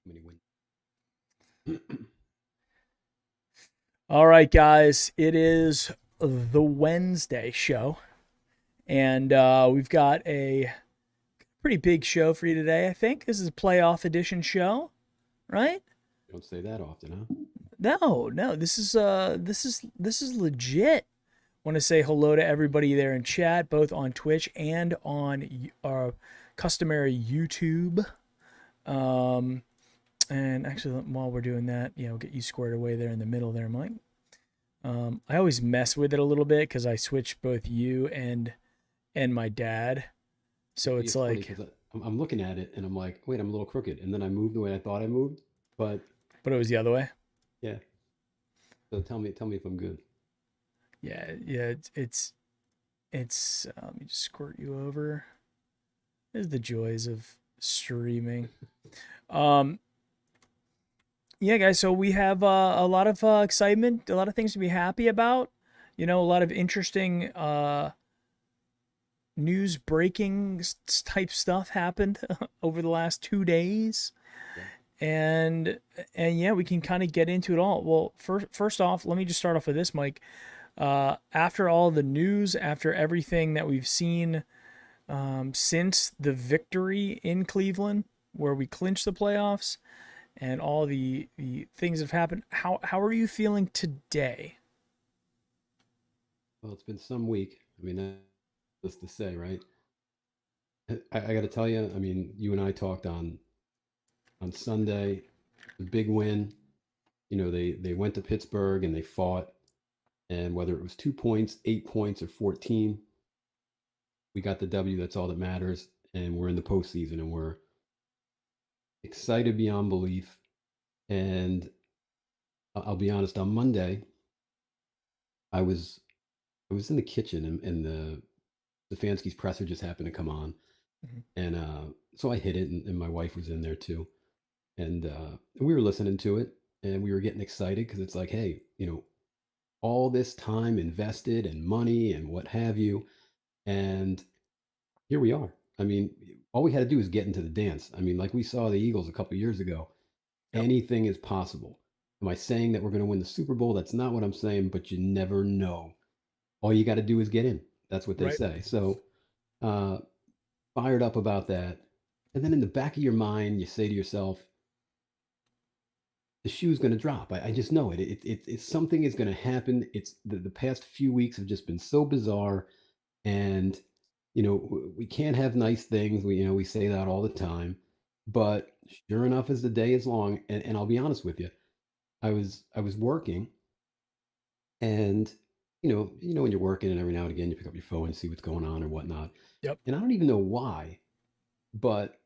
many wins. All right, guys, it is the Wednesday show, and we've got a pretty big show for you today. I think this is a playoff edition show, right? You don't say that often, huh? No, no, this is legit. Want to say hello to everybody there in chat, both on Twitch and on our customary YouTube. Um, and actually, while we're doing that, get you squared away there in the middle there, Mike. I always mess with it a little bit because I switch both you and my dad. So it's It's funny like, because I'm looking at it and I'm like, wait, I'm a little crooked, and then I moved the way I thought I moved. But but it was the other way. yeah, so tell me if I'm good. Yeah, yeah. It's. Let me just squirt you over. There's the joys of streaming. Um, yeah, guys. So we have a lot of excitement, a lot of things to be happy about. A lot of interesting news breaking type stuff happened over the last 2 days. Yeah. And yeah, we can kind of get into it all. Well, first off, let me just start off with this, Mike. After all the news, after everything that we've seen since the victory in Cleveland, where we clinched the playoffs, and all the things that have happened, how are you feeling today? Well, it's been some week. I mean, that's to say, right? I got to tell you. I mean, you and I talked on Sunday. The big win. They went to Pittsburgh and they fought, and whether it was 2 points, 8 points, or 14, we got the W. That's all that matters. And we're in the postseason, and we're excited beyond belief. And I'll be honest, on Monday, I was I was in the kitchen, and the Stefanski's presser just happened to come on, Mhm. and so I hit it, and my wife was in there too, and we were listening to it, and we were getting excited because it's like, hey, all this time invested and money and what have you, and here we are. I mean, all we had to do is get into the dance. I mean, like we saw the Eagles a couple years ago. Yep. Anything is possible. Am I saying that we're going to win the Super Bowl? That's not what I'm saying, but you never know. All you got to do is get in. That's what they Right. say. So, uh, fired up about that. And then in the back of your mind, you say to yourself, the shoe's going to drop. I just know it. It's something is going to happen. It's the past few weeks have just been so bizarre. And, we can't have nice things. We say that all the time. But sure enough, as the day is long, and I'll be honest with you, I was working, and when you're working, and every now and again you pick up your phone and see what's going on or whatnot. Yep. And I don't even know why, but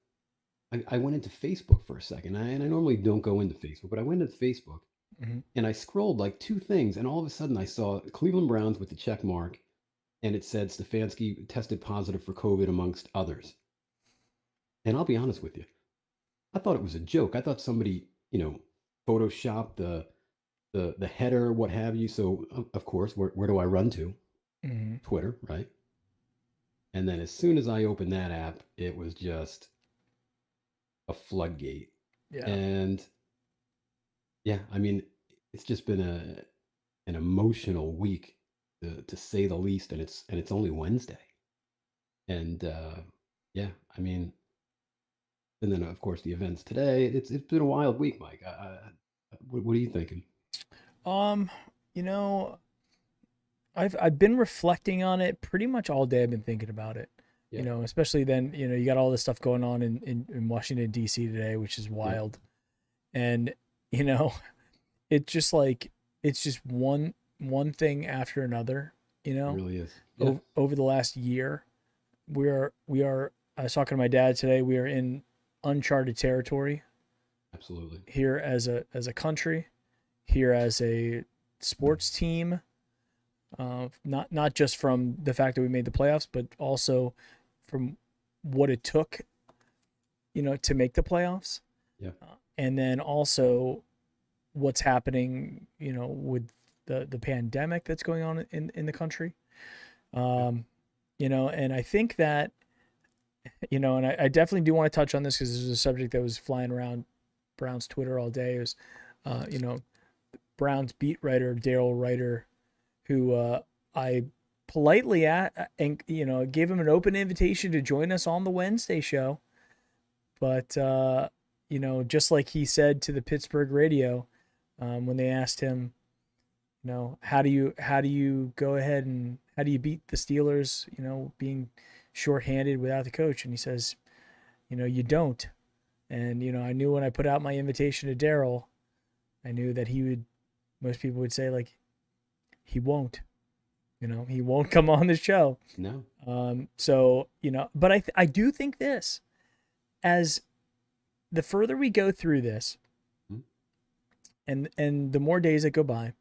I went into Facebook for a second. And I normally don't go into Facebook, but I went into Facebook Hmm. and I scrolled like two things, and all of a sudden I saw Cleveland Browns with the check mark, and it said Stefanski tested positive for COVID amongst others. And I'll be honest with you, I thought it was a joke. I thought somebody, photoshopped the header, what have you. So of course, where do I run to? Hmm. Twitter, right? And then as soon as I opened that app, it was just a floodgate. Yeah. And yeah, I mean, it's just been an emotional week, to say the least. And it's only Wednesday. And yeah, I mean, and then of course the events today. It's been a wild week, Mike. What are you thinking? Um, you know, I've been reflecting on it pretty much all day. I've been thinking about it. Yeah, Especially then, you got all this stuff going on in Washington D.C. today, which is yeah, wild. And you know, it just like it's just one thing after another, it really is. Yeah, over the last year. We are I was talking to my dad today. We are in uncharted territory absolutely. here as a country, here as a sports team. Not just from the fact that we made the playoffs, but also from what it took, to make the playoffs. Yeah, And then also what's happening, with the pandemic that's going on in the country. yeah, Um, and I think that, and I definitely do want to touch on this because this is a subject that was flying around Browns Twitter all day. It was, Browns beat writer Daryl Ryder, who I politely and gave him an open invitation to join us on the Wednesday show. But just like he said to the Pittsburgh radio when they asked him, how do you go ahead and how do you beat the Steelers, being shorthanded without the coach? And he says, you don't. And I knew when I put out my invitation to Daryl, I knew that most people would say like, he won't. He won't come on the show. No. So but I do think this, as the further we go through this, and the more days that go by,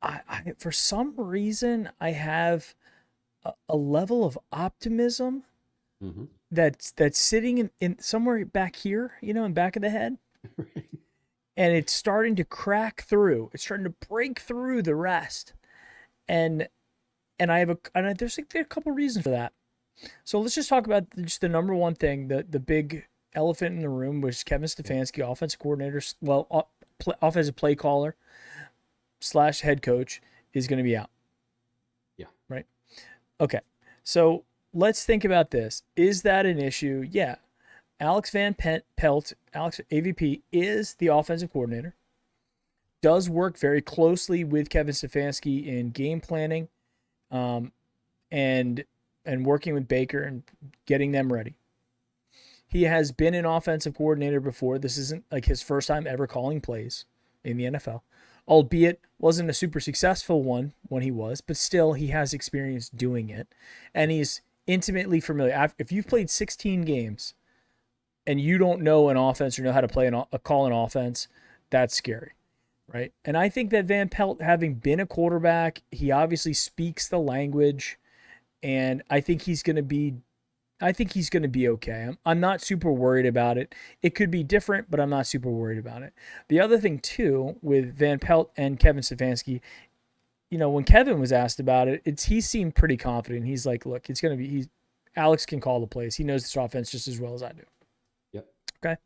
I for some reason I have a level of optimism that's sitting in somewhere back here, in back of the head. Right. And it's starting to crack through. It's starting to break through the rest. And there's a couple reasons for that. So let's just talk about just the number one thing, the big elephant in the room, which is Kevin Stefanski, offensive coordinator, offensive play caller / head coach, is going to be out. Yeah. Right. Okay. So let's think about this. Is that an issue? Yeah. Alex Van Pelt, Alex AVP, is the offensive coordinator. Does work very closely with Kevin Stefanski in game planning, and working with Baker and getting them ready. He has been an offensive coordinator before. This isn't like his first time ever calling plays in the NFL, albeit wasn't a super successful one when he was, but still he has experience doing it, and he's intimately familiar. If you've played 16 games and you don't know an offense or know how to play call an offense, that's scary, right? And I think that Van Pelt, having been a quarterback, he obviously speaks the language, and I think he's going to be okay. I'm not super worried about it. It could be different, but I'm not super worried about it. The other thing too with Van Pelt and Kevin Stefanski, when Kevin was asked about it, he seemed pretty confident. He's like, look, it's going to be Alex can call the plays. He knows this offense just as well as I do. Yep. Okay.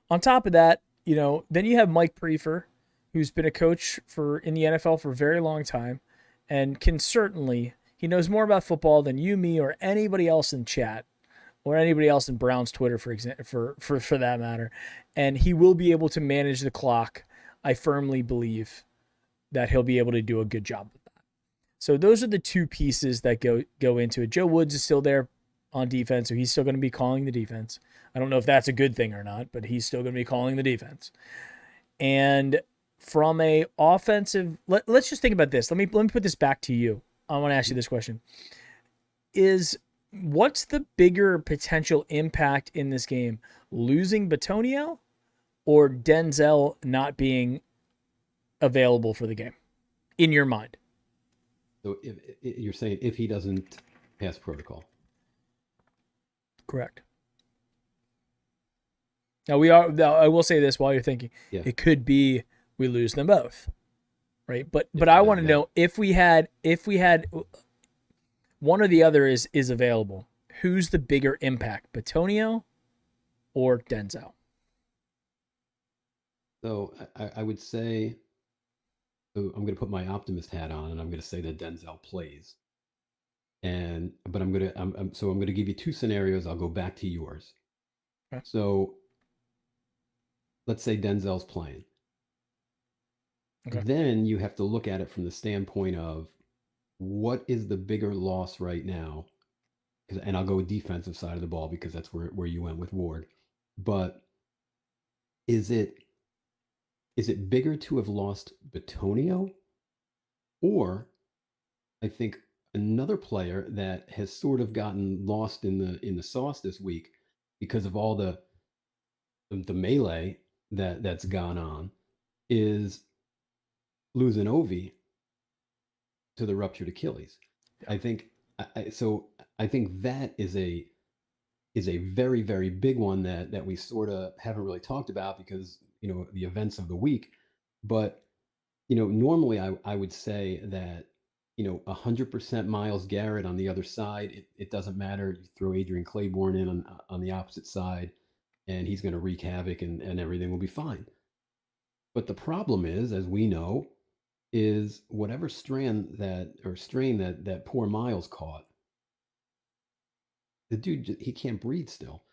On top of that, then you have Mike Prefer, who's been a coach in the NFL for a very long time, and he knows more about football than you, me, or anybody else in chat, or anybody else in Brown's Twitter, for that matter. And he will be able to manage the clock. I firmly believe that he'll be able to do a good job with that. So those are the two pieces that go into it. Joe Woods is still there on defense, so he's still going to be calling the defense. I don't know if that's a good thing or not, but he's still going to be calling the defense. And from a offensive, let's just think about this. Let me put this back to you. I want to ask you this question. What's the bigger potential impact in this game? Losing Bitonio or Denzel not being available for the game, in your mind? So if you're saying if he doesn't pass protocol. Correct. Now I will say this while you're thinking. Yeah. It could be we lose them both. Right. But I want to know if we had one or the other is available, who's the bigger impact, Bitonio or Denzel? So I would say, so I'm going to put my optimist hat on, and I'm going to say that Denzel plays. But I'm going to give you two scenarios. I'll go back to yours. Okay. So let's say Denzel's playing. Okay. Then you have to look at it from the standpoint of what is the bigger loss right now? And I'll go with defensive side of the ball because that's where you went with Ward. But is it bigger to have lost Bitonio, or I think another player that has sort of gotten lost in the sauce this week because of all the melee that's gone on is losing Ovi to the ruptured Achilles. Yeah. I think that is a very, very big one that we sort of haven't really talked about because the events of the week. But normally I would say that 100% Myles Garrett on the other side. It doesn't matter. You throw Adrian Claiborne in on the opposite side. and he's going to wreak havoc, and everything will be fine. But the problem is, as we know, is whatever strain that poor Miles caught, the dude, he can't breathe still.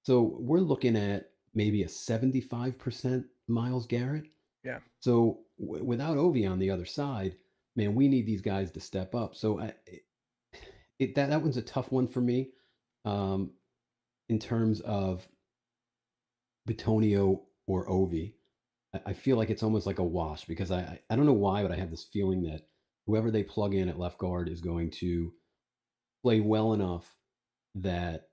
So we're looking at maybe a 75% Miles Garrett. Yeah. So without Ovi on the other side, man, we need these guys to step up. So that one's a tough one for me, um, in terms of Batonio or Ovi. I feel like it's almost like a wash because I don't know why, but I have this feeling that whoever they plug in at left guard is going to play well enough that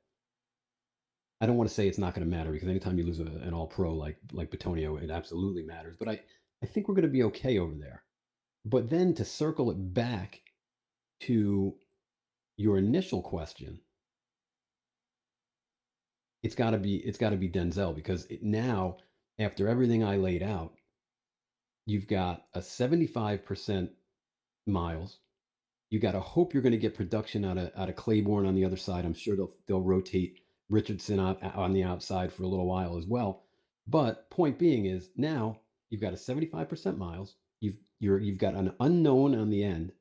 I don't want to say it's not going to matter, because anytime you lose an all pro like Batonio, it absolutely matters. But I think we're going to be okay over there. But then to circle it back to your initial question, it's got to be Denzel, because now, after everything I laid out, you've got a 75% Miles. You got to hope you're going to get production out of Claiborne on the other side. I'm sure they'll rotate Richardson on the outside for a little while as well. But point being is, now you've got a 75% Miles. You've got an unknown on the end,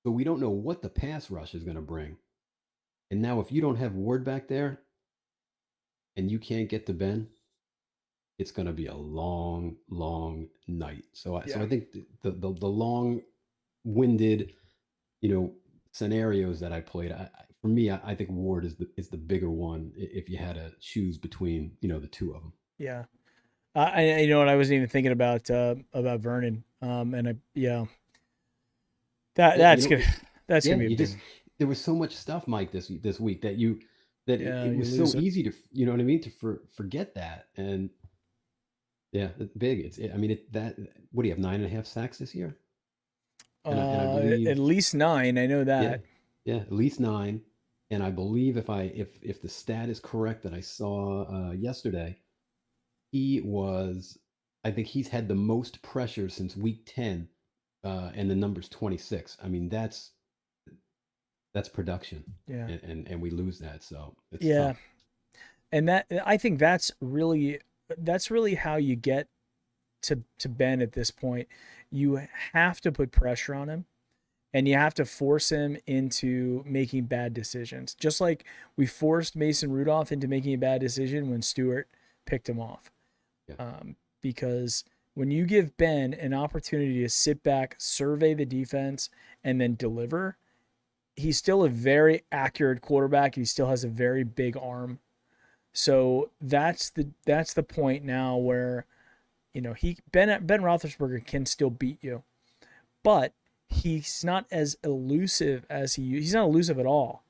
so we don't know what the pass rush is going to bring. And now, if you don't have Ward back there and you can't get to Ben, it's going to be a long, long night. So I Yeah. think the long winded, you know, scenarios that I played, for me, I think Ward is the bigger one if you had to choose between, the two of them. Yeah. You know what? I wasn't even thinking about Vernon. And yeah, that Yeah, that's yeah, gonna be a big. there was so much stuff, Mike, this week that Yeah, it you was so lose it. easy to, you know what I mean, to forget that. And yeah, it's big. I mean, that, what do you have, 9.5 sacks this year? And I At believe, least 9. I know yeah, that. yeah, at least nine. And I believe, if the stat is correct that I saw yesterday, he was, I think he's had the most pressure since week 10, and the number's 26. I mean, that's production, Yeah. and we lose that, so it's Yeah. tough. And that, I think that's really how you get to Ben at this point. You have to put pressure on him, and you have to force him into making bad decisions. Just like we forced Mason Rudolph into making a bad decision when Stewart picked him off. Yeah, Because when you give Ben an opportunity to sit back, survey the defense, and then deliver, he's still a very accurate quarterback. He still has a very big arm. So that's the point now where, Ben Roethlisberger can still beat you, but he's not as elusive as he's not elusive at all.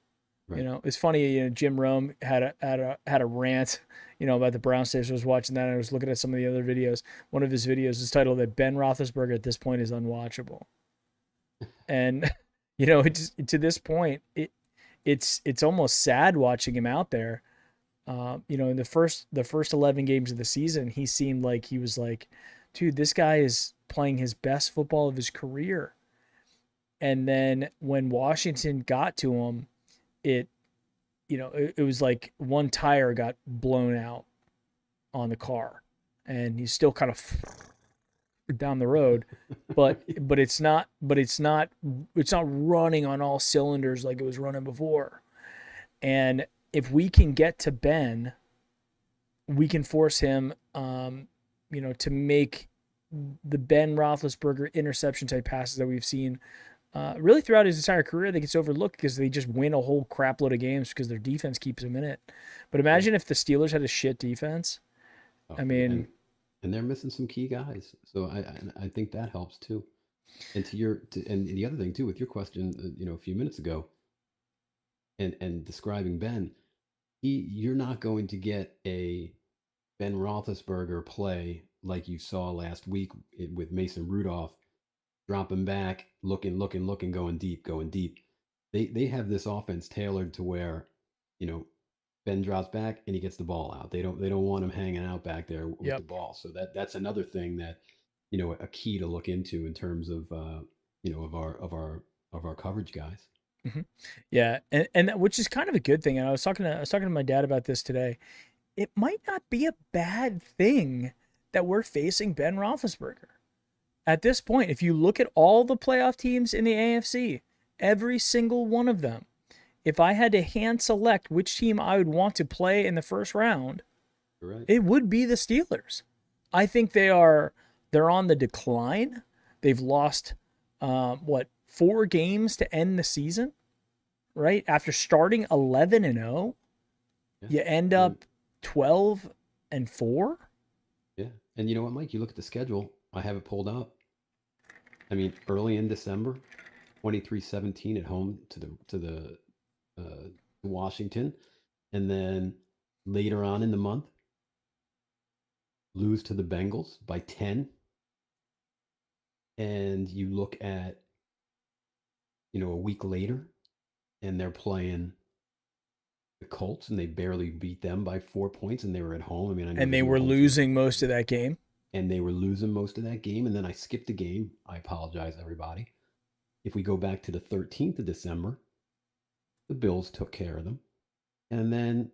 right. It's funny. Jim Rome had a rant, about the Brown Station. I was watching that, and I was looking at some of the other videos. One of his videos is titled that Ben Roethlisberger at this point is unwatchable, and to this point, it's almost sad watching him out there. In the first 11 games of the season, he seemed like he was like, dude, this guy is playing his best football of his career. And then when Washington got to him, it it was like one tire got blown out on the car, and he's still kind of down the road, but Right. it's not running on all cylinders like it was running before. And if we can get to Ben, we can force him, to make the Ben Roethlisberger interception type passes that we've seen really throughout his entire career that gets overlooked because they just win a whole crap load of games because their defense keeps them in it. But Yeah. imagine if the Steelers had a shit defense. Oh, I and, mean, and and they're missing some key guys, so I think that helps too. And and the other thing too, with your question, a few minutes ago, and describing Ben, you're not going to get a Ben Roethlisberger play like you saw last week with Mason Rudolph dropping back, looking, going deep, going deep. They have this offense tailored to where, you know, Ben drops back and he gets the ball out. They don't want him hanging out back there with the yep. ball. So that's another thing that, a key to look into in terms of, of our coverage guys. Hmm. Yeah, and which is kind of a good thing. And I was talking to my dad about this today. it might not be a bad thing that we're facing Ben Roethlisberger. At this point, if you look at all the playoff teams in the AFC, every single one of them, if I had to hand select which team I would want to play in the first round, Right. it would be the Steelers. I think they're on the decline. They've lost 4 games to end the season, right? After starting 11-0, Yeah. you end up 12-4. Yeah. And you know what, Mike? You look at the schedule. I have it pulled up. I mean, early in December, 23-17 at home to the Washington, and then later on in the month, lose to the Bengals by 10. And you look at, a week later, and they're playing the Colts, and they barely beat them by 4 points, and they were at home. I mean, I know And they you were were home for, losing most of that game. and they were losing most of that game. And then I skipped a game. I apologize, everybody. If we go back to the 13th of December, the Bills took care of them. And then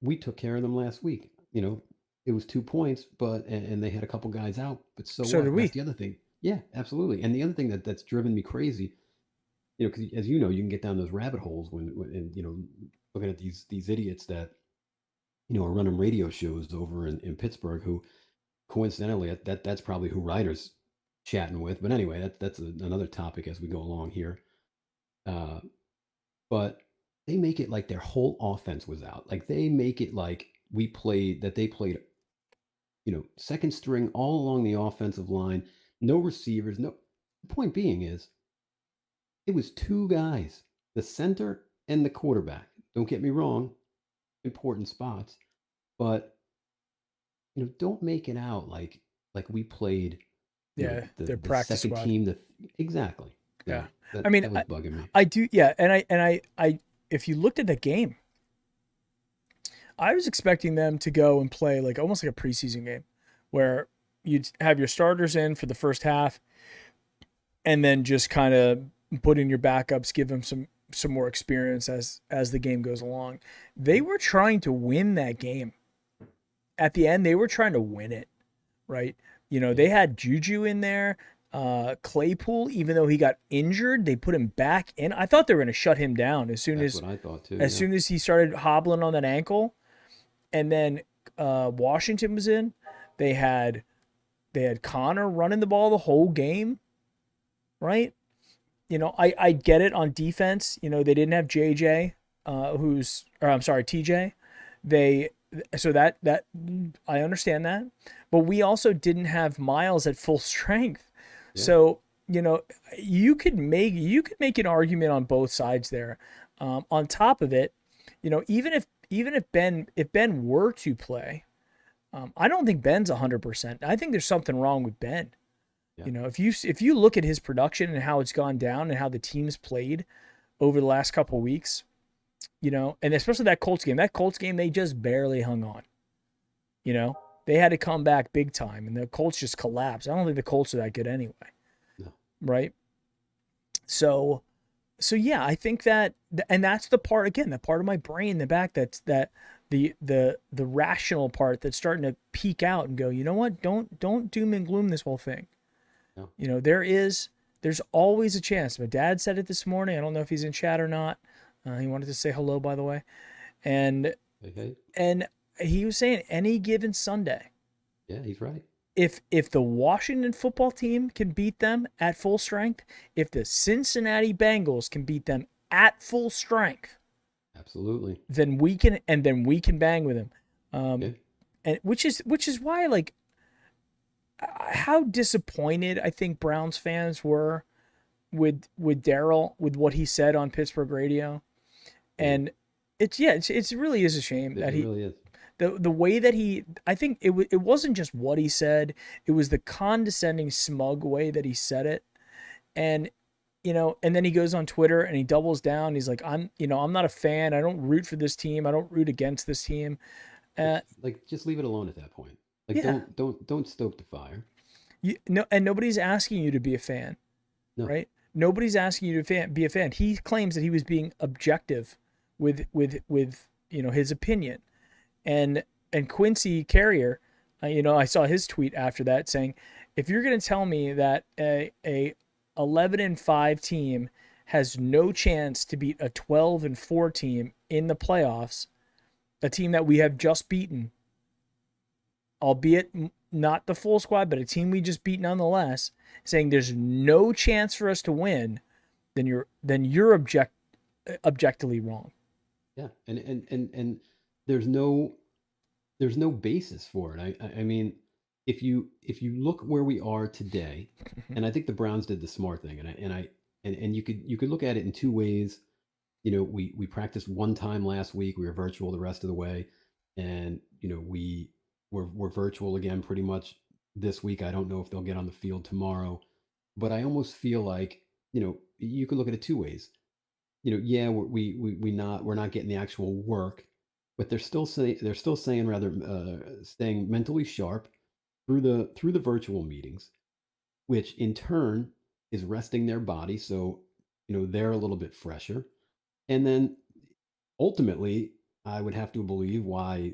we took care of them last week. It was 2 points, but and they had a couple guys out, but so So did what? That's we. the other thing. Yeah, absolutely. And the other thing that's driven me crazy, because as you know, you can get down those rabbit holes when and looking at these idiots that are running radio shows over in Pittsburgh, who coincidentally that's probably who Ryder's chatting with. But anyway, that's another topic as we go along here. Uh, but they make it like their whole offense was out. Like they make it like they played, second string all along the offensive line, no receivers, no. The point being is, it was two guys, the center and the quarterback. Don't get me wrong, important spots, but don't make it out like we played, Yeah, the their the practice second squad. team. Exactly. Yeah. Yeah, I that mean, that was bugging me. I do, yeah, and I if you looked at the game, I was expecting them to go and play like almost like a preseason game where you'd have your starters in for the first half and then just kind of put in your backups, give them some more experience as the game goes along. They were trying to win that game. At the end, they were trying to win it, right? Yeah, They had Juju in there. Claypool, even though he got injured, they put him back in. I thought they were going to shut him down as soon that's as what I thought too. as Yeah, soon as he started hobbling on that ankle. And then Washington was in. They had Connor running the ball the whole game, right? I get it on defense. They didn't have JJ, I'm sorry, TJ. They so that I understand that, but we also didn't have Miles at full strength. yeah, So you could make an argument on both sides there. On top of it, even if Ben were to play, I don't think Ben's 100%. I think there's something wrong with Ben. yeah, If you look at his production and how it's gone down and how the team's played over the last couple of weeks, and especially that Colts game. That Colts game, they just barely hung on. You know, they had to come back big time, and the Colts just collapsed. I don't think the Colts are that good anyway, no, right? So, so yeah, I think that, and that's the part again, the part of my brain in the back that the rational part that's starting to peek out and go, you know what? Don't doom and gloom this whole thing. no. There's always a chance. My dad said it this morning. I don't know if he's in chat or not. He wanted to say hello, by the way, and Okay. and he was saying any given Sunday, Yeah, he's right. if the Washington football team can beat them at full strength, if the Cincinnati Bengals can beat them at full strength, Absolutely. then we can bang with them. Yeah. And which is why, like, how disappointed I think Browns fans were with Daryl, with what he said on Pittsburgh radio. Yeah. And it's really is a shame It that he really is. the way that I think it wasn't just what he said, it was the condescending, smug way that he said it. And and then he goes on Twitter and he doubles down. He's like, I'm not a fan. I don't root for this team. I don't root against this team. Just leave it alone at that point. Like, Yeah, don't stoke the fire. and nobody's asking you to be a fan, No. right? Nobody's asking you to be a fan. He claims that he was being objective with his opinion. And Quincy Carrier, I saw his tweet after that saying, if you're going to tell me that a 11-5 team has no chance to beat a 12-4 team in the playoffs, a team that we have just beaten, albeit not the full squad, but a team we just beat nonetheless, saying there's no chance for us to win, then you're objectively wrong. Yeah, and there's no basis for it. I mean, if you look where we are today, and I think the Browns did the smart thing, and you could look at it in two ways. We practiced one time last week. We were virtual the rest of the way, and we're virtual again pretty much this week. I don't know if they'll get on the field tomorrow, but I almost feel like you could look at it two ways. Yeah, we're not getting the actual work, but they're still saying rather staying mentally sharp through the virtual meetings, which in turn is resting their body, so they're a little bit fresher, and then ultimately, I would have to believe why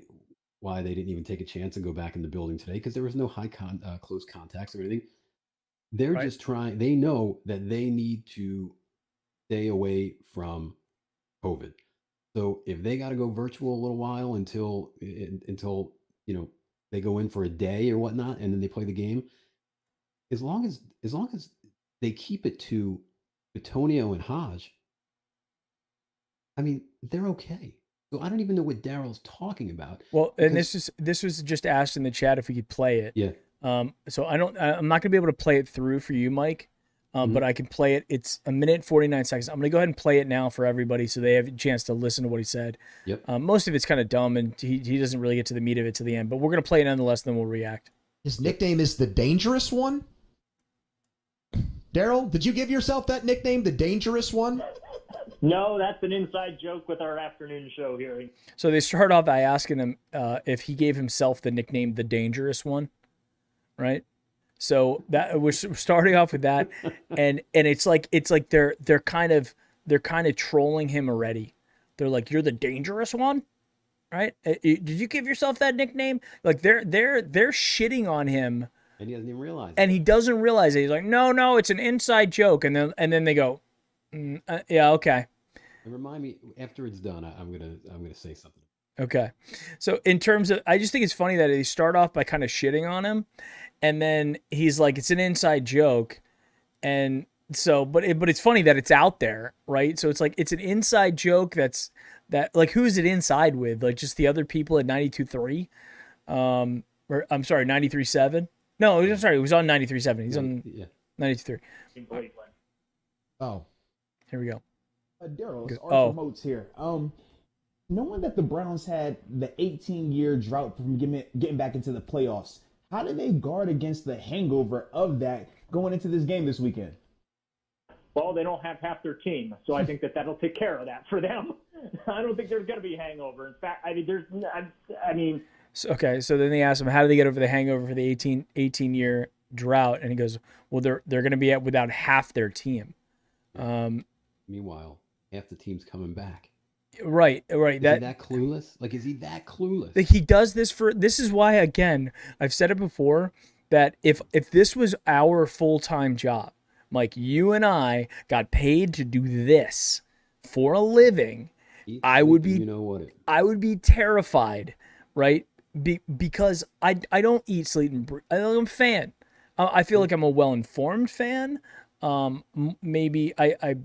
they didn't even take a chance and go back in the building today because there was no close contacts or anything. They're Right. just trying. They know that they need to stay away from COVID. So if they got to go virtual a little while until they go in for a day or whatnot, and then they play the game, as long as they keep it to Antonio and Hodge, I mean they're okay. So I don't even know what Daryl's talking about Well, and because this was just asked in the chat if we could play it. yeah, So I'm not gonna be able to play it through for you, Mike, but mhm, I can play it. It's a minute 49 seconds. I'm gonna go ahead and play it now for everybody so they have a chance to listen to what he said. yep. Most of it's kind of dumb and he doesn't really get to the meat of it to the end, but we're gonna play it nonetheless. And then we'll react. His Yep. nickname is the Dangerous One. Daryl, did you give yourself that nickname, the Dangerous One? No, that's an inside joke with our afternoon show here. So they start off by asking him if he gave himself the nickname the Dangerous One, right? So that we're starting off with that, and it's like they're kind of trolling him already. They're like, "You're the dangerous one, right? Did you give yourself that nickname?" Like they're shitting on him, And he doesn't even realize it. and he doesn't realize it. He's like, "No, no, it's an inside joke," and then they go, "Yeah, okay." And remind me after it's done. I'm gonna say something. Okay. So in terms of, I just think it's funny that they start off by kind of shitting on him, and then he's like, it's an inside joke, and so, but it's funny that it's out there, right? So it's like it's an inside joke that like who's it inside with? Like just the other people at 92.3, or I'm sorry, 93.7. No, I'm Yeah, sorry, it was on 93.7. He's on yeah. 92.3. Completely. Oh. Here we go. Daryl, it's Arthur Oh, Moats here. Knowing that the Browns had the 18-year drought from getting back into the playoffs, how did they guard against the hangover of that going into this game this weekend? Well, they don't have half their team, so I think that'll take care of that for them. I don't think there's going to be a hangover. In fact, okay. So then they asked him, how do they get over the hangover for the 18-year drought? And he goes, well, they're going to be without half their team. Um, Meanwhile, half the team's coming back. right. Is he That that clueless? Like, is he that clueless? Like he does this for, this is why, again, I've said it before, that if this was our full-time job, like you and I got paid to do this for a living, Eat, I sleep, would and be you know what? I would be terrified, right? Because I don't eat, sleep, and breathe. I'm a fan. I feel like I'm a well-informed fan. Maybe I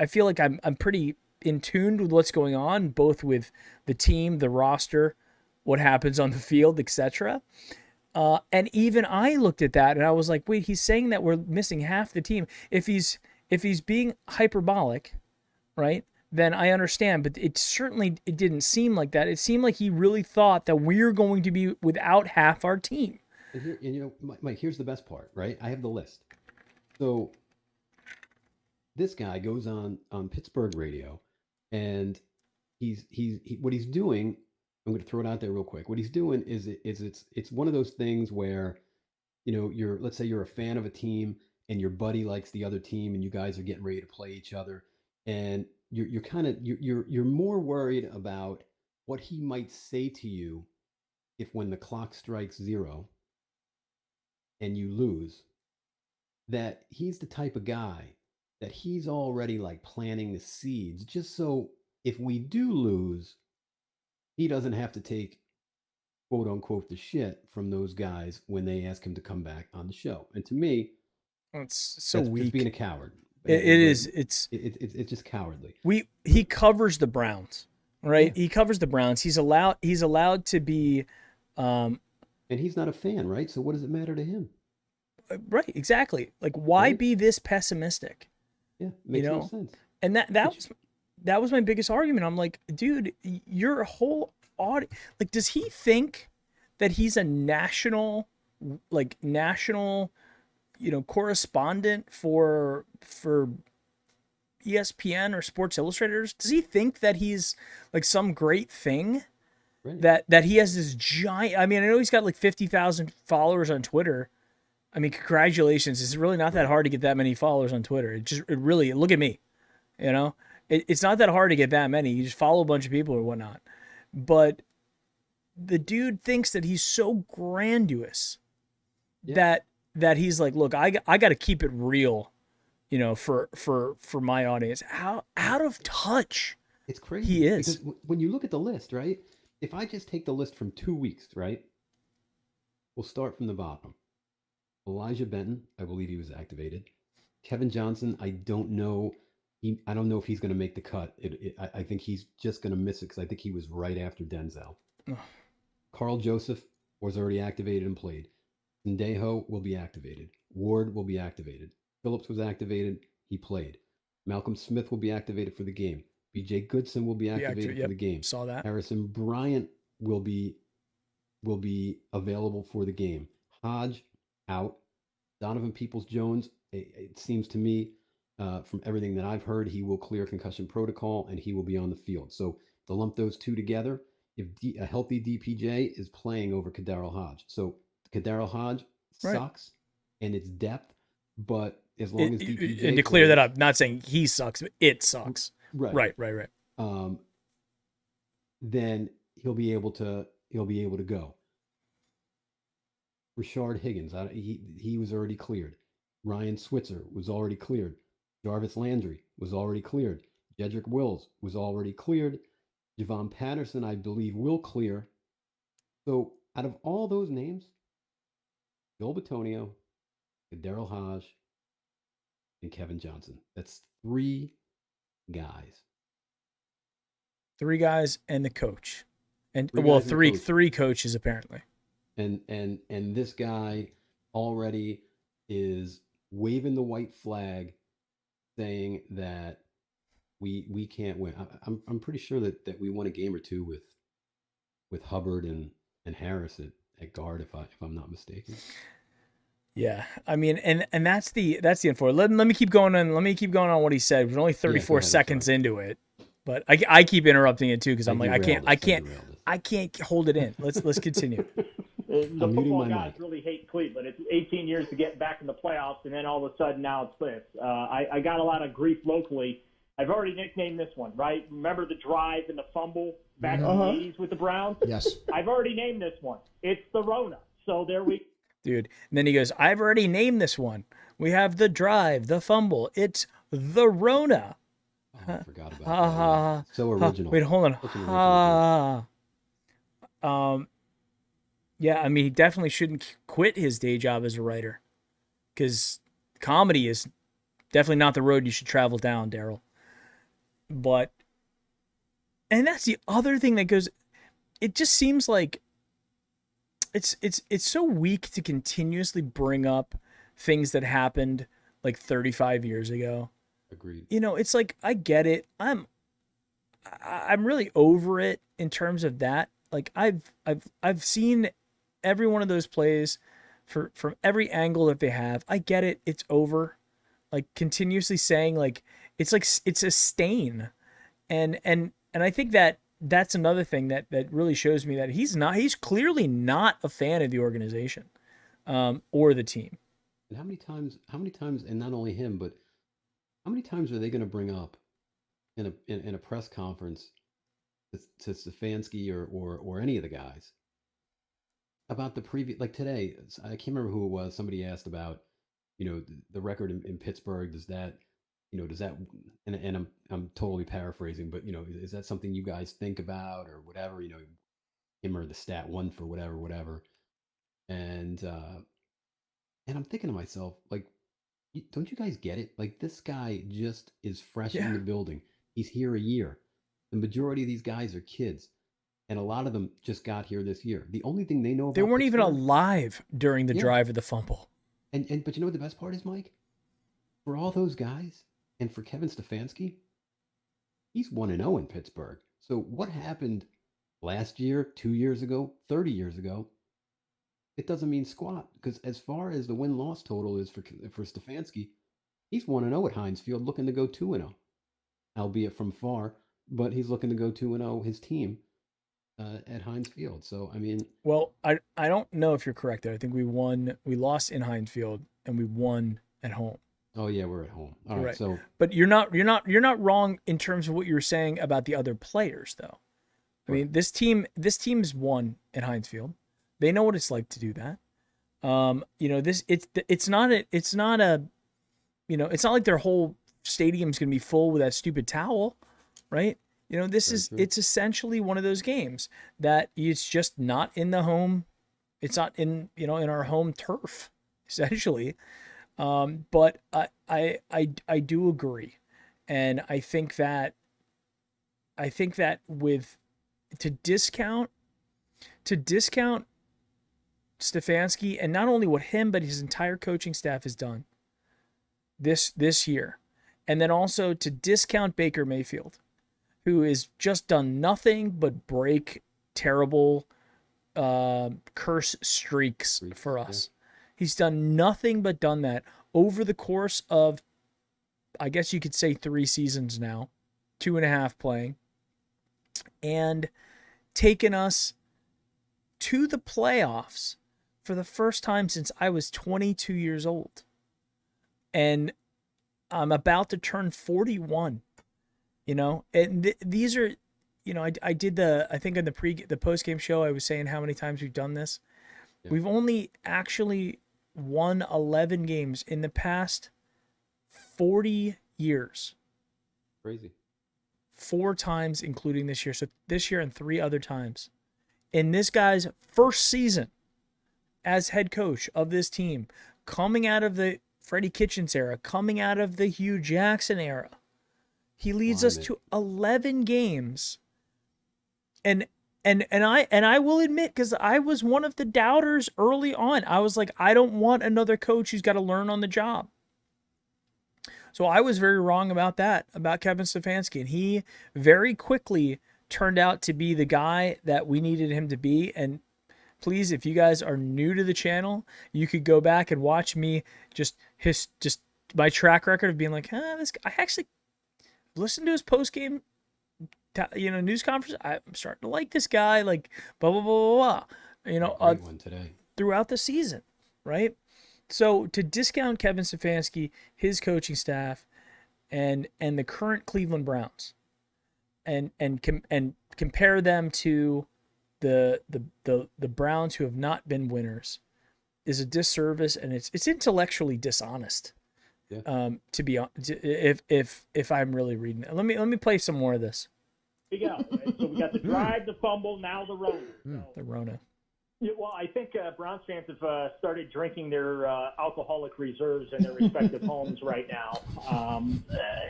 feel like I'm pretty in tune with what's going on, both with the team, the roster, what happens on the field, etc. And even I looked at that and I was like, wait, he's saying that we're missing half the team. If he's being hyperbolic, right? Then I understand, but it didn't seem like that. It seemed like he really thought that we're going to be without half our team. And Mike, here's the best part, right? I have the list. So this guy goes on Pittsburgh radio, and what he's doing. I'm going to throw it out there real quick. What he's doing is it's one of those things where let's say you're a fan of a team and your buddy likes the other team and you guys are getting ready to play each other, and you're kind of you're more worried about what he might say to you if when the clock strikes 0 and you lose, that he's the type of guy that he's already like planting the seeds just so if we do lose, he doesn't have to take quote unquote the shit from those guys when they ask him to come back on the show. And to me, It's so that's weak. just being a coward. It is. It's just cowardly. He covers the Browns, right? Yeah. He covers the Browns. He's allowed to be, And he's not a fan, right? So what does it matter to him? right? Exactly. Like, why Right. be this pessimistic? Yeah, makes You no know? sense. And that was my biggest argument. I'm like, dude, your whole audience, like, does he think that he's a national, correspondent for ESPN or Sports Illustrators? Does he think that he's like some great thing? Right. That he has this giant, I mean, I know he's got like 50,000 followers on Twitter. I mean, congratulations. It's really not that hard to get that many followers on Twitter. It really, look at me, you know, it's not that hard to get that many. You just follow a bunch of people or whatnot. But the dude thinks that he's so grandiose that he's like, look, I got to keep it real, you know, for my audience. How out of touch It's crazy. he is. Because when you look at the list, right? If I just take the list from 2 weeks, right? We'll start from the bottom. Elijah Benton, I believe he was activated. Kevin Johnson, I don't know. I don't know if he's going to make the cut. I think he's just going to miss it because I think he was right after Denzel. Carl Joseph was already activated and played. Sendejo will be activated. Ward will be activated. Phillips was activated. He played. Malcolm Smith will be activated for the game. B.J. Goodson will be activated for the game. Saw that. Harrison Bryant will be available for the game. Hodge out. Donovan Peoples-Jones, it seems to me, from everything that I've heard, he will clear concussion protocol and he will be on the field. So to lump those two together, if a healthy DPJ is playing over Kadarrell Hodge. So Kadarrell Hodge sucks and it's depth, but as long as DPJ and to clear that up, not saying he sucks, but it sucks. Right. Then he'll be able to go. Rashard Higgins, he was already cleared. Ryan Switzer was already cleared. Jarvis Landry was already cleared. Jedrick Wills was already cleared. Javon Patterson, I believe, will clear. So out of all those names, Joel Bitonio, Kadarrell Hodge, and Kevin Johnson. That's 3 guys. 3 guys and the coach. And three coaches apparently. And this guy already is waving the white flag saying that we can't win. I'm pretty sure that we won a game or two with Hubbard and Harris at guard if I'm not mistaken. Yeah, I mean, and that's the info. Let me keep going on. Let me keep going on what he said. It was only 34 seconds into it, but I keep interrupting it too because I'm like I can't hold it in. Let's continue. The football guys really hate Cleveland. It's 18 years to get back in the playoffs, and then all of a sudden now it's this. I got a lot of grief locally. I've already nicknamed this one, right? Remember the drive and the fumble back in the 80s with the Browns? Yes. I've already named this one. It's the Rona. So there we Dude. And then he goes, I've already named this one. We have the drive, the fumble. It's the Rona. Oh, I forgot about that. So original. Wait, hold on. Yeah, I mean, he definitely shouldn't quit his day job as a writer because comedy is definitely not the road you should travel down, Daryl. And that's the other thing that goes, it just seems like it's so weak to continuously bring up things that happened like 35 years ago. Agreed. You know, it's like, I get it. I'm really over it in terms of that. Like I've seen every one of those plays from every angle that they have. I get it. It's over. Like continuously saying like it's a stain. And I think that's another thing that really shows me that he's clearly not a fan of the organization or the team. And how many times, and not only him, but how many times are they going to bring up in a press conference to Stefanski or any of the guys about the previous, like today. I can't remember who it was. Somebody asked about, the record in Pittsburgh. Does that, does that, and I'm totally paraphrasing, but is that something you guys think about or whatever? Him or the stat one for whatever. And I'm thinking to myself, like, don't you guys get it? Like, this guy just is fresh in the building. He's here a year. The majority of these guys are kids, and a lot of them just got here this year. The only thing they know about They weren't even Pittsburgh, alive during the drive of the fumble. but you know what the best part is, Mike? For all those guys, and for Kevin Stefanski, he's 1-0 in Pittsburgh. So what happened last year, 2 years ago, 30 years ago? It doesn't mean squat, because as far as the win-loss total is for Stefanski, he's 1-0 at Heinz Field, looking to go 2-0, albeit from far, but he's looking to go 2-0 his team at Heinz Field. So, I mean, well, I don't know if you're correct there. I think we lost in Heinz Field and we won at home. Oh yeah, we're at home. All right. So, but you're not wrong in terms of what you're saying about the other players, though. I mean, this team's won at Heinz Field. They know what it's like to do that. It's not like their whole stadium's going to be full with that stupid towel, right? It's essentially one of those games that it's just not in the home. It's not in our home turf, essentially. But I do agree. And I think that to discount Stefanski, and not only what him, but his entire coaching staff has done this year. And then also to discount Baker Mayfield, who has just done nothing but break terrible curse streaks for us. Yeah. He's done nothing but done that over the course of, I guess you could say 3 seasons now, 2.5 playing, and taken us to the playoffs for the first time since I was 22 years old. And I'm about to turn 41, and these are, I did I think in the post-game show, I was saying how many times we've done this. Yeah. We've only actually won 11 games in the past 40 years. Crazy. 4 times, including this year. So this year and 3 other times. In this guy's first season as head coach of this team, coming out of the Freddie Kitchens era, coming out of the Hugh Jackson era, he leads us to 11 games. And I will admit, because I was one of the doubters early on. I was like, I don't want another coach who's got to learn on the job. So I was very wrong about that, about Kevin Stefanski. And he very quickly turned out to be the guy that we needed him to be. And please, if you guys are new to the channel, you could go back and watch me just my track record of being like, this guy, I actually listened to his post-game news conference. I'm starting to like this guy, like blah blah blah blah. One today. Throughout the season, right? So to discount Kevin Stefanski, his coaching staff, and the current Cleveland Browns, and compare them to the Browns who have not been winners, is a disservice, and it's intellectually dishonest. Yeah. To be honest, if I'm really reading it, let me play some more of this. Here we go. Right? So we got the drive, the fumble, now the Rona. The Rona. Yeah, well, I think Browns fans have started drinking their alcoholic reserves in their respective homes right now,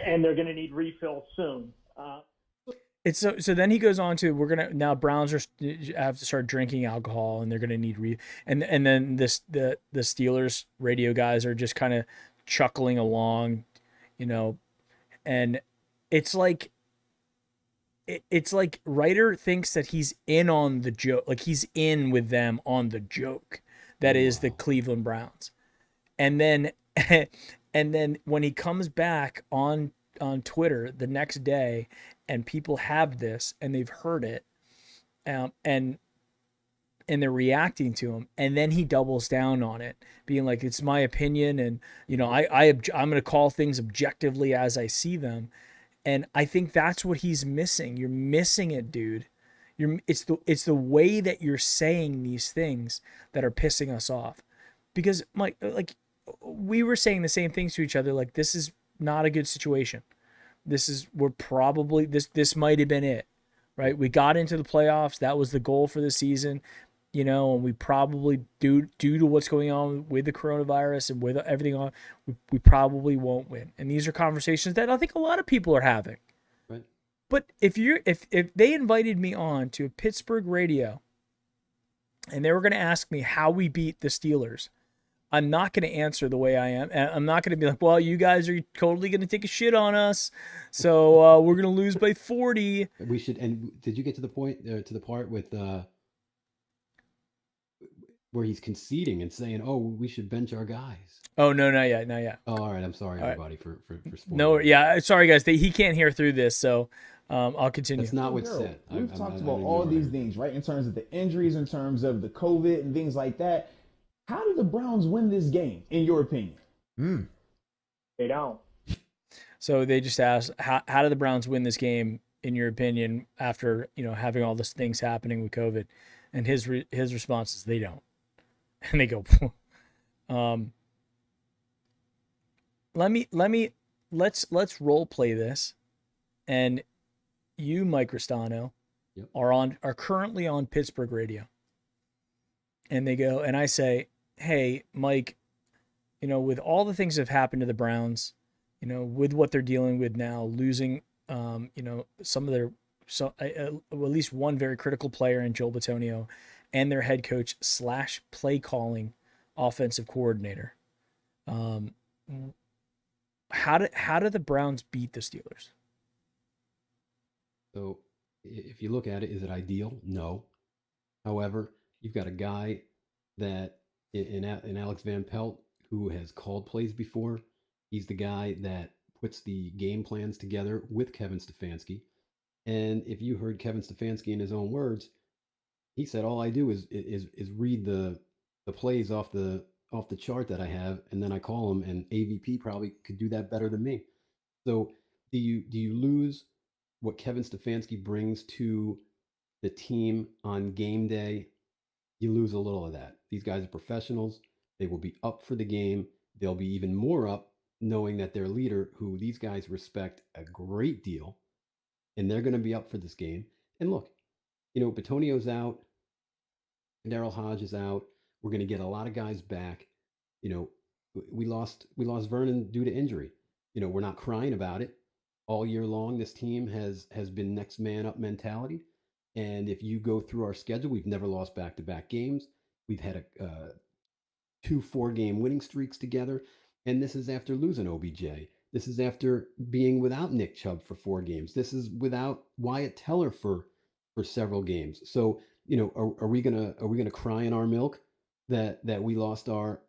and they're going to need refills soon. It's so then he goes on to, now Browns have to start drinking alcohol, and they're going to need and then the Steelers radio guys are just kind of chuckling along, and it's like Ryder thinks that he's in on the joke, like he's in with them on the joke that is the Cleveland Browns. And then when he comes back on Twitter the next day and people have this and they've heard it, and they're reacting to him, and then he doubles down on it, being like, it's my opinion, and I'm going to call things objectively as I see them. And I think that's what he's missing. You're missing it, dude. It's the way that you're saying these things that are pissing us off. Because Mike, like, we were saying the same things to each other, like, this is not a good situation. This might have been it, right? We got into the playoffs. That was the goal for the season, and we probably, due to what's going on with the coronavirus and with everything on, we probably won't win. And these are conversations that I think a lot of people are having. Right. But if they invited me on to a Pittsburgh radio and they were going to ask me how we beat the Steelers, I'm not going to answer the way I am. I'm not going to be like, well, you guys are totally going to take a shit on us, so we're going to lose by 40. We should. And did you get to the point, to the part with where he's conceding and saying, "Oh, we should bench our guys"? Oh no, not yet. Oh, all right. I'm sorry, everybody, for spoiling. No, yeah, sorry guys. He can't hear through this, so I'll continue. That's not what's Girl, said. we've talked about all these things, right? In terms of the injuries, in terms of the COVID and things like that. How do the Browns win this game, in your opinion? They don't. So they just asked, how do the Browns win this game, in your opinion, after having all these things happening with COVID? And his response is, they don't. And they go, let's role play this, and you, Mike Ristano, Yep. are currently on Pittsburgh radio, and they go, and I say, hey, Mike, with all the things that have happened to the Browns, with what they're dealing with now, losing, some of their, at least one very critical player in Joel Bitonio, and their head coach / play calling offensive coordinator. How do the Browns beat the Steelers? So if you look at it, is it ideal? No. However, you've got a guy that in Alex Van Pelt, who has called plays before. He's the guy that puts the game plans together with Kevin Stefanski. And if you heard Kevin Stefanski in his own words, he said, all I do is read the plays off the chart that I have, and then I call them, and AVP probably could do that better than me. So do you lose what Kevin Stefanski brings to the team on game day? You lose a little of that. These guys are professionals. They will be up for the game. They'll be even more up knowing that their leader, who these guys respect a great deal, and they're going to be up for this game. And look, Bitonio's out. Daryl Hodge is out. We're going to get a lot of guys back. We lost Vernon due to injury. We're not crying about it. All year long, this team has been next man up mentality. And if you go through our schedule, we've never lost back-to-back games. We've had 2 4-game winning streaks together. And this is after losing OBJ. This is after being without Nick Chubb for 4 games. This is without Wyatt Teller for several games. So, are we gonna cry in our milk that we lost our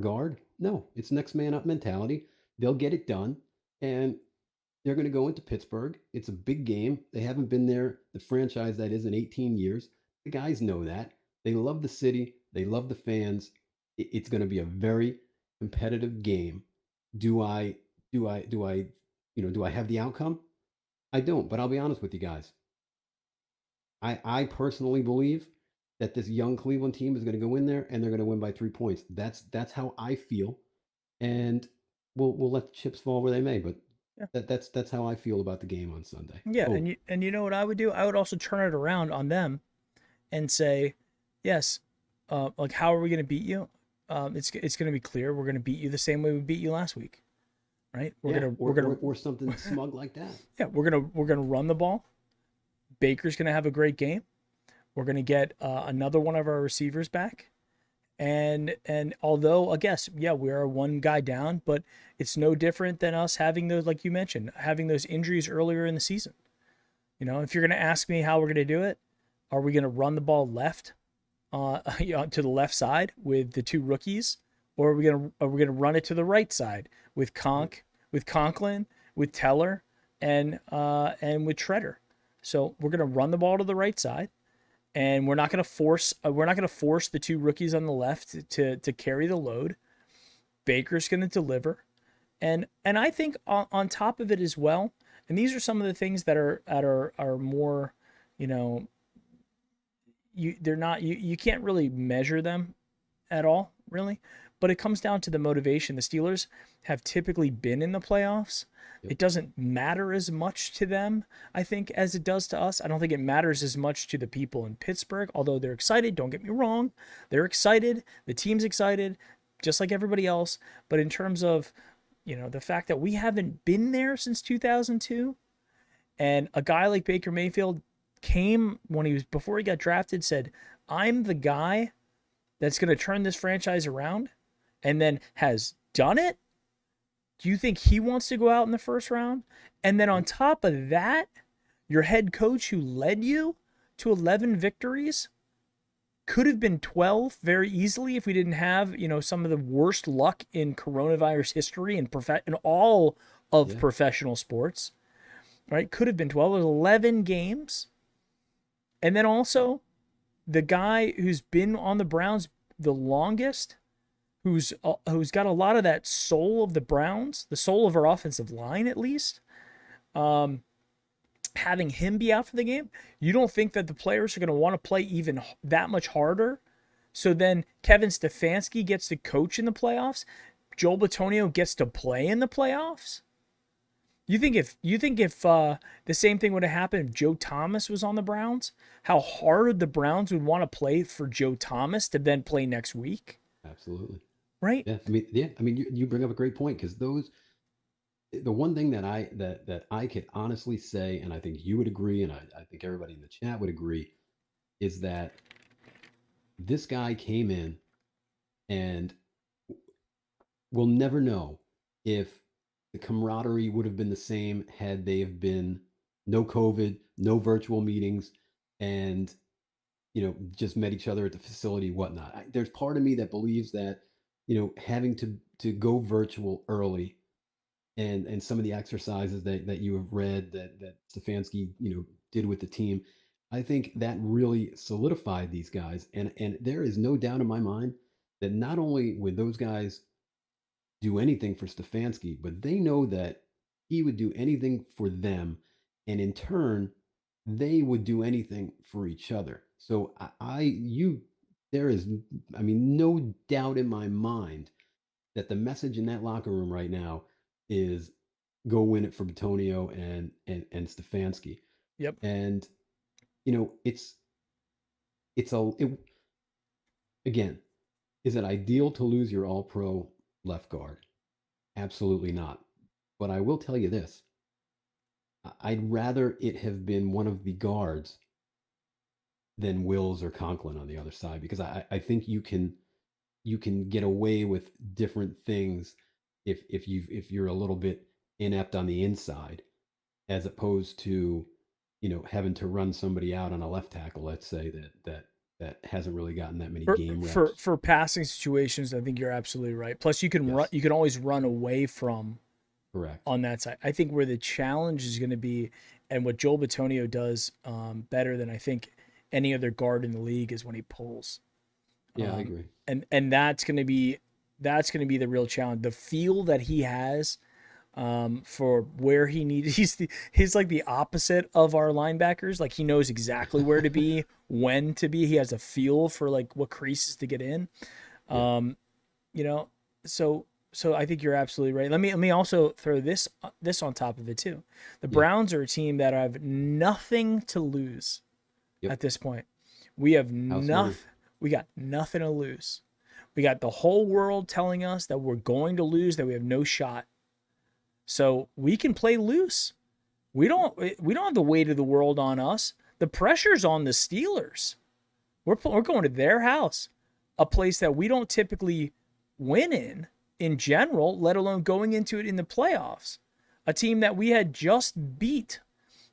guard? No, it's next man up mentality. They'll get it done, and they're going to go into Pittsburgh. It's a big game. They haven't been there, the franchise that is, in 18 years. The guys know that. They love the city. They love the fans. It's going to be a very competitive game. Do I have the outcome? I don't, but I'll be honest with you guys. I personally believe that this young Cleveland team is going to go in there and they're going to win by 3 points. That's how I feel, and we'll let the chips fall where they may. But yeah, that's how I feel about the game on Sunday. Yeah, and you know what I would do? I would also turn it around on them, and say, yes, like, how are we going to beat you? It's going to be clear. We're going to beat you the same way we beat you last week, right? We're something smug like that. Yeah, we're gonna run the ball. Baker's gonna have a great game. We're gonna get another one of our receivers back, and although I guess, yeah, we are 1 guy down, but it's no different than us having those, like you mentioned, having those injuries earlier in the season. If you're gonna ask me how we're gonna do it, are we gonna run the ball left, to the left side with the 2 rookies, or are we gonna run it to the right side with Conklin, with Teller, and with Treader? So we're going to run the ball to the right side, and we're not going to force the 2 rookies on the left to carry the load. Baker's going to deliver, And I think on top of it as well, and these are some of the things that are more, you know, they're not, you can't really measure them at all, really. But it comes down to the motivation. The Steelers have typically been in the playoffs. Yep. It doesn't matter as much to them, I think, as it does to us. I don't think it matters as much to the people in Pittsburgh, although they're excited. Don't get me wrong. They're excited. The team's excited, just like everybody else. But in terms of, the fact that we haven't been there since 2002, and a guy like Baker Mayfield came before he got drafted, said, I'm the guy that's going to turn this franchise around, and then has done it. Do you think he wants to go out in the first round? And then on top of that, your head coach who led you to 11 victories could have been 12 very easily if we didn't have, some of the worst luck in coronavirus history and in all of professional sports, right? Could have been 12. It was 11 games. And then also the guy who's been on the Browns the longest, who's got a lot of that soul of the Browns, the soul of our offensive line at least, having him be out for the game, you don't think that the players are going to want to play even that much harder? So then Kevin Stefanski gets to coach in the playoffs. Joel Bitonio gets to play in the playoffs. You think if the same thing would have happened if Joe Thomas was on the Browns, how hard the Browns would want to play for Joe Thomas to then play next week? Absolutely. Right? Yeah. I mean, you bring up a great point, because the one thing that I could honestly say, and I think you would agree, and I think everybody in the chat would agree, is that this guy came in, and we'll never know if the camaraderie would have been the same had they have been no COVID, no virtual meetings, and just met each other at the facility, whatnot. There's part of me that believes that having to go virtual early, and some of the exercises that you have read that Stefanski did with the team, I think that really solidified these guys, and there is no doubt in my mind that not only would those guys do anything for Stefanski, but they know that he would do anything for them, and in turn, they would do anything for each other. So there is, no doubt in my mind that the message in that locker room right now is go win it for Bitonio and Stefanski. Yep. And again, is it ideal to lose your all-pro left guard? Absolutely not. But I will tell you this. I'd rather it have been one of the guards than Wills or Conklin on the other side, because I think you can get away with different things if you're a little bit inept on the inside, as opposed to having to run somebody out on a left tackle, let's say, that hasn't really gotten that many game reps. For passing situations, I think you're absolutely right. Plus, you can run. You can always run away from. Correct. On that side, I think where the challenge is going to be, and what Joel Bitonio does better than I think any other guard in the league, is when he pulls. Yeah, I agree. And that's going to be the real challenge. The feel that he has for where he needs. He's like the opposite of our linebackers. Like, he knows exactly where to be, when to be. He has a feel for like what creases to get in. So I think you're absolutely right. Let me also throw this on top of it too. The Browns are a team that have nothing to lose at this point. We have nothing. We got nothing to lose. We got the whole world telling us that we're going to lose, that we have no shot. So we can play loose. We don't have the weight of the world on us. The pressure's on the Steelers. We're going to their house, a place that we don't typically win in general, let alone going into it in the playoffs. A team that we had just beat.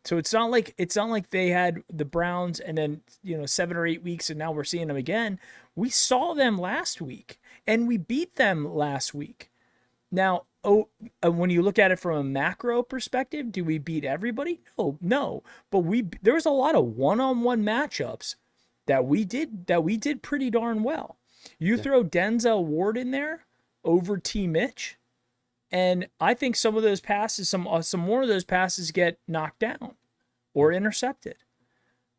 So it's not like they had the Browns and then 7 or 8 weeks and now we're seeing them again. We saw them last week and we beat them last week. Now, when you look at it from a macro perspective, do we beat everybody? No. But there was a lot of one-on-one matchups that we did pretty darn well. You throw Denzel Ward in there over T. Mitch, And I think some of those passes, some more of those passes get knocked down or intercepted,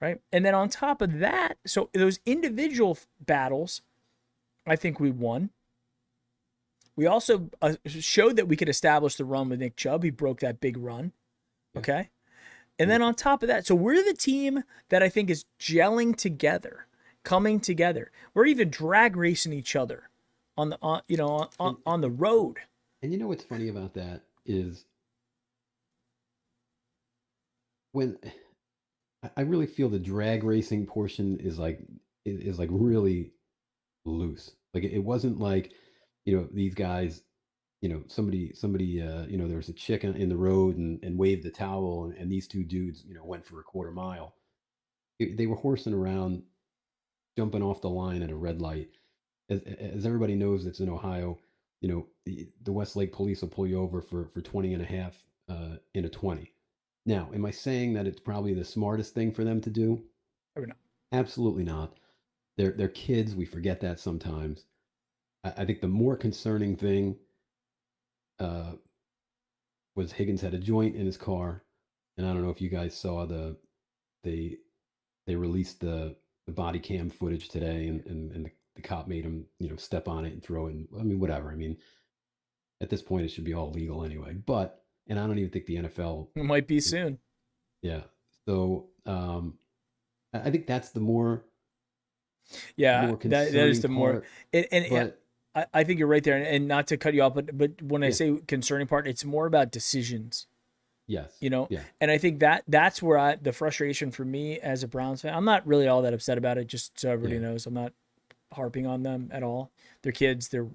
right? And then on top of that, so those individual battles, I think we won. We also showed that we could establish the run with Nick Chubb. He broke that big run, okay? And then on top of that, so we're the team that I think is gelling together, coming together. We're even drag racing each other on the road. And you know what's funny about that is when I really feel the drag racing portion is like really loose. Like it wasn't like, these guys, somebody there was a chick in the road and waved the towel, and these two dudes, went for a quarter mile. They were horsing around, jumping off the line at a red light. As everybody knows that's in Ohio, the Westlake police will pull you over for 20 and a half in a 20. Now, am I saying that it's probably the smartest thing for them to do? Or not? Absolutely not. They're kids. We forget that sometimes. I think the more concerning thing was Higgins had a joint in his car, and I don't know if you guys saw they released the body cam footage today, and the cop made him step on it and throw it. I mean, whatever. I mean, at this point, it should be all legal anyway. And I don't even think the NFL. It might be soon. Yeah. So I think that's the more. Yeah, more that is the more. But, I think you're right there, and not to cut you off, but when I say concerning part, it's more about decisions. Yes. Yeah. And I think that's where the frustration for me as a Browns fan. I'm not really all that upset about it, just so everybody knows. I'm not harping on them at all. They're kids. They're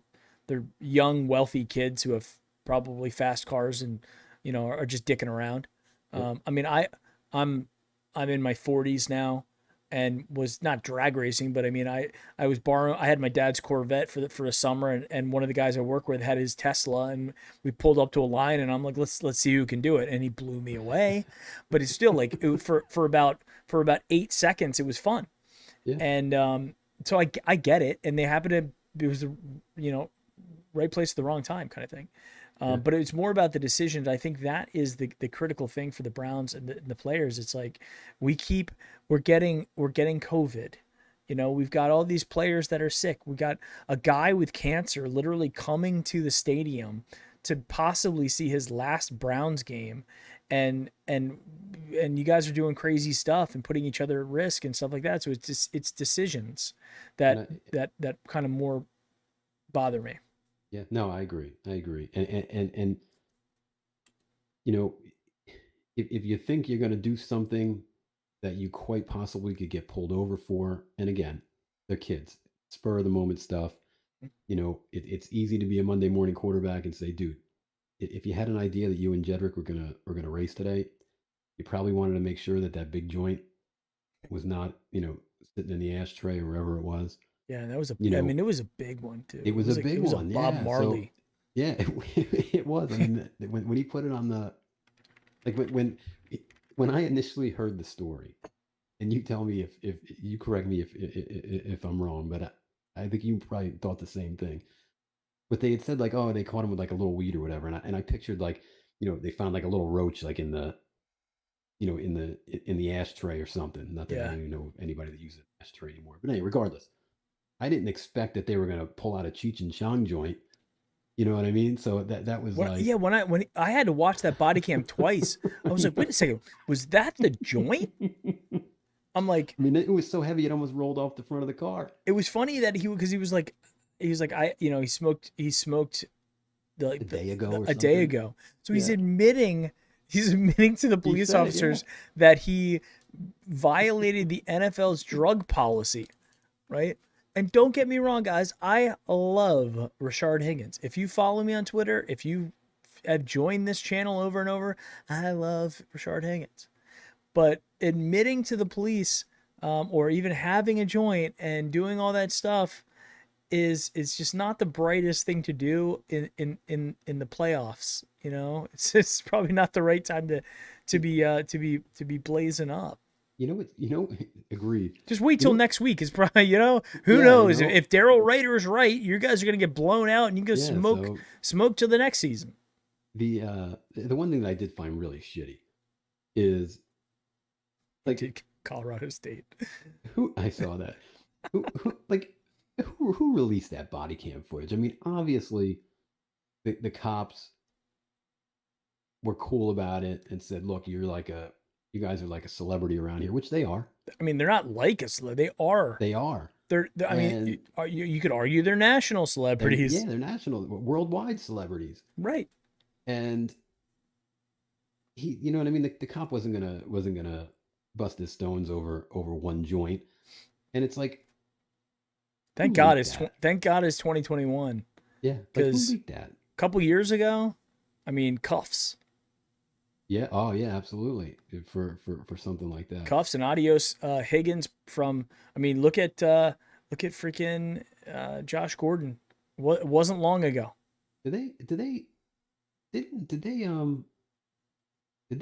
young, wealthy kids who have probably fast cars and are just dicking around. I mean, I'm in my 40s now, and was not drag racing, but I mean, I had my dad's Corvette for a summer, and one of the guys I work with had his Tesla, and we pulled up to a line, and I'm like, let's see who can do it, and he blew me away. But it's still like for about 8 seconds, it was fun. Yeah. And so I get it, and they happen to, it was the right place at the wrong time kind of thing. But it's more about the decisions. I think that is the critical thing for the Browns and the players. It's like we're getting COVID. We've got all these players that are sick. We got a guy with cancer literally coming to the stadium to possibly see his last Browns game, and you guys are doing crazy stuff and putting each other at risk and stuff like that. So it's decisions that kind of more bother me. Yeah, no, I agree. And if you think you're going to do something that you quite possibly could get pulled over for, and again, they're kids, spur of the moment stuff. It's easy to be a Monday morning quarterback and say, dude, if you had an idea that you and Jedrick were gonna race today, you probably wanted to make sure that big joint was not sitting in the ashtray or wherever it was. Yeah, that was it was a big one too. It was a big one. Bob Marley. So, yeah, it was. I mean, when he put it on the, like when I initially heard the story, and you tell me if you correct me if I'm wrong, but I think you probably thought the same thing. But they had said like, oh, they caught him with like a little weed or whatever, and I pictured like, they found like a little roach like in the, in the ashtray or something. Not that I don't even know anybody that uses an ashtray anymore. But anyway, regardless. I didn't expect that they were going to pull out a Cheech and Chong joint. You know what I mean? So that was like, yeah. When I had to watch that body cam twice, I was like, wait a second, was that the joint? I'm like, I mean, it was so heavy it almost rolled off the front of the car. It was funny that he was like, he smoked a day ago. So he's admitting to the police officers that he violated the NFL's drug policy, right? And don't get me wrong, guys, I love Rashard Higgins. If you follow me on Twitter, if you have joined this channel over and over, I love Rashard Higgins. But admitting to the police, or even having a joint and doing all that stuff is just not the brightest thing to do in the playoffs. It's probably not the right time to be blazing up. Agreed. Just wait till next week is probably, who knows? If Daryl Rader is right, you guys are going to get blown out and you can smoke till the next season. the one thing that I did find really shitty is like Colorado State. who I saw that who released that body cam footage? I mean, obviously the cops were cool about it and said, "Look, you guys are like a celebrity around here," which they are. I mean, they're not like us. They are. They are. I mean, you could argue they're national celebrities. Yeah, they're national, worldwide celebrities. Right. And you know what I mean? The cop wasn't gonna bust his stones over one joint. And it's like, thank God it's 2021. Yeah, because who leaked that? A couple years ago, I mean, cuffs. Yeah. Oh, yeah. Absolutely. For something like that. Cuffs and adios. Higgins from. I mean, look at freaking Josh Gordon. It wasn't long ago. Did they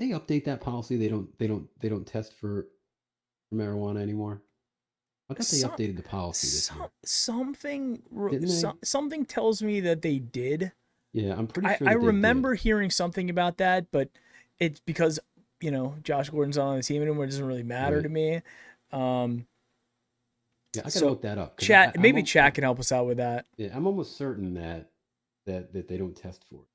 update that policy? They don't test for marijuana anymore. I thought they updated the policy this year. Something tells me that they did. Yeah, I'm pretty sure. I remember hearing something about that, but it's because Josh Gordon's on the team anymore. It doesn't really matter to me. Yeah, I gotta look that up. Chat can help us out with that. Yeah, I'm almost certain that they don't test for it.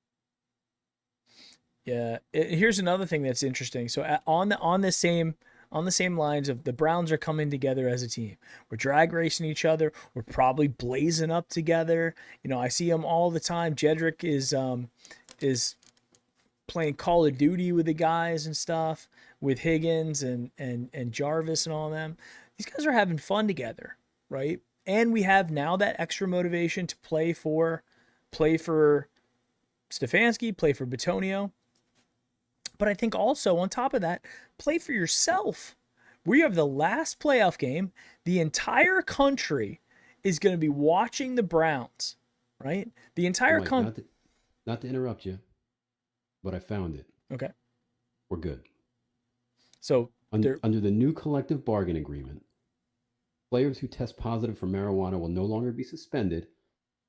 Yeah, here's another thing that's interesting. So on the same lines of the Browns are coming together as a team. We're drag racing each other. We're probably blazing up together. I see them all the time. Jedrick is playing Call of Duty with the guys and stuff, with Higgins and Jarvis and all of them. These guys are having fun together, right? And we have now that extra motivation to play for Stefanski, play for Bitonio. But I think also on top of that, play for yourself. We have the last playoff game. The entire country is going to be watching the Browns, right? The entire country. Not to interrupt you, but I found it. Okay. We're good. So under the new collective bargain agreement, players who test positive for marijuana will no longer be suspended.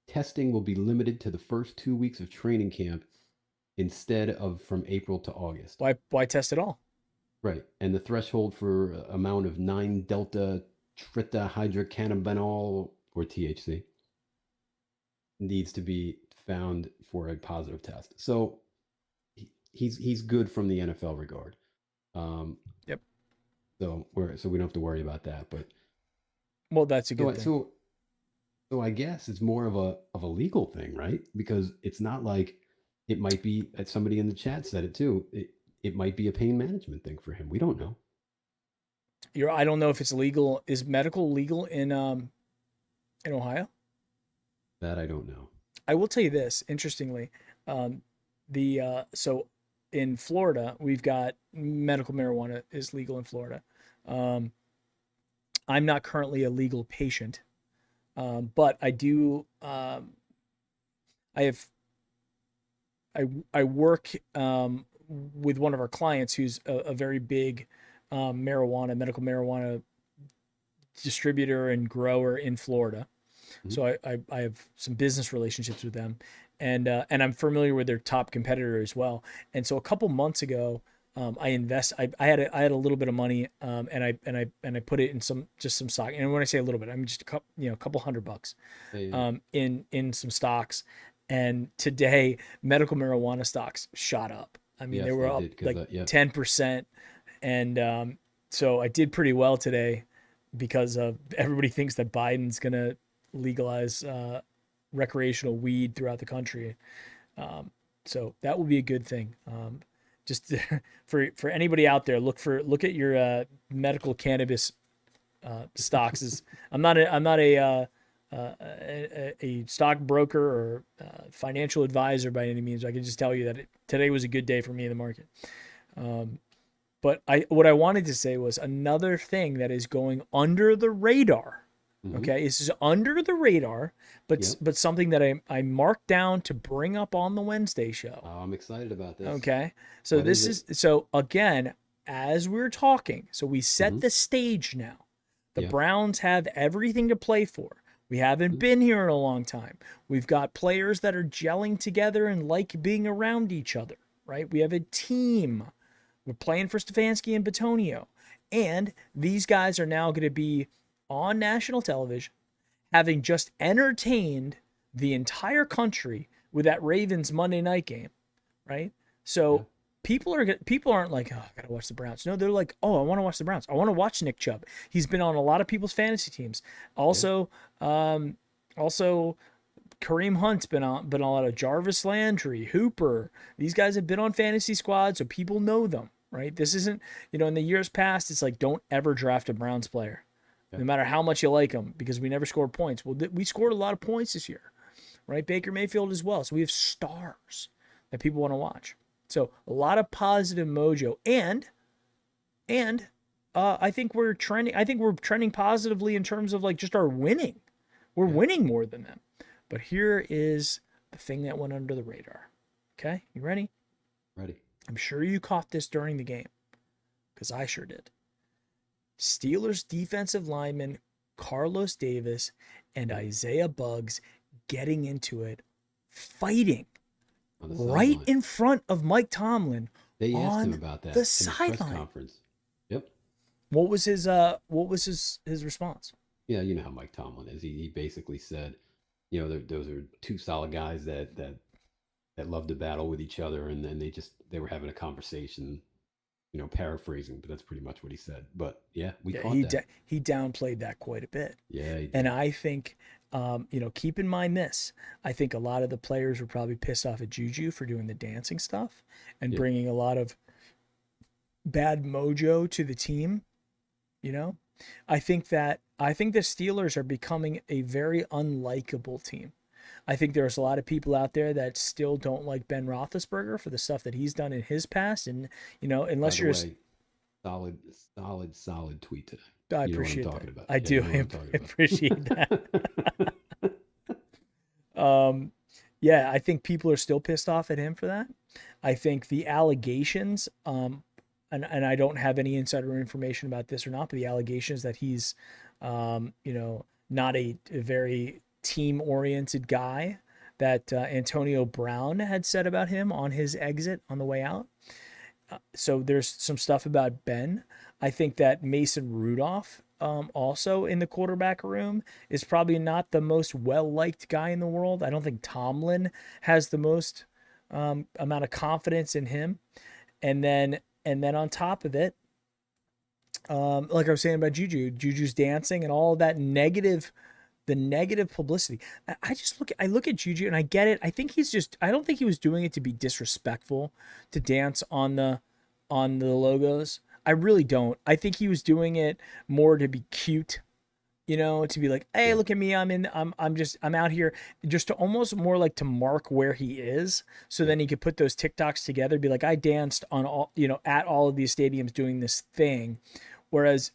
Testing will be limited to the first 2 weeks of training camp instead of from April to August. Why test at all? Right. And the threshold for amount of 9-delta tetrahydrocannabinol, or THC, needs to be found for a positive test. So he's good from the NFL regard. Yep. So we don't have to worry about that. But that's a good thing. So I guess it's more of a legal thing, right? Because it's not like it might be, as somebody in the chat said it too, it might be a pain management thing for him. We don't know. I don't know if it's legal. Is medical legal in Ohio? That I don't know. I will tell you this, interestingly. So in Florida, we've got medical marijuana is legal in Florida. I'm not currently a legal patient, but I do. I work with one of our clients who's a very big medical marijuana distributor and grower in Florida. Mm-hmm. So I have some business relationships with them, and I'm familiar with their top competitor as well. And so a couple months ago, I had a little bit of money, and I put it in some stock. And when I say a little bit, I mean just a couple $100, in some stocks. And today, medical marijuana stocks shot up. I mean, they were up like 10%. And so I did pretty well today because everybody thinks that Biden's going to legalize recreational weed throughout the country. So that will be a good thing. Just for anybody out there, look at your medical cannabis stocks. I'm not a stockbroker or financial advisor by any means. I can just tell you that today was a good day for me in the market. But what I wanted to say was another thing that is going under the radar. Mm-hmm. Okay, this is under the radar, but something that I marked down to bring up on the Wednesday show. Oh, I'm excited about this. Okay, so so again, as we're talking, so we set the stage now. The Browns have everything to play for. We haven't been here in a long time. We've got players that are gelling together and like being around each other, right? We have a team. We're playing for Stefanski and Batonio. And these guys are now going to be on national television, having just entertained the entire country with that Ravens Monday night game, right? So people aren't like, oh, I gotta watch the Browns. No, they're like, oh, I want to watch the Browns. I want to watch Nick Chubb. He's been on a lot of people's fantasy teams. Also, also Kareem Hunt's been on a lot of Jarvis Landry, Hooper. These guys have been on fantasy squads, so people know them, right? This isn't, in the years past, it's like, don't ever draft a Browns player, no matter how much you like them, because we never scored points. Well, we scored a lot of points this year, right? Baker Mayfield as well. So we have stars that people want to watch. So a lot of positive mojo, and I think we're trending. I think we're trending positively in terms of like just our winning. We're winning more than them. But here is the thing that went under the radar. Okay, you ready? Ready. I'm sure you caught this during the game, because I sure did. Steelers defensive lineman Carlos Davis and Isaiah Buggs getting into it, fighting right in front of Mike Tomlin. They asked him about that the in sideline. the press conference. Yep. What was his response? Yeah, you know how Mike Tomlin is. He basically said, those are two solid guys that love to battle with each other, and then they were having a conversation, paraphrasing, but that's pretty much what he said. But we caught that. He downplayed that quite a bit. Yeah, he did. And I think, keep in mind this. I think a lot of the players were probably pissed off at Juju for doing the dancing stuff and bringing a lot of bad mojo to the team. I think the Steelers are becoming a very unlikable team. I think there's a lot of people out there that still don't like Ben Roethlisberger for the stuff that he's done in his past. And, unless you're solid tweet today. I appreciate that. I do. I appreciate that. I think people are still pissed off at him for that. I think the allegations, and I don't have any insider information about this or not, but the allegations that he's, not a very team-oriented guy that Antonio Brown had said about him on his exit on the way out. So there's some stuff about Ben. I think that Mason Rudolph, also in the quarterback room, is probably not the most well-liked guy in the world. I don't think Tomlin has the most amount of confidence in him. And then on top of it, like I was saying about Juju's dancing and all of that negative publicity. I look at Juju and I get it. I don't think he was doing it to be disrespectful, to dance on the logos. I really don't. I think he was doing it more to be cute, to be like, hey, look at me. I'm out here, just to almost more like to mark where he is. So then he could put those TikToks together, be like, I danced on all, at all of these stadiums doing this thing. Whereas,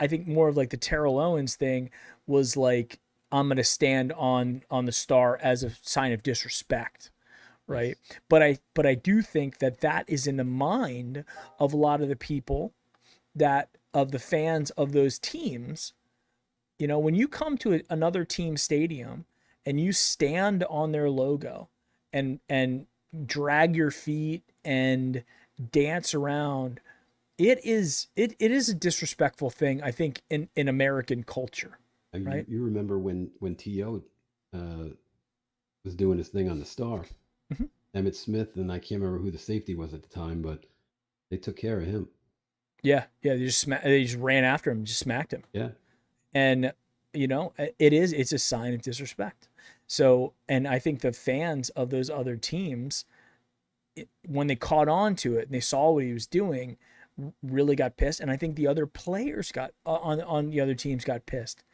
I think more of like the Terrell Owens thing was like, I'm going to stand on the star as a sign of disrespect. Right. But I do think that is in the mind of a lot of the people of the fans of those teams. When you come to another team stadium and you stand on their logo and drag your feet and dance around, it is a disrespectful thing, I think, in American culture. Right. You remember when T.O. was doing his thing on the star, Emmitt Smith, and I can't remember who the safety was at the time, but they took care of him. Yeah. They just ran after him, just smacked him. Yeah. And it's a sign of disrespect. So, and I think the fans of those other teams, when they caught on to it and they saw what he was doing, really got pissed. And I think the other players got on the other teams got pissed.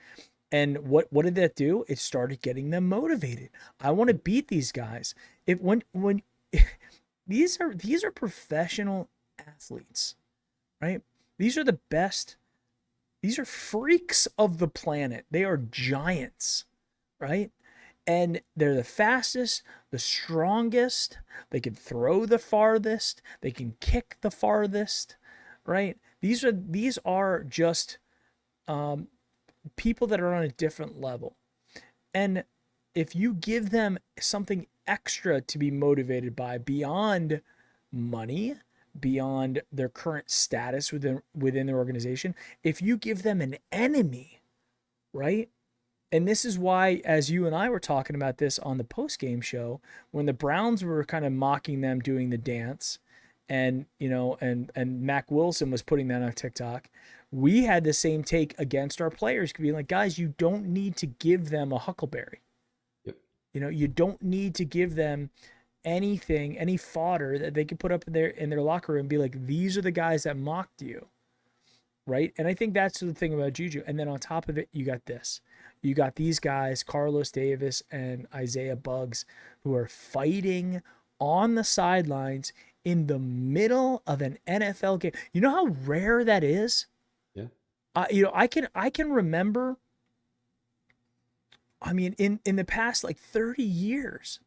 And what did that do? It started getting them motivated. I want to beat these guys. When these are professional athletes, right? These are the best. These are freaks of the planet. They are giants, right? And they're the fastest, the strongest. They can throw the farthest. They can kick the farthest, right? These are just people that are on a different level. And if you give them something extra to be motivated by beyond money, beyond their current status within their organization, if you give them an enemy, right? And this is why, as you and I were talking about this on the post-game show, when the Browns were kind of mocking them doing the dance, and and Mac Wilson was putting that on TikTok, we had the same take against our players, being like, guys, you don't need to give them a huckleberry. Yep. You don't need to give them anything, any fodder that they could put up in their locker room and be like, these are the guys that mocked you. Right. And I think that's the thing about Juju. And then on top of it, you got this. You got these guys, Carlos Davis and Isaiah Buggs, who are fighting on the sidelines in the middle of an NFL game. You know how rare that is? Yeah. I can remember, I mean, in the past like 30 years,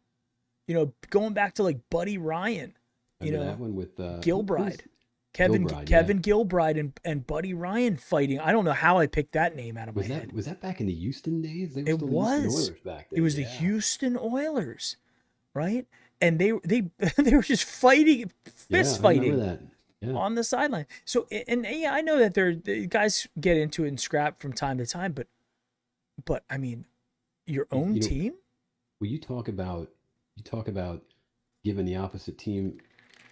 going back to like Buddy Ryan, Remember that one with Gilbride. Kevin Gilbride and Buddy Ryan fighting. I don't know how I picked that name out of my head. Was that back in the Houston days? They were It still was. the Houston Oilers back then. It was the Houston Oilers, right? And they they were just fighting, fist I fighting remember that. Yeah. on the sideline. So, and yeah, I know that the guys get into it and scrap from time to time, but I mean, your own team. Well, you talk about giving the opposite team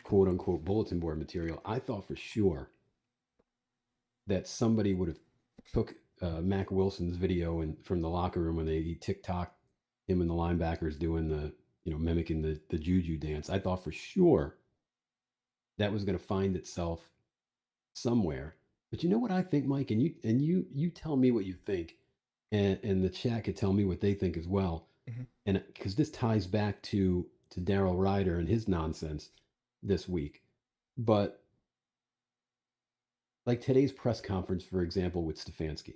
quote unquote bulletin board material. I thought for sure that somebody would have took Mac Wilson's video from the locker room when he TikToked him and the linebackers doing the mimicking the Juju dance. I thought for sure that was going to find itself somewhere. But you know what I think, Mike, and you tell me what you think, and the chat could tell me what they think as well. Mm-hmm. And because this ties back to Daryl Ryder and his nonsense this week. But like today's press conference, for example, with Stefanski,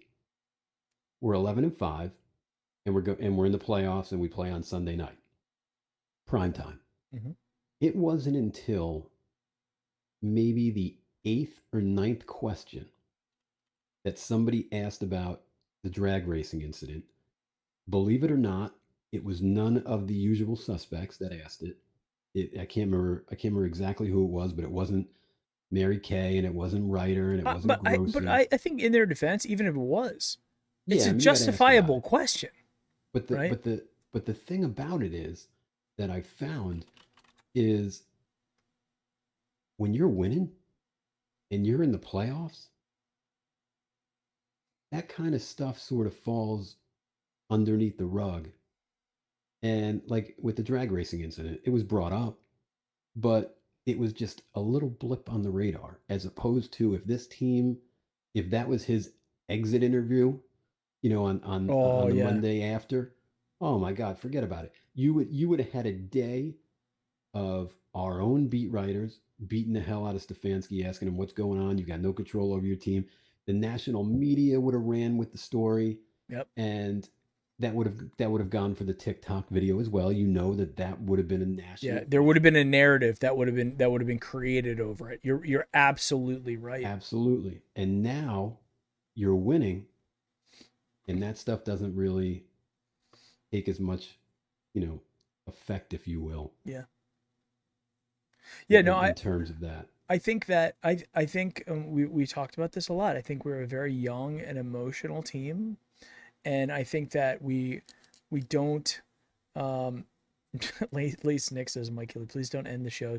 we're 11-5, and we're in the playoffs, and we play on Sunday night, prime time. Mm-hmm. It wasn't until maybe the 8th or 9th question that somebody asked about the drag racing incident. Believe it or not, it was none of the usual suspects that asked it. I can't remember exactly who it was, but it wasn't Mary Kay, and it wasn't Ryder, and it wasn't Grossi. But I think in their defense, even if it was, it's a you justifiable question. But the thing about it is that I found is when you're winning and you're in the playoffs, that kind of stuff sort of falls underneath the rug. And like with the drag racing incident, it was brought up, but it was just a little blip on the radar, as opposed to if that was his exit interview, on the Monday after, oh my God, forget about it. You would have had a day of our own beat writers beating the hell out of Stefanski, asking him what's going on. You got no control over your team. The national media would have ran with the story. Yep. And that would have gone for the TikTok video as well. That would have been a national. Yeah, there would have been a narrative that would have been created over it. You're absolutely right. Absolutely. And now you're winning, and that stuff doesn't really take as much, effect, if you will. Yeah. Yeah. In terms of that. I think that I think we talked about this a lot. I think we're a very young and emotional team. And I think that we don't. Lace Nick says, Mike Killi, please don't end the show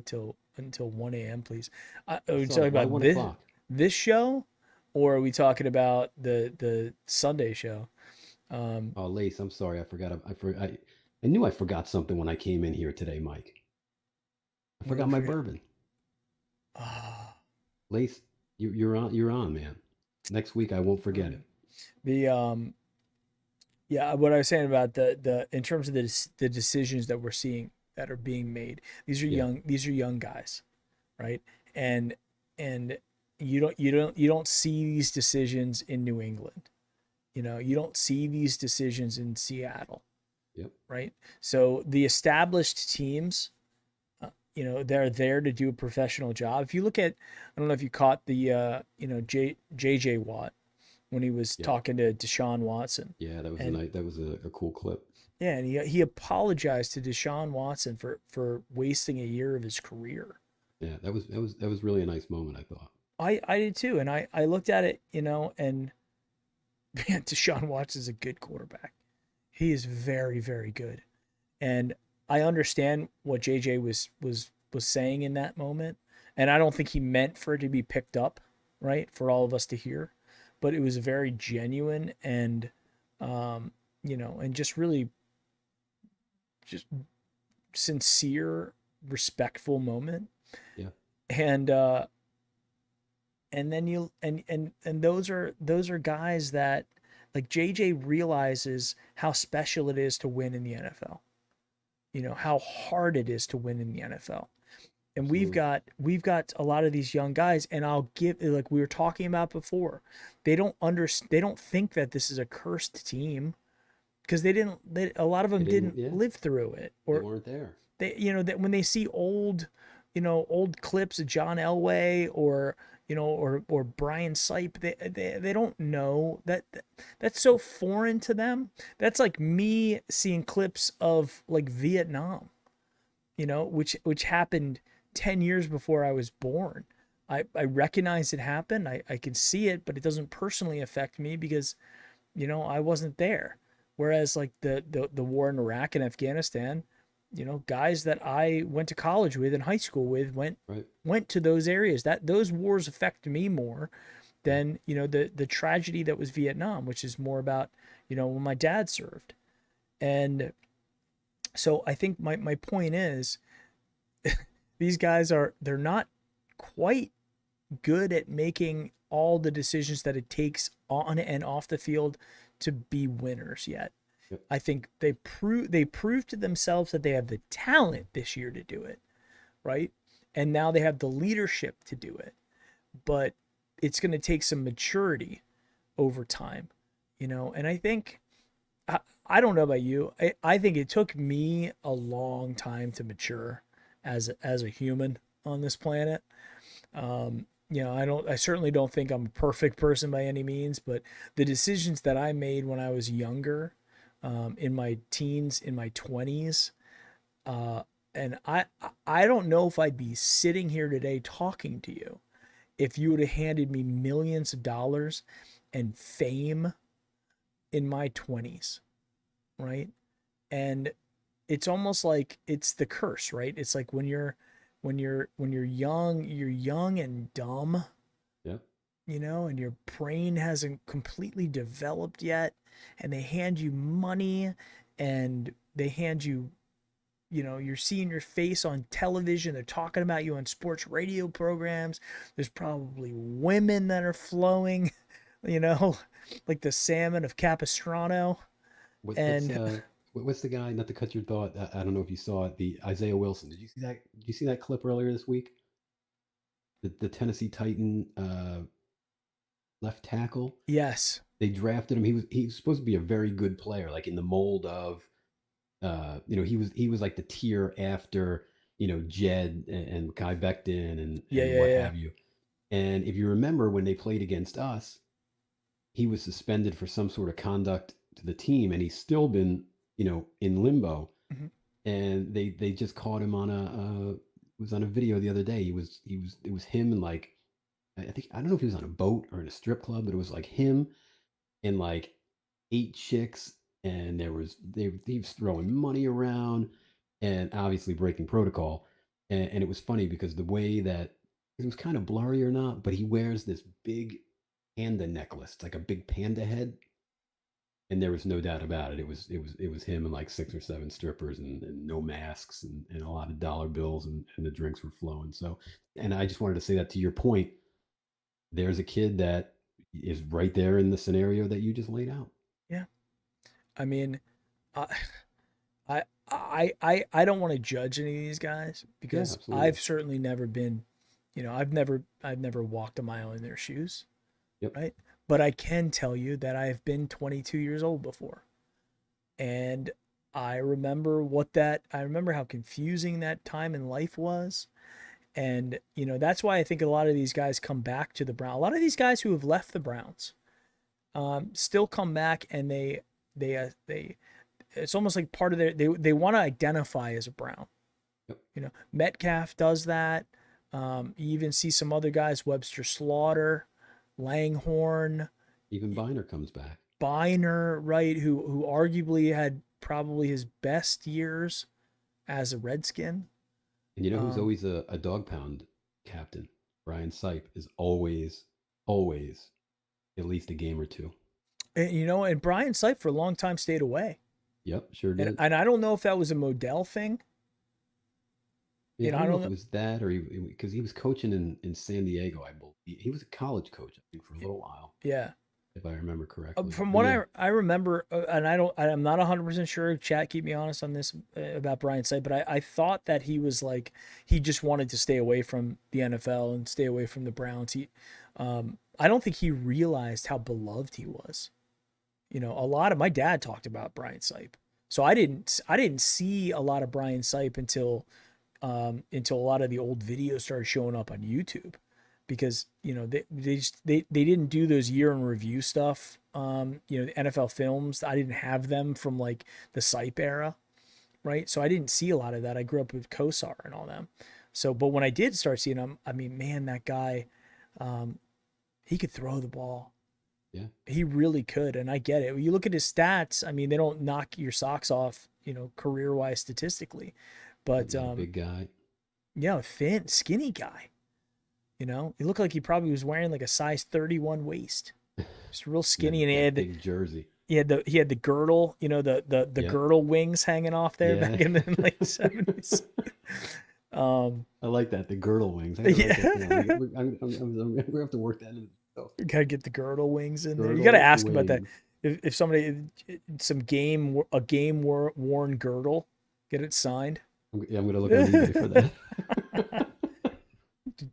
until 1 a.m. Please. Are we talking about this show, or are we talking about the Sunday show? Lace, I'm sorry, I forgot. I knew I forgot something when I came in here today, Mike. I forgot my bourbon. Lace, you're on, man. Next week I won't forget it. Yeah, what I was saying about the in terms of the decisions that we're seeing that are being made, these are young guys, right? And you don't see these decisions in New England, you don't see these decisions in Seattle, yep, right? So the established teams, they're there to do a professional job. If you look at, I don't know if you caught the JJ Watt when he was Yeah. talking to Deshaun Watson. Yeah, that was And that was a cool clip. yeah, and he apologized to Deshaun Watson for wasting a year of his career. Yeah, that was really a nice moment, I thought. I did too, and I looked at it, and man, Deshaun Watson's a good quarterback. He is very, very good. And I understand what JJ was saying in that moment. And I don't think he meant for it to be picked up, right? For all of us to hear. But it was a very genuine and and just really just sincere, respectful moment. Yeah. And then those are guys that, like, JJ realizes how special it is to win in the NFL. How hard it is to win in the NFL. And we've got a lot of these young guys, and I'll give, like we were talking about before, they don't think that this is a cursed team, because a lot of them didn't live through it, or they weren't there. That when they see old clips of John Elway or Brian Sipe, they don't know that's so foreign to them. That's like me seeing clips of like Vietnam, which happened 10 years before I was born. I recognize it happened. I can see it, but it doesn't personally affect me because, I wasn't there. Whereas like the war in Iraq and Afghanistan, guys that I went to college with and high school with went to those areas. Those wars affect me more than, the tragedy that was Vietnam, which is more about, when my dad served. And so I think my point is, these guys they're not quite good at making all the decisions that it takes on and off the field to be winners yet. Yep. I think they proved to themselves that they have the talent this year to do it, right? And now they have the leadership to do it. But it's going to take some maturity over time, and I think, I don't know about you. I think it took me a long time to mature as a human on this planet. I certainly don't think I'm a perfect person by any means, but the decisions that I made when I was younger, in my teens, in my 20s, and I don't know if I'd be sitting here today talking to you if you would have handed me millions of dollars and fame in my 20s, right? And it's almost like it's the curse, right? It's like when you're young, you're young and dumb. Yeah. And your brain hasn't completely developed yet, and they hand you money, and they hand you, you're seeing your face on television. They're talking about you on sports radio programs. There's probably women that are flowing, like the salmon of Capistrano. What's the guy? Not to cut your thought. I don't know if you saw it. The Isaiah Wilson. Did you see that? Did you see that clip earlier this week? The Tennessee Titan left tackle. Yes. They drafted him. He was supposed to be a very good player, like in the mold of, he was like the tier after, Jed and Kai Becton and what have you. And if you remember when they played against us, he was suspended for some sort of conduct to the team, and he's still been, in limbo. Mm-hmm. And they just caught him on it was on a video the other day. It was him and like, I don't know if he was on a boat or in a strip club, but it was like him and like 8 chicks, and he was throwing money around and obviously breaking protocol. And it was funny because the way that it was kind of blurry or not, but he wears this big panda necklace. It's like a big panda head. And there was no doubt about it. It was him and like 6 or 7 strippers and no masks and a lot of dollar bills, and the drinks were flowing. So, and I just wanted to say that to your point, there's a kid that is right there in the scenario that you just laid out. Yeah. I mean, I don't want to judge any of these guys because I've certainly never been, I've never walked a mile in their shoes. Yep. Right. But I can tell you that I've been 22 years old before. And I remember how confusing that time in life was. And, that's why I think a lot of these guys come back to the Browns. A lot of these guys who have left the Browns, still come back and they it's almost like part of they want to identify as a Brown. Yep. You know, Metcalf does that. You even see some other guys, Webster Slaughter, Langhorne, Even Biner comes back. Biner, right? Who arguably had probably his best years as a Redskin. And you know who's always a dog pound captain? Brian Sipe is always at least a game or two. And, you know, and Brian Sipe for a long time stayed away. Yep, sure did. And I don't know if that was a Modell thing. Yeah, You know, I don't know if it was that or because he was coaching in San Diego, I believe. He was a college coach, I think, for a little while, Yeah. if I remember correctly. From But what yeah, I remember, and I'm not 100% sure. Chat, keep me honest on this about Brian Sipe, but I thought that he was like he just wanted to stay away from the NFL and stay away from the Browns. I don't think he realized how beloved he was. You know, a lot of my dad talked about Brian Sipe, so I didn't see a lot of Brian Sipe until a lot of the old videos started showing up on YouTube. Because you know they didn't do those year in review stuff. You know, the NFL films, I didn't have them from like the Sipe era, right? So I didn't see a lot of that. I grew up with Kosar and all them. So, but when I did start seeing them, I mean, man, that guy, he could throw the ball. yeah. He really could, and I get it. When you look at his stats, I mean, they don't knock your socks off, you know, career wise statistically, but He's a big guy. yeah, thin, skinny guy. You know, he looked like he probably was wearing like a size 31 waist. Just real skinny, and he had big jersey. he had the girdle, you know, the Yep. girdle wings hanging off there Yeah. back in the late 70s. I like that, the girdle wings. Yeah. I'm gonna have to work that in. So, Gotta get the girdle wings in there. You girdle gotta ask about that. wings. If somebody a game worn girdle, get it signed. Yeah, I'm gonna look on eBay for that.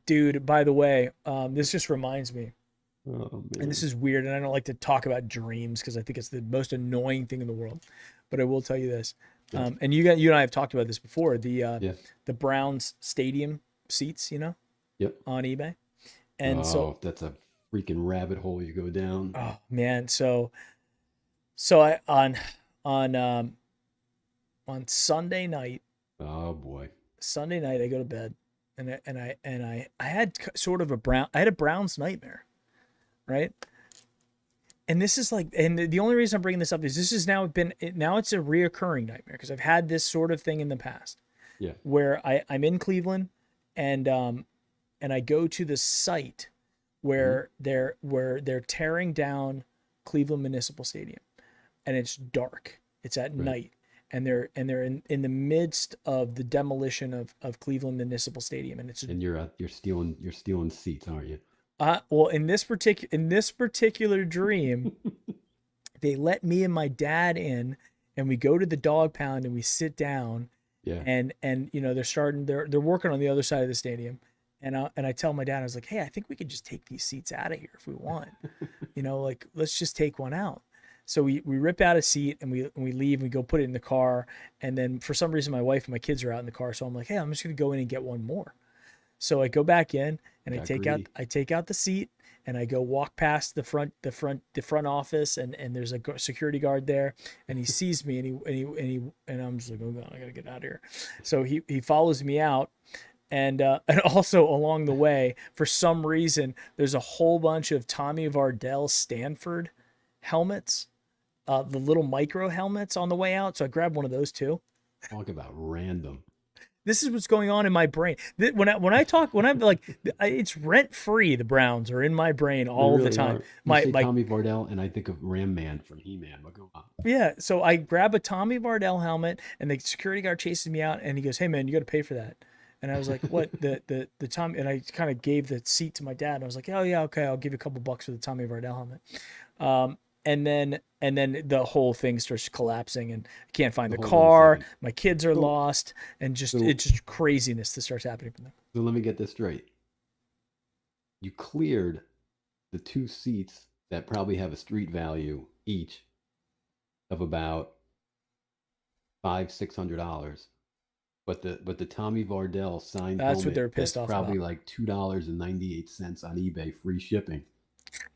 Dude, by the way, this just reminds me, Oh man. and this is weird, and I don't like to talk about dreams because I think it's the most annoying thing in the world. But I will tell you this, Yes. and you and I have talked about this before. Yeah. The Browns stadium seats, you know, Yep. on eBay, and so that's a freaking rabbit hole you go down. oh man, so I on Sunday night. Oh boy. I go to bed, and I had sort of I had a Browns nightmare, right? And this is like, and the only reason I'm bringing this up is this has now it's a reoccurring nightmare because I've had this sort of thing in the past. Yeah. Where I'm in Cleveland, and I go to the site where they're tearing down Cleveland Municipal Stadium, and it's dark. It's at night. And they're in the midst of the demolition of Cleveland Municipal Stadium, and you're stealing seats, aren't you? Well, in this particular dream, they let me and my dad in, and we go to the dog pound and we sit down. Yeah. And you know they're working on the other side of the stadium, and I tell my dad, I was like, hey, I think we could just take these seats out of here if we want, you know, like let's just take one out. So we rip out a seat and we leave and we go put it in the car. And then for some reason, my wife and my kids are out in the car. So I'm like, hey, I'm just going to go in and get one more. So I go back in and I take out the seat and I go walk past the front office and there's a security guard there and he sees me and I'm just like, oh God, I got to get out of here. So he follows me out. And also along the way, for some reason, there's a whole bunch of Tommy Vardell Stanford helmets. The little micro helmets on the way out. So I grabbed one of those too. Talk about random. This is what's going on in my brain. When I'm like, it's rent free. The Browns are in my brain all the time. My Tommy Vardell, and I think of Ram Man from He-Man. But go on. Yeah. So I grab a Tommy Vardell helmet, and the security guard chases me out, and he goes, "Hey man, you got to pay for that." And I was like, "What?" the Tommy, and I kind of gave the seat to my dad. And I was like, "Oh yeah, okay, I'll give you a couple bucks for the Tommy Vardell helmet." And then the whole thing starts collapsing and I can't find the car. My kids are lost and it's just craziness that starts happening from them. So let me get this straight. You cleared the two seats that probably have a street value each of about $500-$600. But the Tommy Vardell signed That's helmet, what they're pissed off probably about. like $2.98 on eBay, free shipping.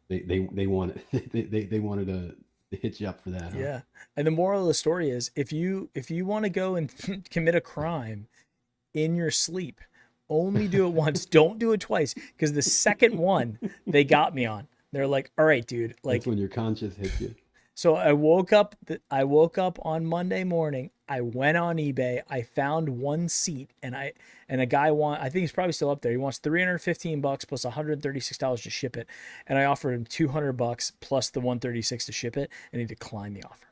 They wanted they wanted to hit you up for that, huh? Yeah. And the moral of the story is if you want to go and commit a crime in your sleep, only do it once. Don't do it twice. Because the second one they got me on. They're like, all right, dude. Like, That's when your conscience hits you. so I woke up. I woke up on Monday morning. I went on eBay. I found one seat, and a guy I think he's probably still up there. He wants $315 plus $136 to ship it, and I offered him $200 plus the $136 to ship it, and he declined the offer.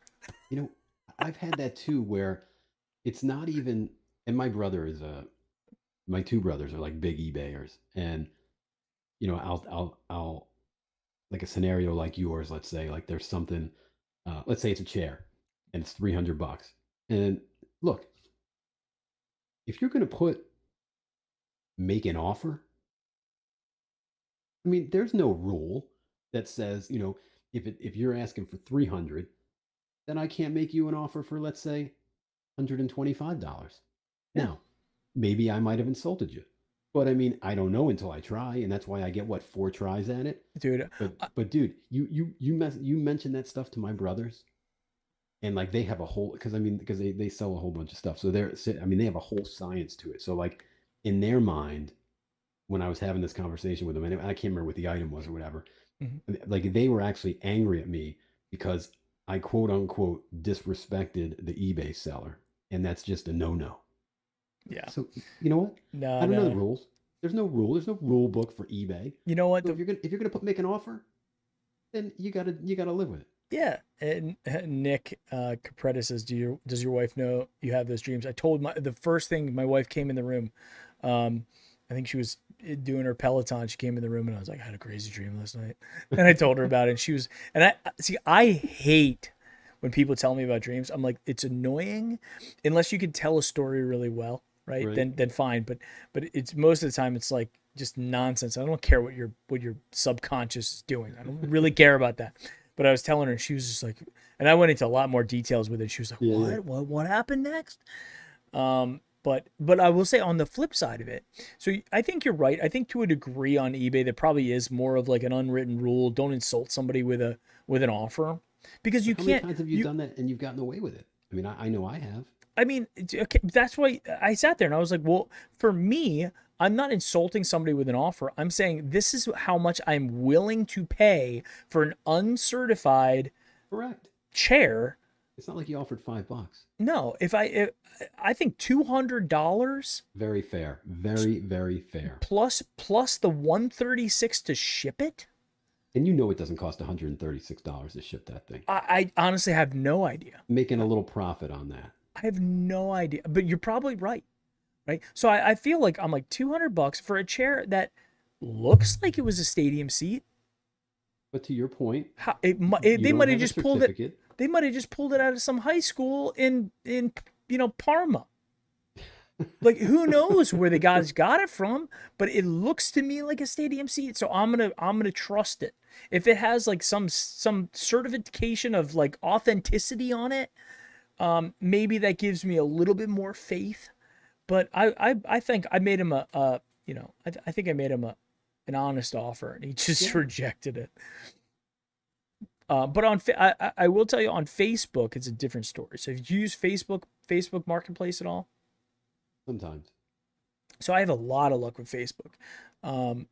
You know, I've had that too, where it's not even. And my brother is my two brothers are like big eBayers, and I'll like a scenario like yours. Let's say like there's something. Let's say it's a chair, and it's $300. And look, if you're going to make an offer, I mean, there's no rule that says, if you're asking for 300, then I can't make you an offer for, let's say, $125. Yeah. Now, maybe I might have insulted you, but I mean, I don't know until I try, and that's why I get 4 tries at it. Dude, But dude, you mentioned that stuff to my brothers, and like they have a whole because they sell a whole bunch of stuff, so they have a whole science to it. So like in their mind, when I was having this conversation with them, and I can't remember what the item was or whatever, like they were actually angry at me because I quote unquote disrespected the eBay seller, and that's just a no. yeah. So you know what? No, I don't know no. the rules. There's no rule. There's no rule book for eBay. You know what? So if you're gonna make an offer, then you gotta live with it. Yeah, and Nick Capretta says, does your wife know you have those dreams? I told the first thing my wife came in the room. I think she was doing her Peloton. She came in the room and I was like, I had a crazy dream last night, and I told her about it. And she was, and I hate when people tell me about dreams. I'm like, it's annoying, unless you can tell a story really well, right? Then fine. But it's most of the time it's like just nonsense. I don't care what your subconscious is doing. I don't really care about that. But I was telling her, and she was just like, and I went into a lot more details with it. She was like, what happened next? But I will say on the flip side of it, so I think you're right. I think to a degree on eBay, there probably is more of like an unwritten rule. Don't insult somebody with an offer, because you How can't. How many times have you done that and you've gotten away with it? I mean, I know I have. I mean, okay, that's why I sat there and I was like, well, for me, I'm not insulting somebody with an offer. I'm saying this is how much I'm willing to pay for an uncertified Correct. chair. It's not like you offered $5. No, if I think $200 Very fair. Very, very fair. plus the 136 to ship it. And it doesn't cost $136 to ship that thing. I honestly have no idea. Making a little profit on that. I have no idea, but you're probably right. So I feel like I'm like $200 for a chair that looks like it was a stadium seat. But to your point, They might have just pulled it. certificate. They might have just pulled it out of some high school in Parma. Like, who knows where the guys got it from? But it looks to me like a stadium seat, so I'm gonna trust it. If it has like some certification of like authenticity on it, maybe that gives me a little bit more faith. But I think I made him I think I made him an honest offer, and he just rejected it. But I will tell you, on Facebook, it's a different story. So if you use Facebook Marketplace at all, Sometimes. so I have a lot of luck with Facebook, and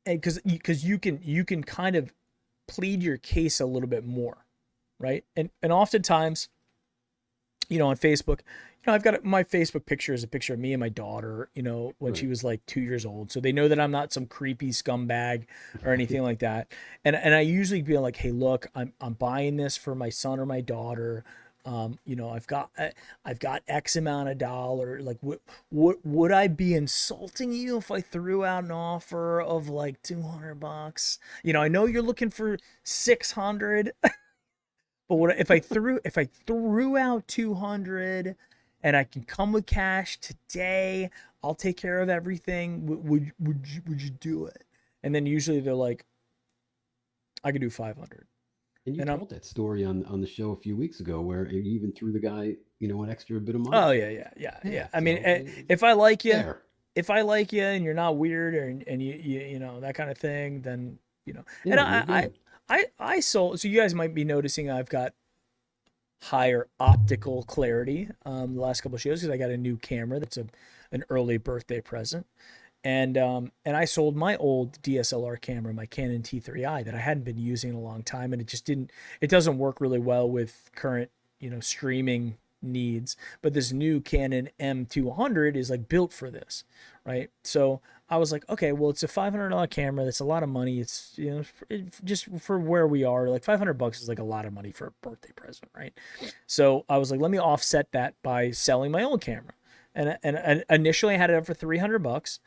because you can kind of plead your case a little bit more, right? And oftentimes, on Facebook, I've got my Facebook picture is a picture of me and my daughter, when she was like 2 years old. So they know that I'm not some creepy scumbag or anything like that. And I usually be like, hey, look, I'm buying this for my son or my daughter. I've got X amount of dollars. Like, would I be insulting you if I threw out an offer of like $200? I know you're looking for 600, but what if I threw out 200? And I can come with cash today. I'll take care of everything. Would you do it? And then usually they're like, I could do 500. And you told that story on the show a few weeks ago where you even threw the guy, an extra bit of money. Oh yeah. I mean, if I like you, fair. and you're not weird and you that kind of thing, then And Yeah, you're good. I sold. So you guys might be noticing I've got higher optical clarity the last couple of shows because I got a new camera that's an early birthday present. And I sold my old DSLR camera, my Canon T3i that I hadn't been using in a long time, and it doesn't work really well with current, streaming needs. But this new Canon M200 is like built for this, right? So I was like, okay, well, it's a $500 camera. That's a lot of money. It's, just for where we are, like $500 is like a lot of money for a birthday present, right? So I was like, let me offset that by selling my old camera. And initially I had it up for $300,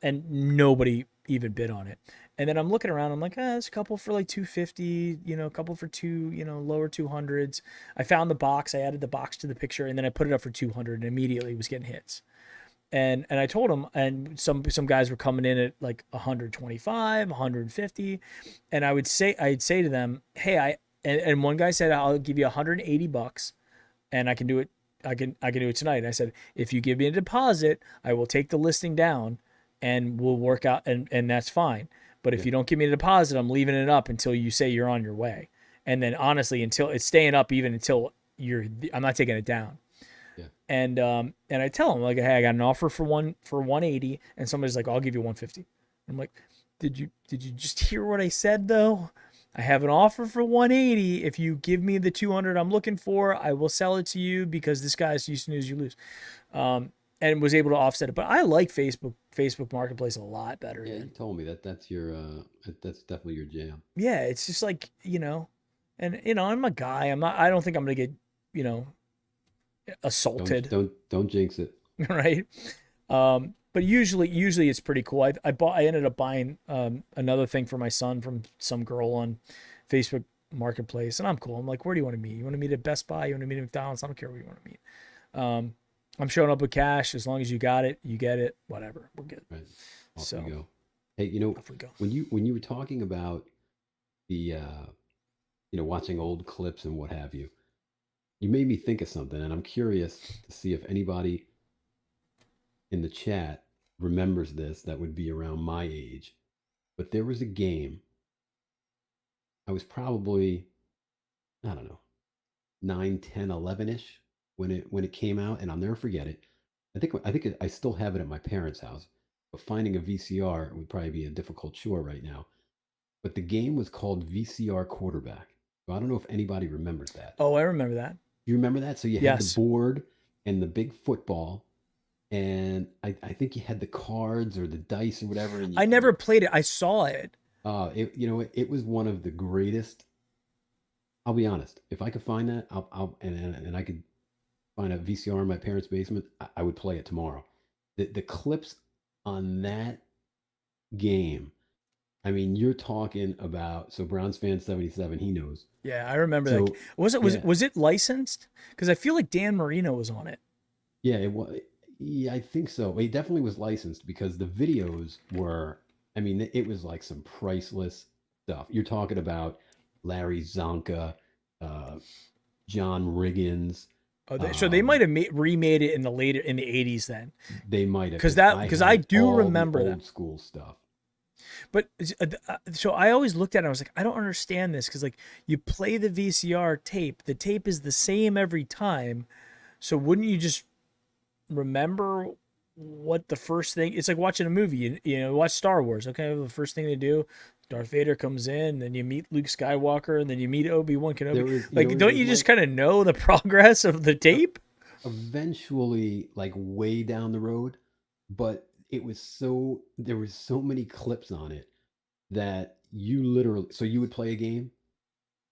and nobody even bid on it. And then I'm looking around, I'm like, there's a couple for like $250, a couple for lower 200s. I found the box, I added the box to the picture, and then I put it up for 200 and immediately was getting hits. And I told them, and some guys were coming in at like 125, 150, and I'd say to them, hey, and one guy said, I'll give you $180 and I can do it. I can do it tonight. And I said, if you give me a deposit, I will take the listing down and we'll work out, and that's fine. But if you don't give me a deposit, I'm leaving it up until you say you're on your way. And then honestly, until it's staying up, even until I'm not taking it down. Yeah. And I tell them, like, hey, I got an offer for 180, and somebody's like, I'll give you 150. I'm like, did you just hear what I said though? I have an offer for 180. If you give me the 200 I'm looking for, I will sell it to you because this guy's you snooze, you lose. And was able to offset it. But I like Facebook Marketplace a lot better. Yeah, you told me that's that's definitely your jam. Yeah, it's just like, and I'm a guy. I don't think I'm gonna get, assaulted. Don't jinx it. Right. But usually it's pretty cool. I ended up buying another thing for my son from some girl on Facebook Marketplace, and I'm cool. I'm like, where do you want to meet? You want to meet at Best Buy? You want to meet at McDonald's? I don't care where you want to meet. I'm showing up with cash. As long as you got it, you get it. Whatever, we're good. Right. Off So we go. Hey, off we go. when you were talking about the watching old clips and what have you, you made me think of something, and I'm curious to see if anybody in the chat remembers this that would be around my age. But there was a game. I was probably, I don't know, 9, 10, 11-ish when it came out, and I'll never forget it. I think I still have it at my parents' house, but finding a VCR would probably be a difficult chore right now. But the game was called VCR Quarterback. So I don't know if anybody remembers that. Oh, I remember that. You remember that? So you had the board and the big football, and I think you had the cards or the dice or whatever. And I never played it. I saw it. It was one of the greatest. I'll be honest. If I could find that, and I could find a VCR in my parents' basement, I would play it tomorrow. The clips on that game. I mean, you're talking about, so Browns fan 77, he knows. Yeah, I remember that. Was it licensed? Because I feel like Dan Marino was on it. Yeah, it was. Yeah, I think so. It definitely was licensed because the videos were, I mean, it was like some priceless stuff. You're talking about Larry Zonka, John Riggins. Oh, so they might have remade it in the 80s then. They might have. Because I do remember old that school stuff. But so I always looked at it, I was like, I don't understand this, because like you play the VCR tape, the tape is the same every time. So wouldn't you just remember what the first thing? It's like watching a movie. You watch Star Wars. Okay, the first thing they do, Darth Vader comes in, then you meet Luke Skywalker, and then you meet Obi-Wan Kenobi. Don't you just kind of know the progress of the tape? Eventually, like way down the road, but there was so many clips on it that you literally, so you would play a game,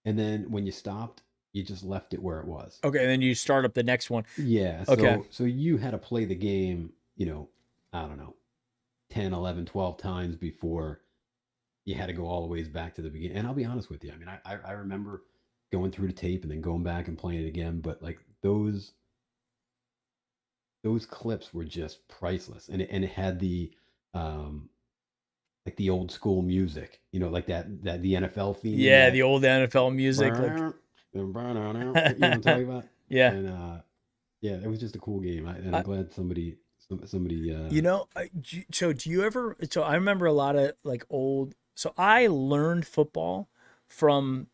and then when you stopped, you just left it where it was. Okay, and then you start up the next one. Yeah. Okay. So you had to play the game, I don't know, 10, 11, 12 times before you had to go all the ways back to the beginning. And I'll be honest with you. I mean, I remember going through the tape and then going back and playing it again, but like those clips were just priceless, and it had the like the old school music, like that the NFL theme. Yeah, the old NFL music. You know what I'm talking about? Yeah. And yeah, it was just a cool game, and I'm glad somebody. So do you ever? So I remember a lot of like old So I learned football from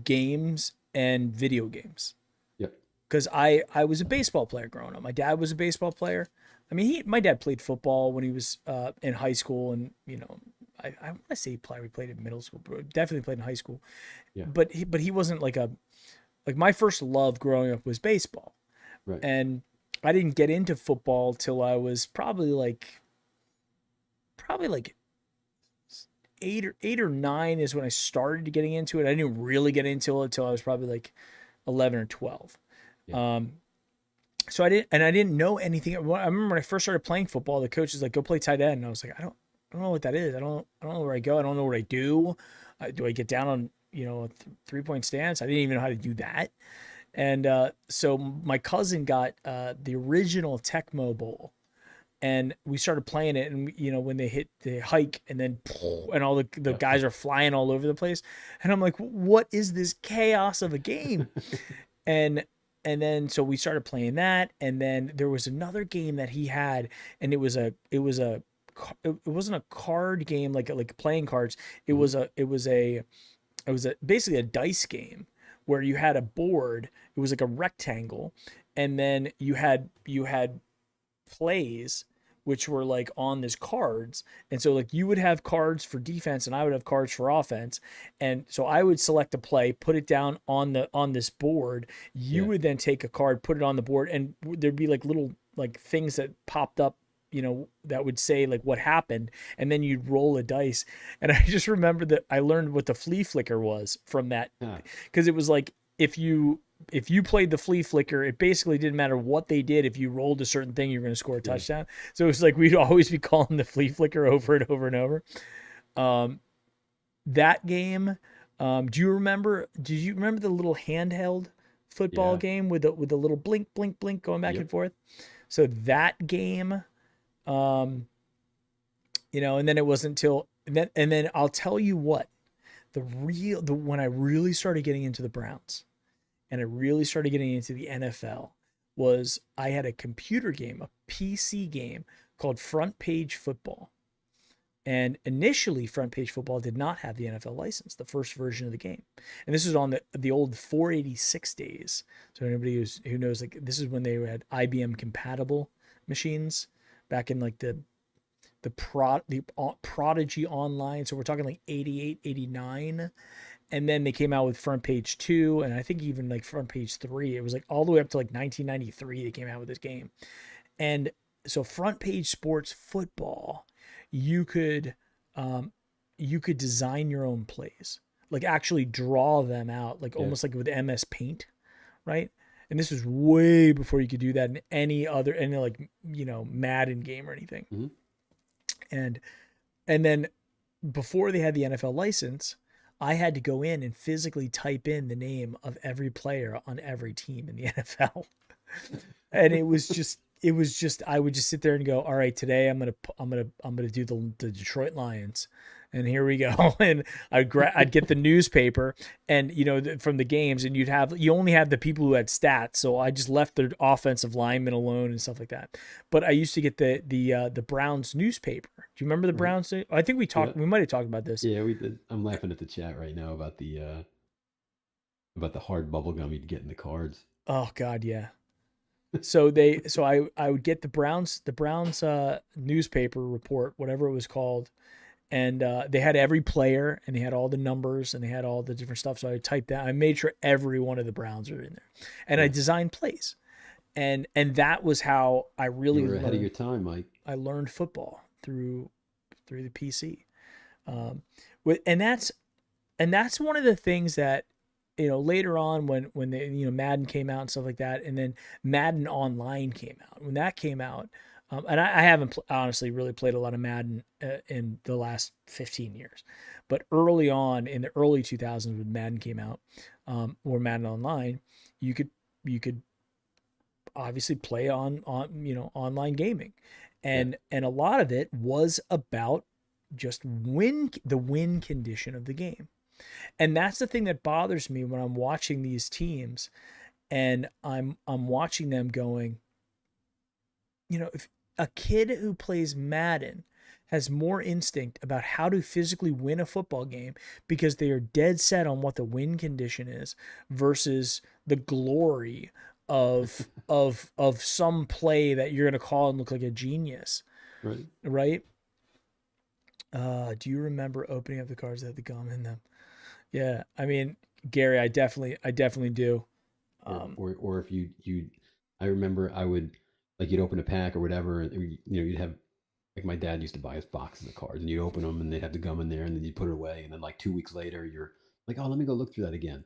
games and video games Yep. because I was a baseball player growing up. My dad was a baseball player. I mean, my dad played football when he was in high school, and I want to say he probably played in middle school, but definitely played in high school. Yeah. But he wasn't like my first love growing up was baseball, Right. and I didn't get into football till I was probably like 8 or 9 is when I started getting into it. I didn't really get into it until I was probably like 11 or 12. Yeah. So I didn't know anything. I remember when I first started playing football, the coach was like, "Go play tight end," and I was like, "I don't know what that is. I don't know where I go. I don't know what I do. Do I get down on a 3-point stance? I didn't even know how to do that." And so my cousin got the original Tecmo Bowl, and we started playing it. And when they hit the hike, and then and all the guys are flying all over the place, and I'm like, "What is this chaos of a game?" And then so we started playing that, and then there was another game that he had, and it wasn't a card game like playing cards. It was basically a dice game where you had a board. It was like a rectangle, and then you had plays which were like on these cards. And so like you would have cards for defense and I would have cards for offense. And so I would select a play, put it down on this board. You would then take a card, put it on the board, and there'd be like little like things that popped up, that would say like what happened, and then you'd roll a dice. And I just remember that I learned what the flea flicker was from that, because it was like if you played the flea flicker, it basically didn't matter what they did. If you rolled a certain thing, you're going to score a touchdown. So it was like we'd always be calling the flea flicker over and over and over. That game, did you remember the little handheld football game with the little blink, blink, blink going back and forth? So that game, and then it wasn't until and then I'll tell you what, when I really started getting into the Browns and I really started getting into the NFL was I had a computer game, a PC game called Front Page Football. And initially, Front Page Football did not have the NFL license, the first version of the game. And this was on the old 486 days. So anybody who knows, like, this is when they had IBM compatible machines back in like the Prodigy Online. So we're talking like 88, 89. And then they came out with Front Page 2, and I think even like Front Page 3. It was like all the way up to like 1993 they came out with this game. And so Front Page Sports Football, you could design your own plays, like actually draw them out, like almost like with MS Paint, right? And this was way before you could do that in any like Madden game or anything. Mm-hmm. And then before they had the NFL license, I had to go in and physically type in the name of every player on every team in the NFL. And it was just I would just sit there and go, all right, today I'm gonna do the Detroit Lions, and here we go. And I'd get the newspaper, and from the games, and you only have the people who had stats, so I just left the offensive linemen alone and stuff like that. But I used to get the Browns newspaper. Do you remember the Browns? I think we might have talked about this. Yeah, we did. I'm laughing at the chat right now about the hard bubble gum you'd get in the cards. Oh God, yeah. So I would get the Browns newspaper report, whatever it was called, and they had every player, and they had all the numbers, and they had all the different stuff. So I typed that. I made sure every one of the Browns were in there, and I designed plays, and that was how I really were ahead of your time, Mike. I learned football through the PC, and that's one of the things that later on when they Madden came out and stuff like that, and then Madden Online came out. When that came out, and I haven't honestly really played a lot of Madden in the last 15 years, but early on in the early 2000s when Madden came out, or Madden Online, you could obviously play on online gaming, and a lot of it was about just the win condition of the game. And that's the thing that bothers me when I'm watching these teams, and I'm watching them going, if a kid who plays Madden has more instinct about how to physically win a football game because they are dead set on what the win condition is versus the glory of some play that you're going to call and look like a genius, Right. right? Do you remember opening up the cards that had the gum in them? Yeah, I mean, Gary, I definitely do. Or if you I remember I would, like, you'd open a pack or whatever, and you'd have, like, my dad used to buy us boxes of cards, and you'd open them and they'd have the gum in there, and then you'd put it away, and then like 2 weeks later you're like, oh, let me go look through that again,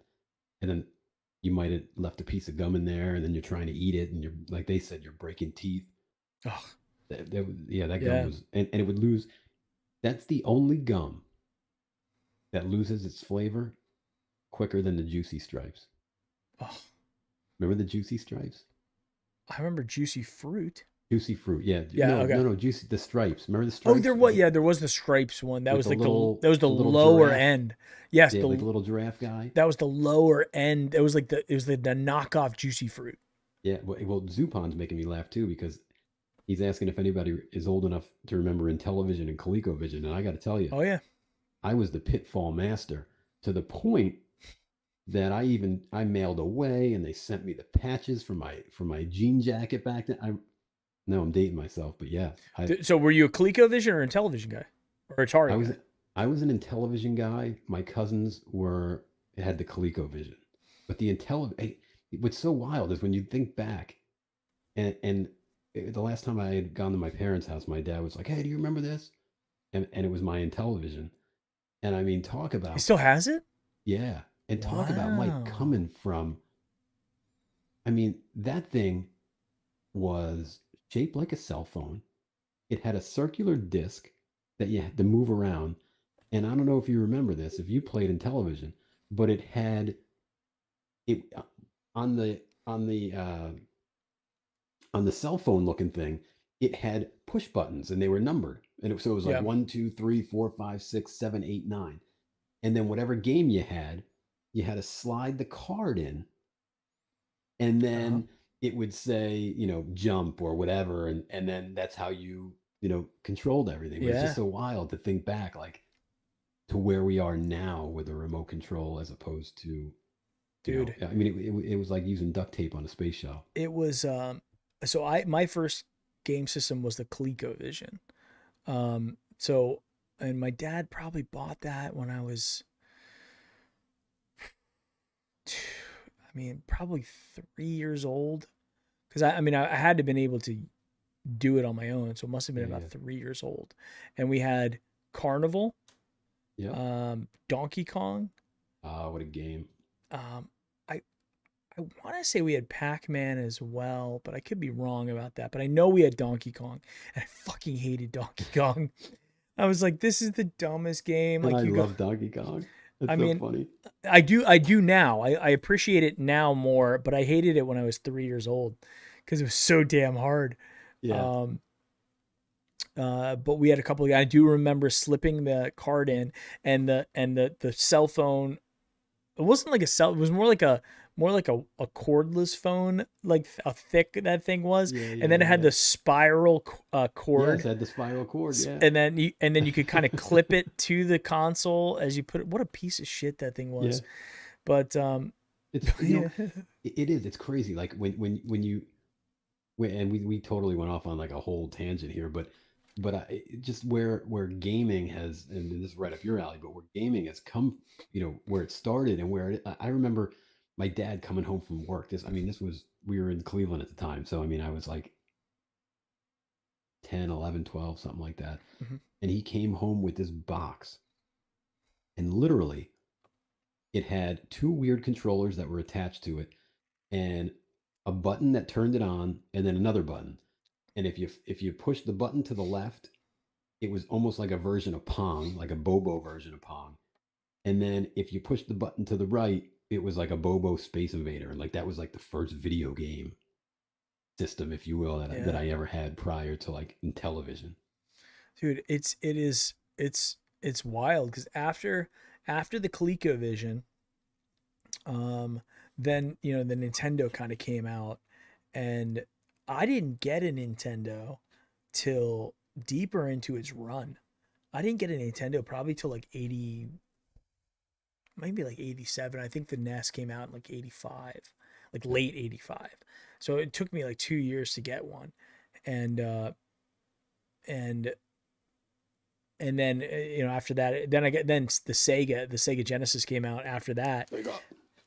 and then you might have left a piece of gum in there, and then you're trying to eat it, and you're, like they said, you're breaking teeth. Oh, That yeah. gum was, and it would lose. That's the only gum that loses its flavor quicker than the Juicy Stripes. Oh, Remember the Juicy Stripes? I remember juicy fruit. Juicy Fruit, yeah. Yeah, No, okay. no, Juicy, the Stripes. Remember the Oh, Stripes? there was the stripes one. That With was the like little- that was the the little lower giraffe. end. Yes, Yeah, like a little giraffe guy. that was the lower end. It was like the knockoff juicy fruit. Yeah, well, Zupan's making me laugh too, because he's asking if anybody is old enough to remember Intellivision and ColecoVision, and I got to tell you, Oh yeah. I was the pitfall master, to the point that I mailed away, and they sent me the patches for my jean jacket back then. I'm dating myself, but yeah, So were you a ColecoVision or a Intellivision guy, or Atari I was guy? I was an Intellivision guy. My cousins had the ColecoVision, but what's so wild is when you think back, and the last time I had gone to my parents' house, my dad was like, "Hey, do you remember this?" And it was my Intellivision, and I mean, talk He about, still has it. yeah, and talk about, like, Wow. coming from. I mean, that thing was shaped like a cell phone. It had a circular disc that you had to move around. And I don't know if you remember this, if you played in television, but it had it on the cell phone looking thing. It had push buttons, and they were numbered, and so it was like Yeah. 1, 2, 3, 4, 5, 6, 7, 8, 9, and then whatever game you had to slide the card in, and then Uh-huh. it would say, jump or whatever, and then that's how you controlled everything. But it's Yeah. just so wild to think back, like, to where we are now with a remote control, as opposed to, Dude. I mean, it was like using duct tape on a space shuttle. It was so my first game system was the ColecoVision. So and my dad probably bought that when I was probably 3 years old, cuz I had to been able to do it on my own, so it must have been Yeah, about 3 years old. And we had Carnival, Yeah. Donkey Kong. What a game. I want to say we had Pac-Man as well, but I could be wrong about that. But I know we had Donkey Kong, and I fucking hated Donkey Kong. I was like, this is the dumbest game. And Like, I you love Donkey Kong. That's I so mean, funny. I do now. I appreciate it now more, but I hated it when I was 3 years old because it was so damn hard. Yeah. But we had a couple. I do remember slipping the card in, and the cell phone. It wasn't like a cell. It was more like a cordless phone, like how thick that thing was. Yeah, And then it had yeah. the spiral cord. Yes, I had the spiral cord. Yeah. And then you could kind of clip it to the console as you put it. What a piece of shit that thing was. Yeah. But It's it is. It's crazy. Like when and we totally went off on like a whole tangent here, but just where gaming has, and this is right up your alley, but where gaming has come, where it started, and where I remember my dad coming home from work. We were in Cleveland at the time, so I mean, I was like 10, 11, 12, something like that. Mhm. And he came home with this box, and literally it had two weird controllers that were attached to it, and a button that turned it on, and then another button. And if you push the button to the left, it was almost like a version of Pong, like a Bobo version of Pong. And then if you push the button to the right, it was like a Bobo Space Invader. And like that was like the first video game system, if you will, that I ever had prior to like Intellivision. dude, it's wild because after the ColecoVision, then the Nintendo kind of came out, and I didn't get a Nintendo till deeper into its run. I didn't get a Nintendo probably till like 80, maybe like 87. I think the NES came out in like 85, like late 85. So it took me like 2 years to get one. And, and, and then, after that, then the Sega Genesis came out after that.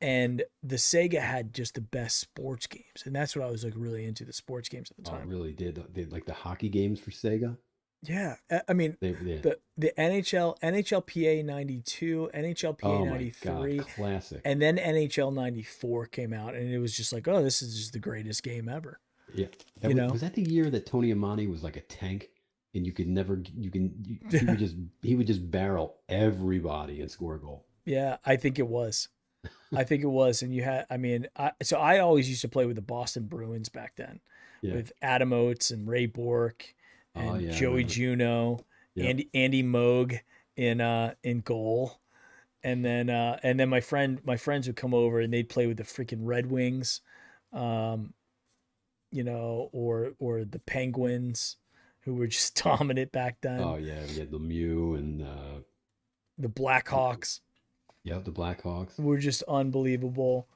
And the Sega had just the best sports games. And that's what I was like really into, the sports games at the time. It really did. They like the hockey games for Sega. Yeah, I mean the NHL PA 92, NHL PA 93, classic, and then NHL 94 came out, and it was just like, oh, this is just the greatest game ever. Yeah, was that the year that Tony Amani was like a tank, and he would just barrel everybody and score a goal. Yeah, I think it was. And you had, so I always used to play with the Boston Bruins back then, with Adam Oates and Ray Bourque. And Joey Juneau, Andy Moog in goal, and then my friends would come over and they'd play with the freaking Red Wings, or the Penguins, who were just dominant back then. Oh yeah, we had Lemieux and the Blackhawks. Yeah, the Blackhawks were just unbelievable,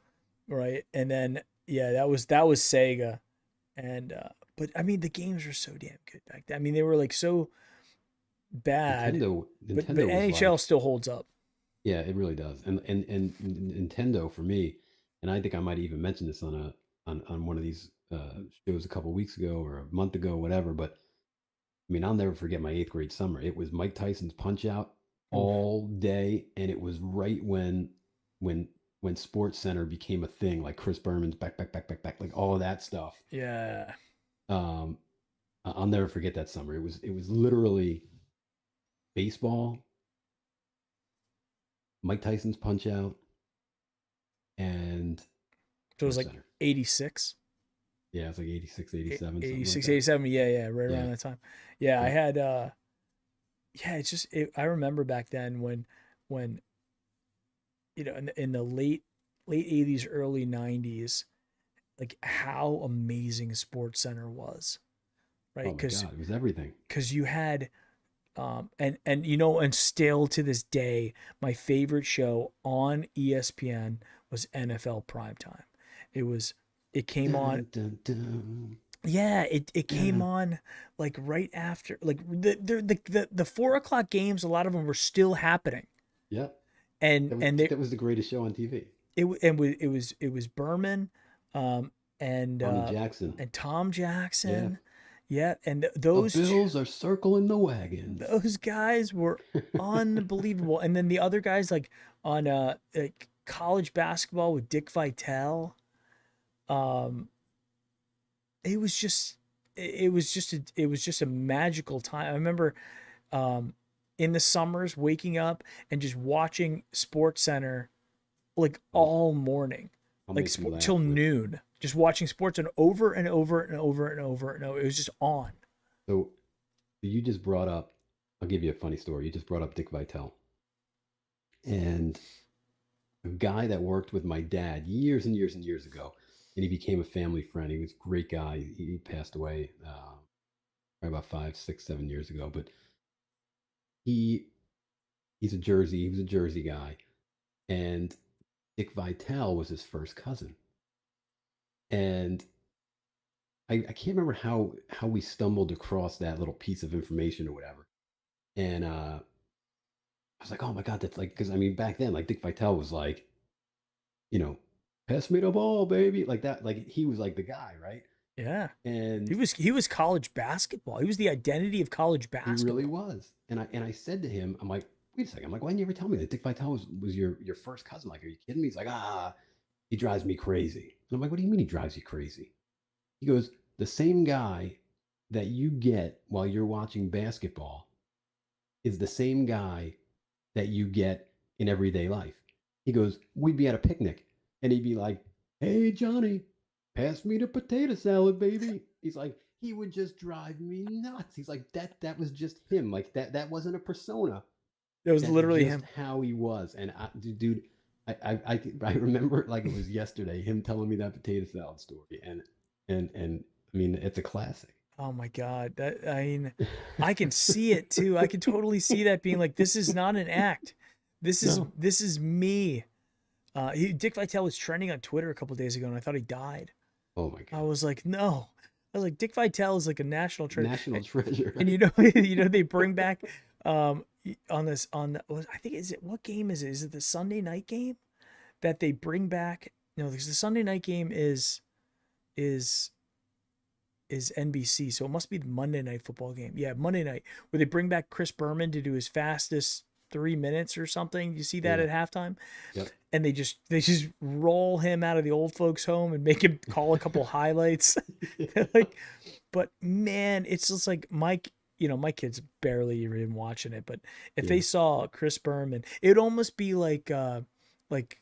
right? And then that was Sega, and. But I mean, the games were so damn good back then. I mean, they were like so bad. Nintendo but NHL still holds up. Yeah, it really does. And Nintendo for me, and I think I might even mention this on one of these shows a couple of weeks ago or a month ago, whatever. But I mean, I'll never forget my 8th grade summer. It was Mike Tyson's Punch Out all day, and it was right when Sports Center became a thing, like Chris Berman's back, like all of that stuff. Yeah. I'll never forget that summer. It was literally baseball, Mike Tyson's Punch Out, and so it was like 86. Yeah, it's like 86, 87. 86, 87. Yeah, right around that time. Yeah, I had it's just I remember back then when in the late 80s, early 90s, like how amazing Sports Center was, right? Because it was everything. Because you had, and still to this day, my favorite show on ESPN was NFL Primetime. It came on. Dun, dun. Yeah, it came on like right after, like the 4:00 games. A lot of them were still happening. Yep. That was the greatest show on TV. It was Berman, and Jackson and Tom Jackson, and those the Bills are circling the wagons. Those guys were unbelievable, and then the other guys like on like college basketball with Dick Vitale, it was just a magical time. I remember in the summers waking up and just watching Sports Center like all morning, like till noon, just watching sports and over and over and over and over and over. It was just on. So you just brought up, I'll give you a funny story. You just brought up Dick Vitale. And a guy that worked with my dad years and years and years ago, and he became a family friend. He was a great guy. He passed away probably about 5, 6, 7 years ago. But he was a Jersey guy. And Dick Vitale was his first cousin. And I can't remember how we stumbled across that little piece of information or whatever. And I was like, oh my God, that's like, because I mean, back then, like Dick Vitale was like, pass me the ball, baby. Like that, like he was like the guy, right? Yeah. And he was college basketball. He was the identity of college basketball. He really was. And I said to him, I'm like, wait a second. I'm like, why didn't you ever tell me that Dick Vitale was your first cousin? Like, are you kidding me? He's like, he drives me crazy. And I'm like, what do you mean he drives you crazy? He goes, the same guy that you get while you're watching basketball is the same guy that you get in everyday life. He goes, we'd be at a picnic and he'd be like, hey, Johnny, pass me the potato salad, baby. He's like, he would just drive me nuts. He's like, that was just him. Like that wasn't a persona. That was literally him. How he was. And dude, I remember it like it was yesterday, him telling me that potato salad story. And I mean, it's a classic. Oh my God. I mean, I can see it too. I can totally see that being like, this is not an act. No. This is me. Dick Vitale was trending on Twitter a couple days ago, and I thought he died. Oh my I God. was like, no. I was like, Dick Vitale is like a national treasure. National treasure. And they bring back on this on the, I think is it what game is it? Is it the Sunday night game that they bring back? No, because the Sunday night game is NBC, so it must be the Monday night football game. Yeah, Monday night, where they bring back Chris Berman to do his fastest 3 minutes or something. You see that Yeah. at halftime? Yep. And they just roll him out of the old folks home and make him call a couple highlights. Like, but man, it's just like Mike, my kids barely even watching it, but if they Yeah. saw Chris Berman, it would almost be like like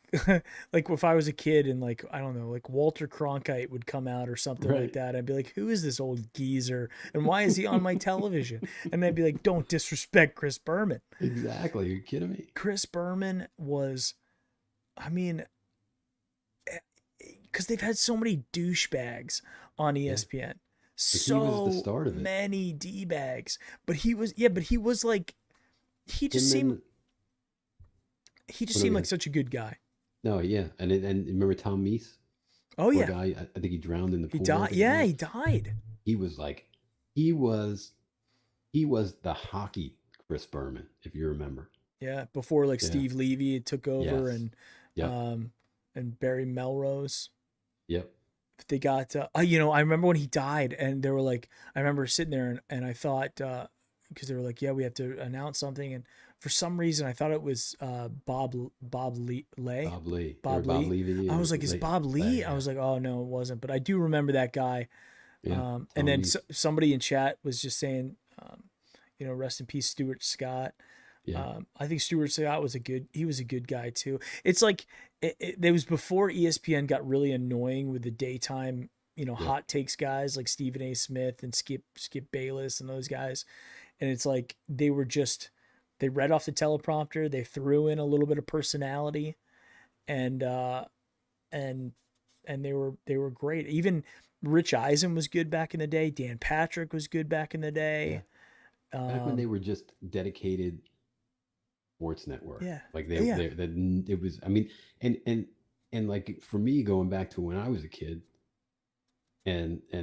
if I was a kid and like I don't know, like Walter Cronkite would come out or something like Right. that. I'd be like, who is this old geezer and why is he on my television? And they'd be like, don't disrespect Chris Berman. Exactly. Are you kidding me? Chris Berman was, I mean, because they've had so many douchebags on ESPN. He was the start of it. Many D bags. But he was like, he just Him seemed and- he just What seemed are like we- such a good guy. No, yeah. And remember Tom Meese? Oh Poor yeah. guy. I think he drowned in the He pool. died. Yeah, he died. He was like, he was the hockey Chris Berman, if you remember. Yeah, before like Yeah. Steve Levy took over Yes. and Yep. and Barry Melrose. Yep. They got I remember when he died and they were like, I remember sitting there and I thought because they were like, yeah, we have to announce something, and for some reason I thought it was Bob Lee. Bob Lee. Bob Or Lee. Levy. I was like, is Bob Lee? Yeah. I was like, oh no, it wasn't. But I do remember that guy. Yeah. And then Meese. somebody in chat was just saying, rest in peace, Stuart Scott. Yeah. I think Stuart Scott was a good guy too. It's like it was before ESPN got really annoying with the daytime, hot takes guys like Stephen A. Smith and Skip Bayless and those guys. And it's like they read off the teleprompter, they threw in a little bit of personality, and they were great. Even Rich Eisen was good back in the day. Dan Patrick was good back in the day. Back when they were just dedicated sports network. Yeah. Like Yeah. it was, I mean, and like for me, going back to when I was a kid and, I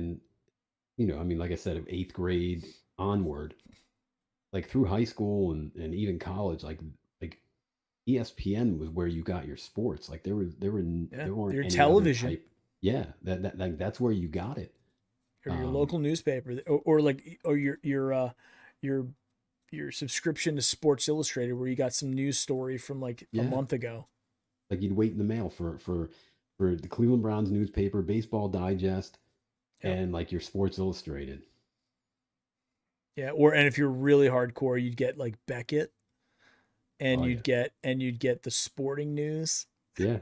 mean, like I said, of 8th grade onward, like through high school and even college, like ESPN was where you got your sports. Like there weren't Your any other television. type. Yeah. That's where you got it. Or your local newspaper, or your subscription to Sports Illustrated, where you got some news story from like a Yeah. month ago. Like you'd wait in the mail for the Cleveland Browns newspaper, Baseball Digest, Yep. and like your Sports Illustrated. Yeah, and if you're really hardcore, you'd get like Beckett, and Oh, you'd get the sporting news. Yeah.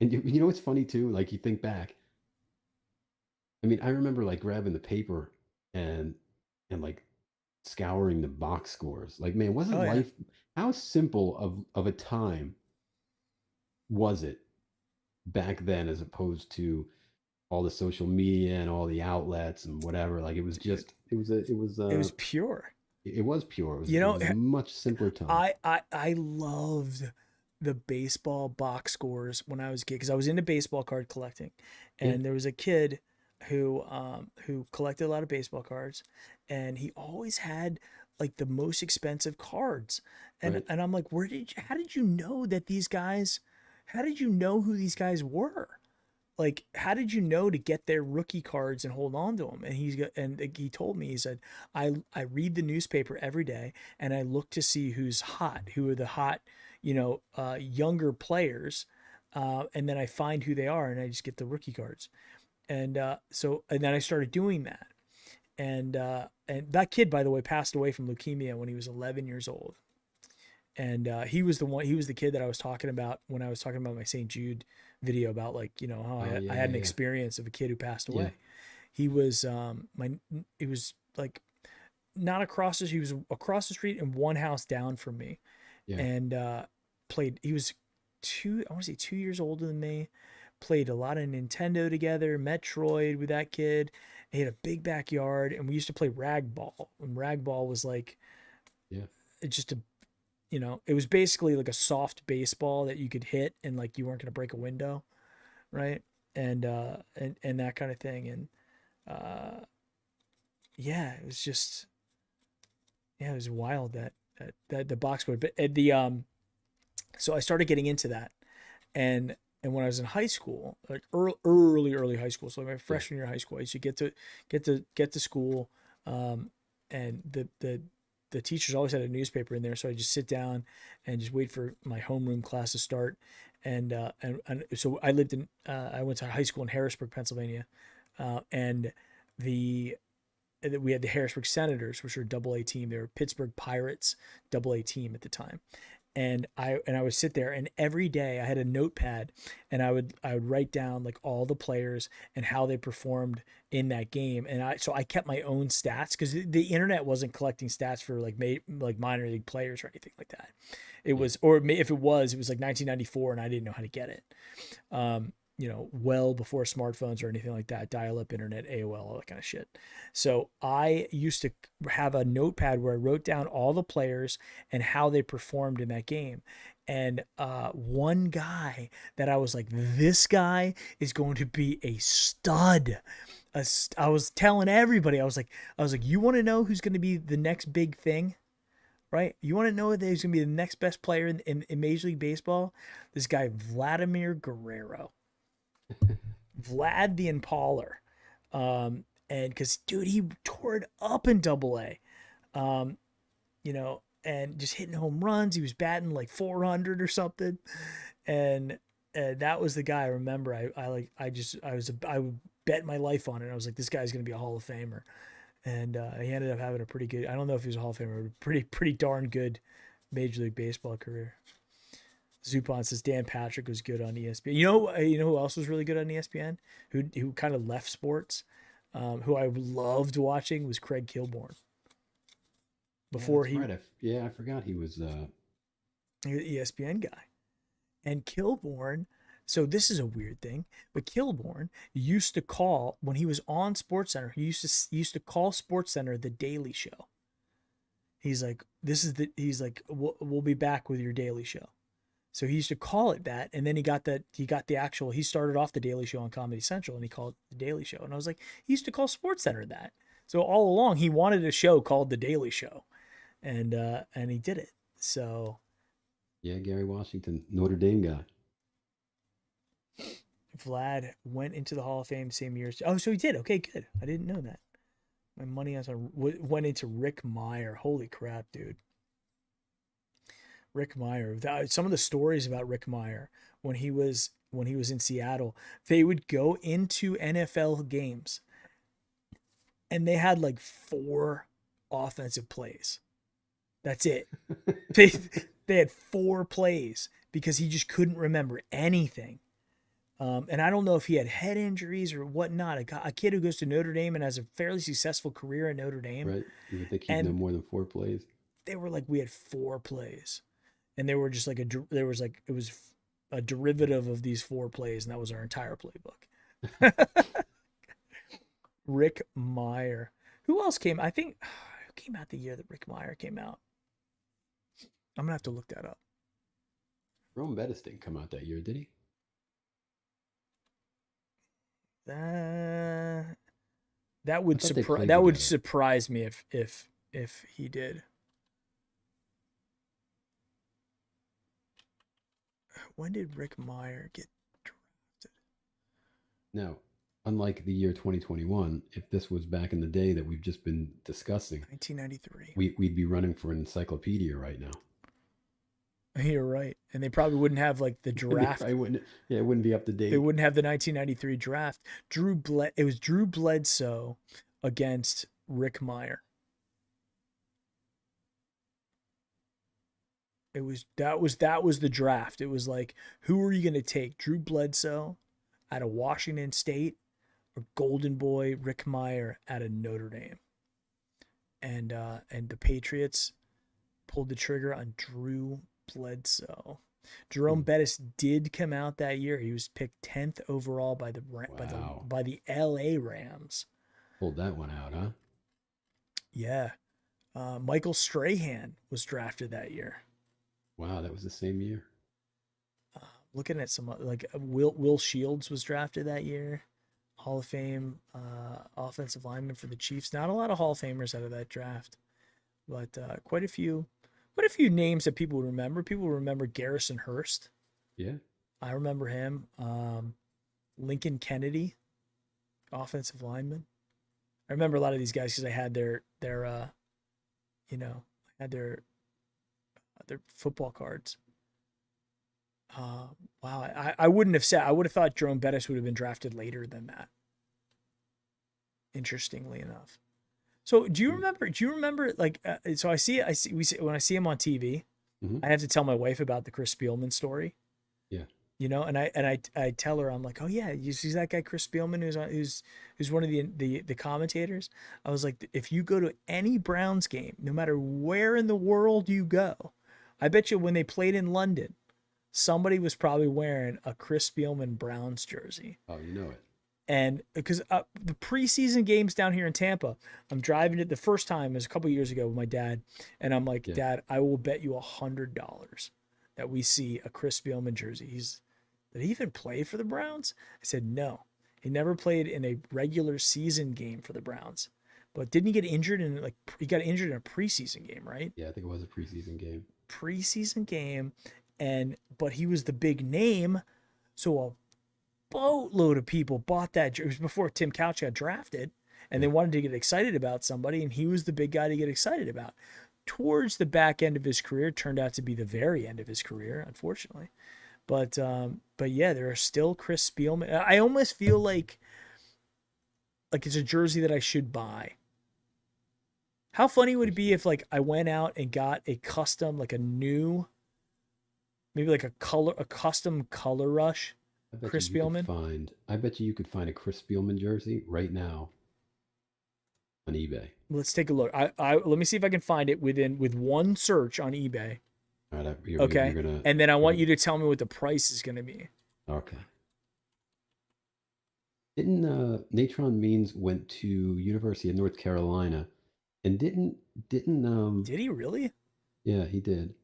And you know what's funny too? Like you think back. I mean, I remember like grabbing the paper and like scouring the box scores. Like, man, wasn't Oh, yeah. life how simple of a time was it back then as opposed to all the social media and all the outlets and whatever? Like it was just it was It was pure. it was pure. It was, You know, it was a much simpler time. I loved the baseball box scores when I was a kid, because I was into baseball card collecting, and Yeah. there was a kid who collected a lot of baseball cards, and he always had like the most expensive cards, and Right. and I'm like, how did you know that these guys? How did you know who these guys were? Like, how did you know to get their rookie cards and hold on to them? And he told me, he said, I read the newspaper every day and I look to see who are the hot, younger players. And then I find who they are and I just get the rookie cards. And then I started doing that. And that kid, by the way, passed away from leukemia when he was 11 years old. And he was the kid that I was talking about when I was talking about my St. Jude video about, like, how I had an experience of a kid who passed away. Yeah. He was it was like not across he was across the street and one house down from me. Yeah. And he was 2 years older than me, played a lot of Nintendo together, Metroid with that kid. He had a big backyard, and we used to play rag ball. And rag ball was like, Yeah. it's just a, it was basically like a soft baseball that you could hit, and like you weren't going to break a window, right? And that kind of thing. And yeah, it was just, yeah, it was wild that the box score. But so I started getting into that, and when I was in high school, like early high school, so like my freshman year of high school, I used to get to school, and the teachers always had a newspaper in there, so I just sit down and just wait for my homeroom class to start, and so I went to high school in Harrisburg, Pennsylvania, and we had the Harrisburg Senators, which were a Double A team. They were Pittsburgh Pirates Double A team at the time. And I would sit there, and every day I had a notepad, and I would write down like all the players and how they performed in that game. And I kept my own stats, because the internet wasn't collecting stats for like minor league players or anything like that. It was, or if it was like 1994, and I didn't know how to get it. Well before smartphones or anything like that, dial-up internet, AOL, all that kind of shit. So I used to have a notepad where I wrote down all the players and how they performed in that game. And one guy that I was like, this guy is going to be a stud. I was telling everybody, I was like, you want to know who's going to be the next big thing? Right? You want to know who's going to be the next best player in Major League Baseball? This guy, Vladimir Guerrero. Vlad the Impaler. And because, dude, he tore it up in Double A. And just hitting home runs. He was batting like 400 or something. And that was the guy I remember. I would bet my life on it. I was like, this guy's going to be a Hall of Famer. And he ended up having a pretty good, I don't know if he was a Hall of Famer, but pretty darn good Major League Baseball career. Zupon says Dan Patrick was good on ESPN. You know who else was really good on ESPN? Who kind of left sports? Who I loved watching was Craig Kilborn. Before I forgot he was ESPN guy. And Kilborn, so this is a weird thing, but Kilborn used to call, when he was on SportsCenter, he used to call SportsCenter the Daily Show. He's like, we'll be back with your Daily Show. So he used to call it that, and then he started off the Daily Show on Comedy Central, and he called it the Daily Show. And I was like, he used to call SportsCenter that. So all along, he wanted a show called the Daily Show, and he did it. So yeah, Gary Washington, Notre Dame guy. Vlad went into the Hall of Fame same year. Oh, so he did. Okay, good. I didn't know that. My money went into Rick Meyer. Holy crap, dude. Rick Meyer. Some of the stories about Rick Meyer when he was in Seattle, they would go into NFL games and they had like 4 offensive plays. That's it. They had 4 plays because he just couldn't remember anything. And I don't know if he had head injuries or whatnot. A kid who goes to Notre Dame and has a fairly successive career at Notre Dame. Right. You would think he'd know more than 4 plays. They were like, we had 4 plays. And they were just like it was a derivative of these 4 plays, and that was our entire playbook. Rick Meyer. Who else came? I think who came out the year that Rick Meyer came out? I'm gonna have to look that up. Rome Bettis didn't come out that year, did he? That would surprise me if he did. When did Rick Meyer get drafted? Now, unlike the year 2021, if this was back in the day that we've just been discussing, 1993, we'd be running for an encyclopedia right now. You're right, and they probably wouldn't have like the draft. It wouldn't be up to date. They wouldn't have the 1993 draft. It was Drew Bledsoe against Rick Meyer. That was the draft. It was like, who are you going to take? Drew Bledsoe out of Washington State or Golden Boy Rick Meyer out of Notre Dame? And the Patriots pulled the trigger on Drew Bledsoe. Jerome Bettis did come out that year. He was picked 10th overall by the Wow. by the LA Rams. Pulled that one out, huh? Yeah. Michael Strahan was drafted that year. Wow, that was the same year. Looking at some like Will Shields was drafted that year. Hall of Fame offensive lineman for the Chiefs. Not a lot of Hall of Famers out of that draft, but quite a few names that people remember. People remember Garrison Hurst. Yeah. I remember him. Lincoln Kennedy, offensive lineman. I remember a lot of these guys because I had their football cards. Wow, I wouldn't have said. I would have thought Jerome Bettis would have been drafted later than that. Interestingly enough. So do you remember like? So when I see him on TV, I have to tell my wife about the Chris Spielman story. Yeah. You know, and I tell her, I'm like, oh yeah, you see that guy Chris Spielman who's one of the commentators. I was like, if you go to any Browns game, no matter where in the world you go, I bet you when they played in London, somebody was probably wearing a Chris Spielman Browns jersey. Oh, you know it. And because the preseason games down here in Tampa, I'm driving it the first time was a couple years ago with my dad, and I'm like, Dad, I will bet you $100 that we see a Chris Spielman jersey. Did he even play for the Browns? I said no. He never played in a regular season game for the Browns. But didn't he get injured he got injured in a preseason game, right? Yeah, I think it was a preseason game. Preseason game, but he was the big name, so a boatload of people bought that. It was before Tim Couch got drafted, and they wanted to get excited about somebody, and he was the big guy to get excited about. Towards the back end of his career, turned out to be the very end of his career, unfortunately. But yeah, there are still Chris Spielman. I almost feel like it's a jersey that I should buy. How funny would it be if like I went out and got a custom, like a new, maybe like a custom color rush Chris Spielman? I bet you could find a Chris Spielman jersey right now on eBay. Let's take a look. Let me see if I can find it with one search on eBay. All right, okay. And then I want you to tell me what the price is going to be. Okay. Didn't Natron Means went to University of North Carolina, and didn't Did he really? Yeah, he did.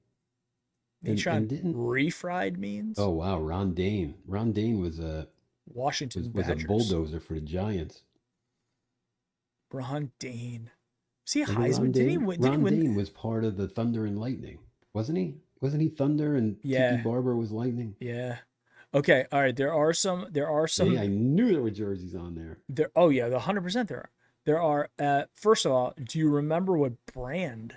Natron refried Means? Oh wow, Ron Dane. Ron Dane was a Washington was a bulldozer for the Giants. Ron Dane. Was he a Heisman? Did he win? Ron Dane was part of the Thunder and Lightning, wasn't he? Wasn't he Thunder and Tiki Barber was Lightning? Yeah. Okay. All right. There are some. Yeah, I knew there were jerseys on there. Oh yeah, 100% there are. There are. First of all, do you remember what brand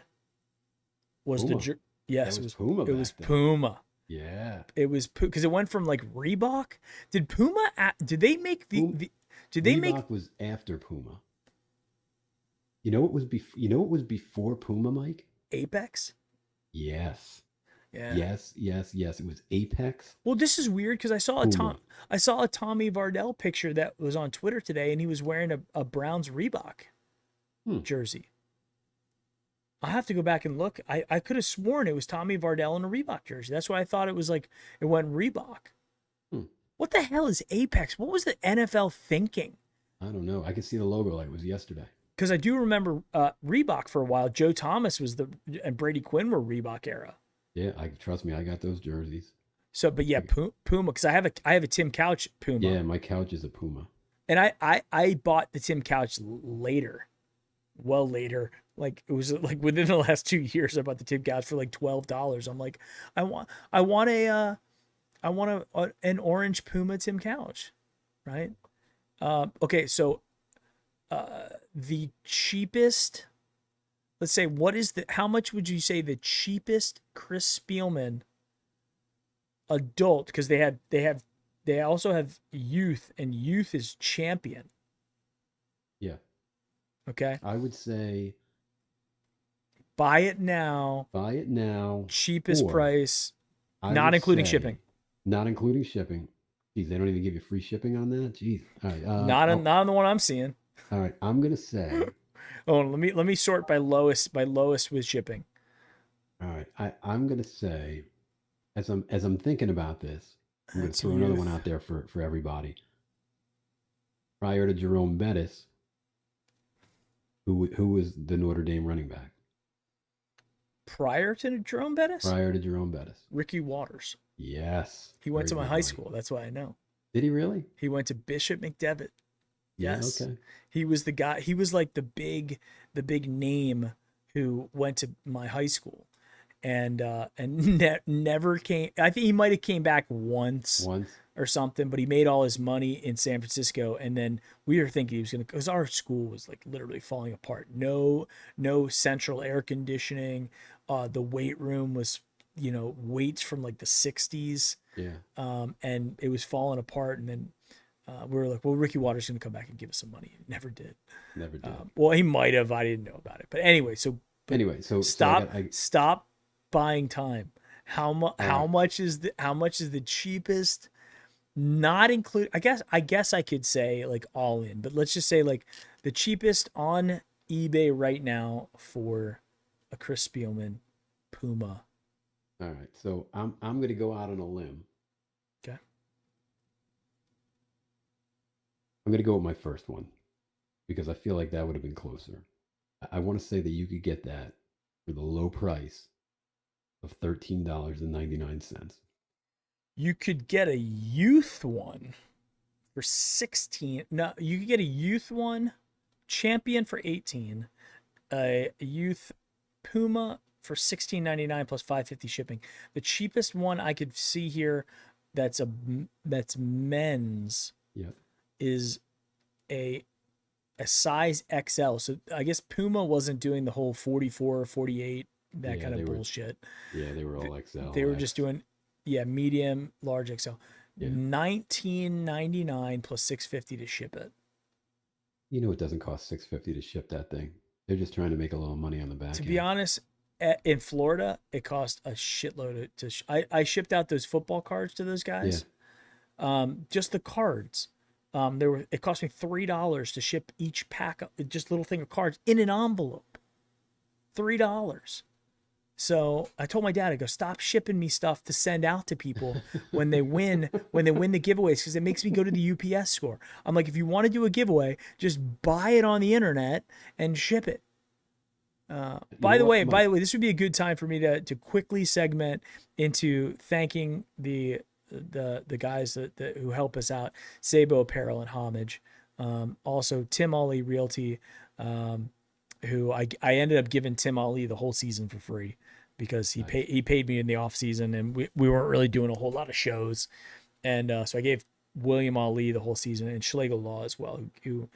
was Puma. Yes, it was Puma. It was Puma. Yeah. It was because it went from like Reebok. Did Puma? Did they make the? Did they make? Reebok was after Puma. You know what was before Puma, Mike? Apex. Yes. Yeah. Yes. It was Apex. Well, this is weird because I saw a Tommy Vardell picture that was on Twitter today, and he was wearing a Browns Reebok jersey. I have to go back and look. I could have sworn it was Tommy Vardell in a Reebok jersey. That's why I thought it was like it went Reebok. What the hell is Apex? What was the NFL thinking? I don't know. I could see the logo like it was yesterday. Because I do remember Reebok for a while. Joe Thomas and Brady Quinn were Reebok era. Yeah, trust me, I got those jerseys. So, but yeah, Puma, because I have a Tim Couch Puma. Yeah, my couch is a Puma. And I bought the Tim Couch later, well later. Like it was like within the last 2 years, I bought the Tim Couch for like $12. I'm like, I want an orange Puma Tim Couch, right? Okay, so the cheapest. Let's say, how much would you say the cheapest Chris Spielman adult? Because they also have youth, and youth is champion. Yeah. Okay. I would say buy it now. Cheapest price, not including shipping. Not including shipping. Geez, they don't even give you free shipping on that. Jeez. All right. Not on the one I'm seeing. All right. I'm gonna say. Oh, let me sort by lowest with shipping. All right, I'm gonna say as I'm thinking about this, I'm going to That's throw another one youth. out there for everybody. Prior to Jerome Bettis, who was the Notre Dame running back? Prior to Jerome Bettis, Prior to Jerome Bettis. Ricky Waters. Yes. He went Very to my good, high Mike. school. That's why I know. Did he really? He went to Bishop McDevitt. Yeah. Yes. Okay. He was the guy. He was like the big name who went to my high school, and never came. I think he might have came back once Once. or something, but he made all his money in San Francisco, and then we were thinking he was gonna, because our school was like literally falling apart. No central air conditioning. The weight room was, weights from like the 60s. Yeah. And it was falling apart, and then we were like, well, Ricky Waters is going to come back and give us some money. He never did. Never did. Well, he might have. I didn't know about it. But anyway, so stop. stop buying time. How right. much is the cheapest? Not include. I guess I could say like all in, but let's just say like the cheapest on eBay right now for a Chris Spielman Puma. All right. So I'm going to go out on a limb. Okay. I'm going to go with my first one because I feel like that would have been closer. I want to say that you could get that for the low price of $13.99. You could get a youth one for 16. No, you could get a youth one, champion for 18, a youth Puma for $16.99 plus $5.50 shipping. The cheapest one I could see here that's men's. Yep. Is a size XL. So I guess Puma wasn't doing the whole 44, 48, that kind of bullshit. They were all XL. They were just doing medium, large XL. Yeah. $19.99 plus $6.50 to ship it. It doesn't cost $6.50 to ship that thing. They're just trying to make a little money on the back. To be honest, in Florida, it cost a shitload I shipped out those football cards to those guys. Yeah. Just the cards. It cost me $3 to ship each pack, just little thing of cards in an envelope. $3. So I told my dad, I go, stop shipping me stuff to send out to people when they win the giveaways, because it makes me go to the UPS store. I'm like, if you want to do a giveaway, just buy it on the internet and ship it. By the way, this would be a good time for me to quickly segment into thanking the guys that who help us out, Sabo Apparel and Homage. Also Tim Ali Realty, who I ended up giving Tim Ali the whole season for free because he paid me in the off season, and we weren't really doing a whole lot of shows. And so I gave William Ali the whole season, and Schlegel Law as well, who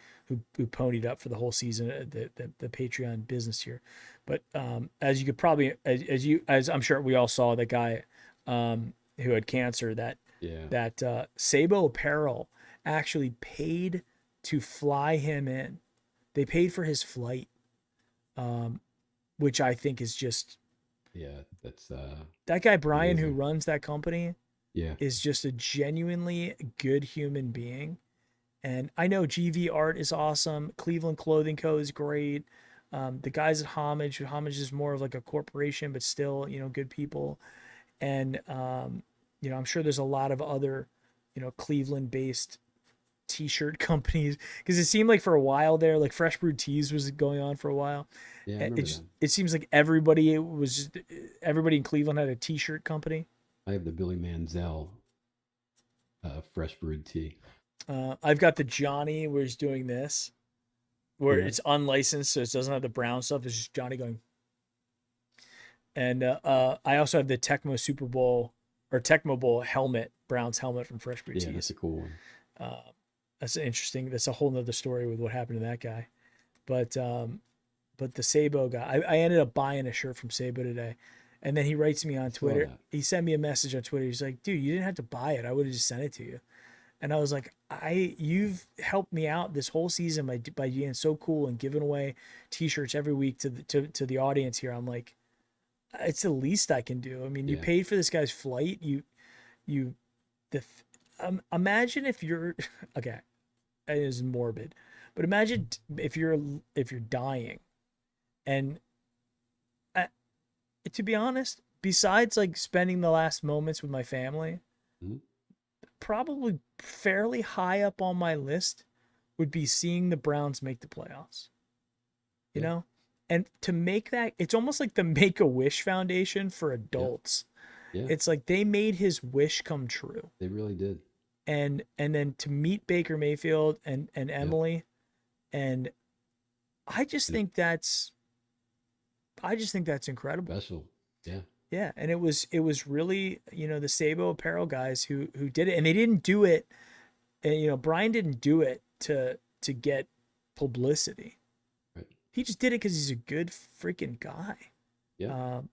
ponied up for the whole season, the Patreon business here. But as you could probably, as I'm sure we all saw, that guy who had cancer, that Sabo Apparel actually paid to fly him in. They paid for his flight, which I think is just, that's that guy Brian amazing. Who runs that company is just a genuinely good human being. And I know GV Art is awesome. Cleveland Clothing Co. is great. The guys at Homage is more of like a corporation, but still, good people. And, I'm sure there's a lot of other, Cleveland based t-shirt companies, because it seemed like for a while there, like Fresh Brewed Tees was going on for a while. Yeah, it seems like everybody in Cleveland had a t-shirt company. I have the Billy Manziel Fresh Brewed Tee. I've got the Johnny where he's doing this, where it's unlicensed, so it doesn't have the brown stuff. It's just Johnny going. And I also have the Tecmo Bowl helmet, Brown's helmet from Fresh Brewed Tees. Yeah, that's a cool one. That's interesting. That's a whole nother story with what happened to that guy. But the Sabo guy, I ended up buying a shirt from Sabo today. And then he writes me on Twitter. He sent me a message on Twitter. He's like, dude, you didn't have to buy it. I would have just sent it to you. And I was like, you've helped me out this whole season by being so cool and giving away t-shirts every week to the audience here. I'm like, it's the least I can do. I mean, you paid for this guy's flight. Imagine if you're, okay, it is morbid, but imagine if you're dying, and to be honest, besides like spending the last moments with my family, Mhm. probably fairly high up on my list would be seeing the Browns make the playoffs. You Yeah. know? And to make that, it's almost like the Make-A-Wish Foundation for Yeah. adults. Yeah. It's like they made his wish come true. They really did. And then to meet Baker Mayfield and Yeah. Emily, and I just And think that's incredible. special. Yeah. Yeah, and it was really, the Sabo Apparel guys who did it, and they didn't do it, and Brian didn't do it to get publicity. Right. He just did it because he's a good freaking guy. Yeah.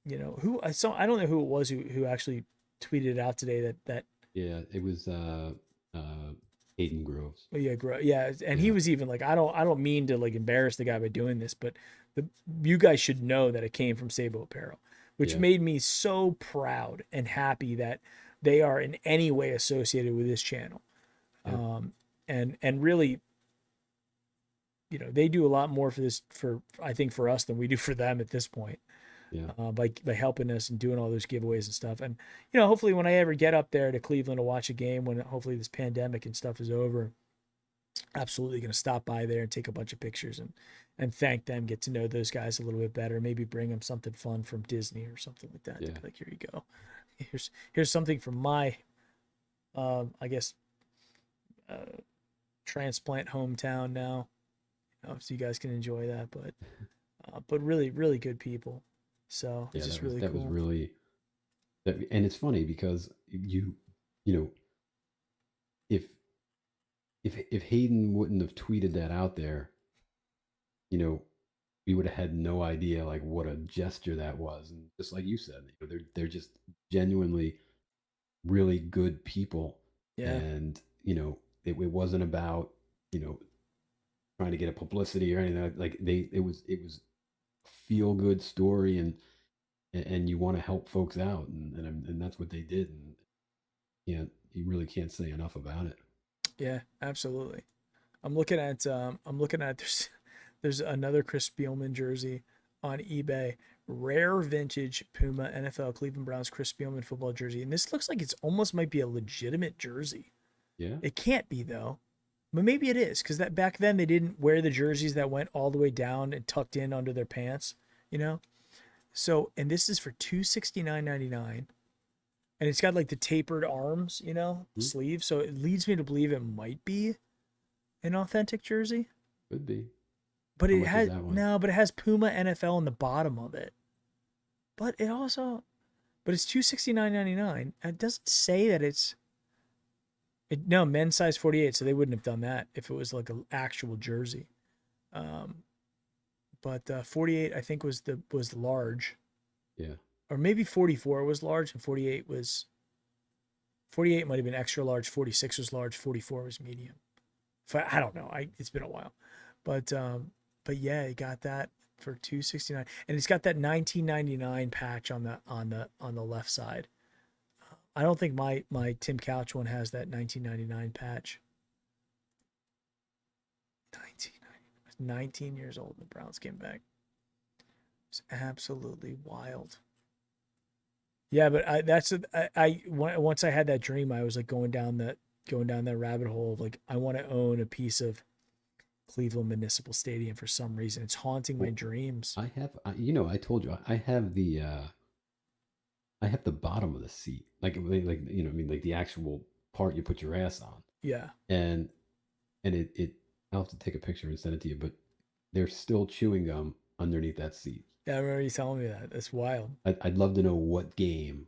Who I saw, I don't know who it was who actually tweeted it out today that Yeah. It was Hayden Groves. yeah, and he Yeah. was even like, I don't mean to like embarrass the guy by doing this, but you guys should know that it came from Sabo Apparel, which Yeah. made me so proud and happy that they are in any way associated with this channel. Yeah. And really, they do a lot more for I think for us than we do for them at this point. Yeah. By helping us and doing all those giveaways and stuff. And hopefully when I ever get up there to Cleveland to watch a game, when hopefully this pandemic and stuff is over, absolutely going to stop by there and take a bunch of pictures and thank them, get to know those guys a little bit better, maybe bring them something fun from Disney or something like that. Yeah. Like, here you go, here's something from my I guess transplant hometown now, so you guys can enjoy that. But really, really good people. So Yeah. it's just That was really that cool. was really and it's funny because you know if Hayden wouldn't have tweeted that out there, we would have had no idea like what a gesture that was. And just like you said, they're just genuinely really good people. Yeah. And it wasn't about trying to get a publicity or anything. Like it was a feel good story, and you want to help folks out, and that's what they did. And you really can't say enough about it. Yeah, absolutely. I'm looking at there's another Chris Spielman jersey on eBay. Rare vintage Puma NFL Cleveland Browns Chris Spielman football jersey. And this looks like it's almost might be a legitimate jersey. Yeah. It can't be though. But maybe it is, because that back then they didn't wear the jerseys that went all the way down and tucked in under their pants, So, and this is for $269.99. And it's got like the tapered arms, sleeves. So it leads me to believe it might be an authentic jersey. Could be. But How it much is has that one? no, but it has Puma NFL on the bottom of it. But it's $269.99. It doesn't say that no, men's size 48, so they wouldn't have done that if it was like an actual jersey. But 48 I think was large. Yeah. Or maybe 44 was large and 48 might have been extra large, 46 was large, 44 was medium. I don't know. It's been a while. But yeah, you got that for $269, and it's got that 1999 patch on the left side. I don't think my Tim Couch one has that 1999 patch. 19 years old, the Browns came back. It's absolutely wild. Yeah, but once I had that dream, I was like going down that rabbit hole of like, I want to own a piece of Cleveland Municipal Stadium for some reason. It's haunting my dreams. I told you I have the bottom of the seat, like the actual part you put your ass on. Yeah. And it I'll have to take a picture and send it to you, but there's still chewing gum underneath that seat. Yeah, I remember you telling me that. That's wild. I'd love to know what game.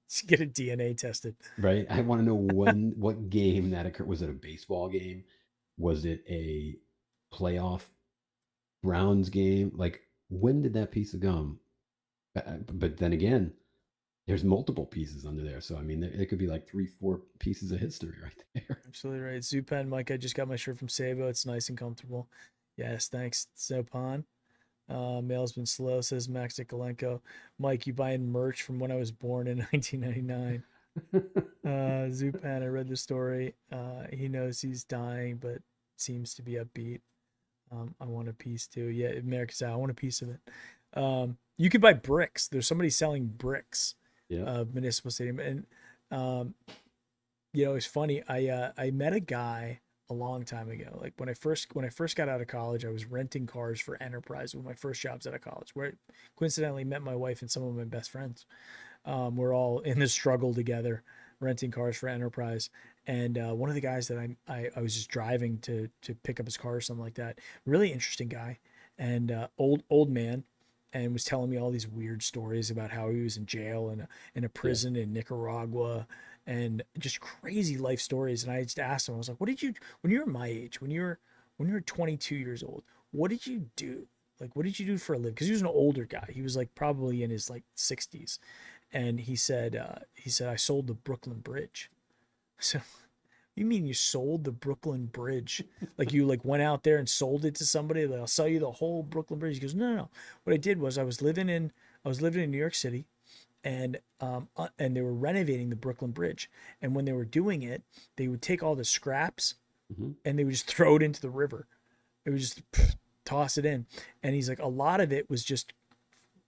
Just get a DNA tested. Right? I want to know what game that occurred. Was it a baseball game? Was it a playoff Browns game? Like, when did that piece of gum? But then again, there's multiple pieces under there. So, I mean, it could be like 3-4 pieces of history right there. Absolutely right. Zupan, Mike, I just got my shirt from Sabo. It's nice and comfortable. Yes, thanks, Zopan. Mail's been slow, says Max Nikolenko. Mike, you buying merch from when I was born in 1999. Zupan, I read the story. He knows he's dying, but seems to be upbeat. I want a piece too. Yeah, America's out. I want a piece of it. You could buy bricks. There's somebody selling bricks Yeah. of Municipal Stadium, and it's funny. I met a guy a long time ago. Like when I first got out of college, I was renting cars for Enterprise. One of my first jobs out of college, where I coincidentally met my wife and some of my best friends. We're all in the struggle together, renting cars for Enterprise. And one of the guys that I was just driving to pick up his car or something like that. Really interesting guy, and old man, and was telling me all these weird stories about how he was in jail and in a prison in Nicaragua, and just crazy life stories. And I just asked him, I was like, "What did you when you were my age, when you were 22 years old? What did you do? Like, what did you do for a living?" Because he was an older guy. He was like probably in his like 60s, and he said, "I sold the Brooklyn Bridge." So, you mean you sold the Brooklyn Bridge? Like you like went out there and sold it to somebody? Like, I'll sell you the whole Brooklyn Bridge. He goes, no, no, no. What I did was I was living in New York City, and they were renovating the Brooklyn Bridge. And when they were doing it, they would take all the scraps and they would just throw it into the river. It would just toss it in. And he's like, a lot of it was just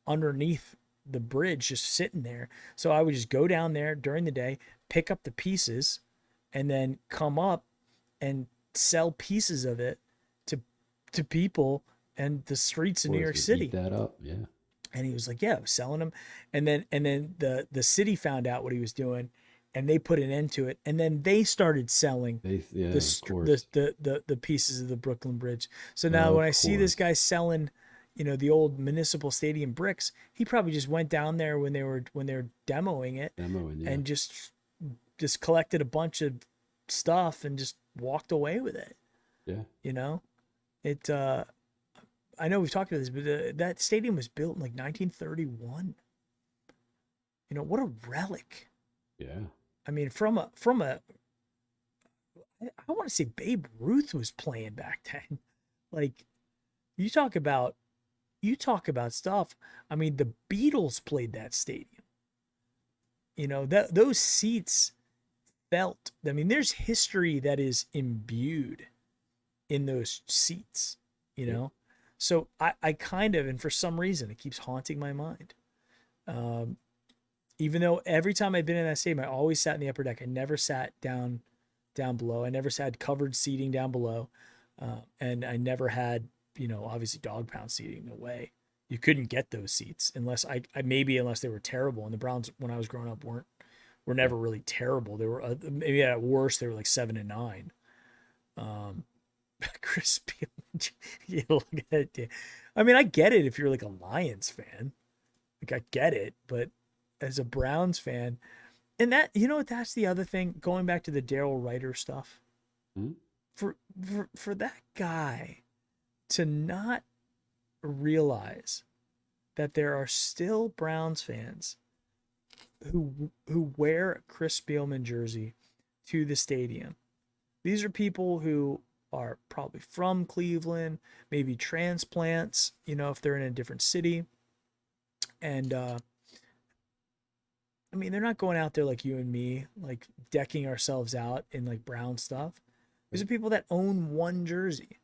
underneath the bridge, just sitting there. So I would just go down there during the day, pick up the pieces, and then come up and sell pieces of it to people and the streets in New York City. Eat that up, yeah. And he was like, "Yeah, I was selling them." And then the city found out what he was doing, and they put an end to it. And then they started selling the pieces of the Brooklyn Bridge. So now when I see this guy selling, the old Municipal Stadium bricks, he probably just went down there when they were demoing it, and just collected a bunch of stuff and just walked away with it. Yeah. It I know we've talked about this, but that stadium was built in like 1931. What a relic. Yeah. I mean, from a I want to say Babe Ruth was playing back then. Like, you talk about stuff. I mean, the Beatles played that stadium. Those seats felt. I mean, there's history that is imbued in those seats. So I kind of, and for some reason, it keeps haunting my mind. Even though every time I've been in that stadium, I always sat in the upper deck. I never sat down below. I never had covered seating down below, and I never had obviously dog pound seating. No way. You couldn't get those seats unless unless they were terrible. And the Browns, when I was growing up, were never really terrible. They were maybe at worst they were like 7 and 9. Chris Spielman, look at it. I mean, I get it if you're like a Lions fan, like I get it, but as a Browns fan, and that's the other thing. Going back to the Darryl Ryder stuff, for that guy to not realize that there are still Browns fans who wear a Chris Spielman jersey to the stadium. These are people who are probably from Cleveland, maybe transplants, if they're in a different city. And I mean, they're not going out there like you and me, like decking ourselves out in like brown stuff. These are people that own one jersey.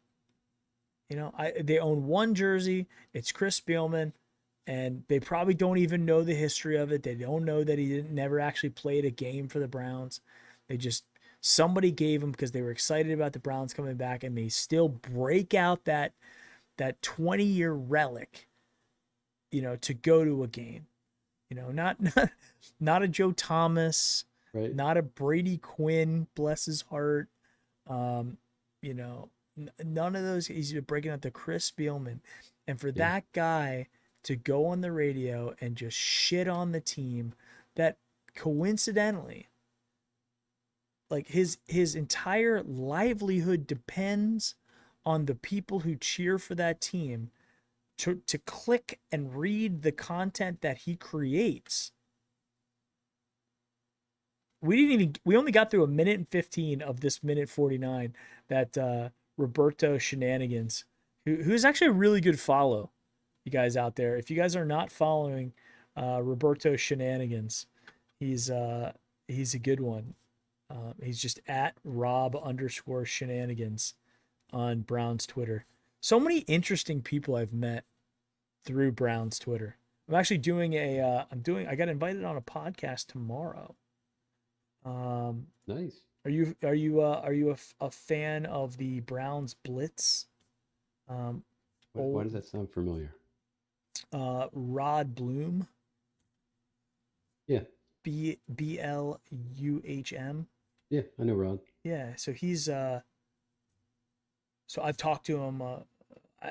They own one jersey. It's Chris Spielman, and they probably don't even know the history of it. They don't know that he never actually played a game for the Browns. Somebody gave him because they were excited about the Browns coming back, and they still break out that 20-year relic, to go to a game. Not a Joe Thomas, right? Not a Brady Quinn, bless his heart. None of those. He's breaking out the Chris Spielman, and for that guy to go on the radio and just shit on the team that coincidentally, like his entire livelihood depends on the people who cheer for that team to click and read the content that he creates. We only got through 1:15 of this 1:49 that Roberto Shenanigans, who's actually a really good follow, you guys out there. If you guys are not following Roberto Shenanigans, he's a good one. He's just at Rob_shenanigans on Brown's Twitter. So many interesting people I've met through Brown's Twitter. I'm actually doing I got invited on a podcast tomorrow. Nice. Are you a fan of the Browns Blitz? Why does that sound familiar? Rod Bloom. Yeah. Bluhm. Yeah, I know Rod. Yeah, so he's so I've talked to him.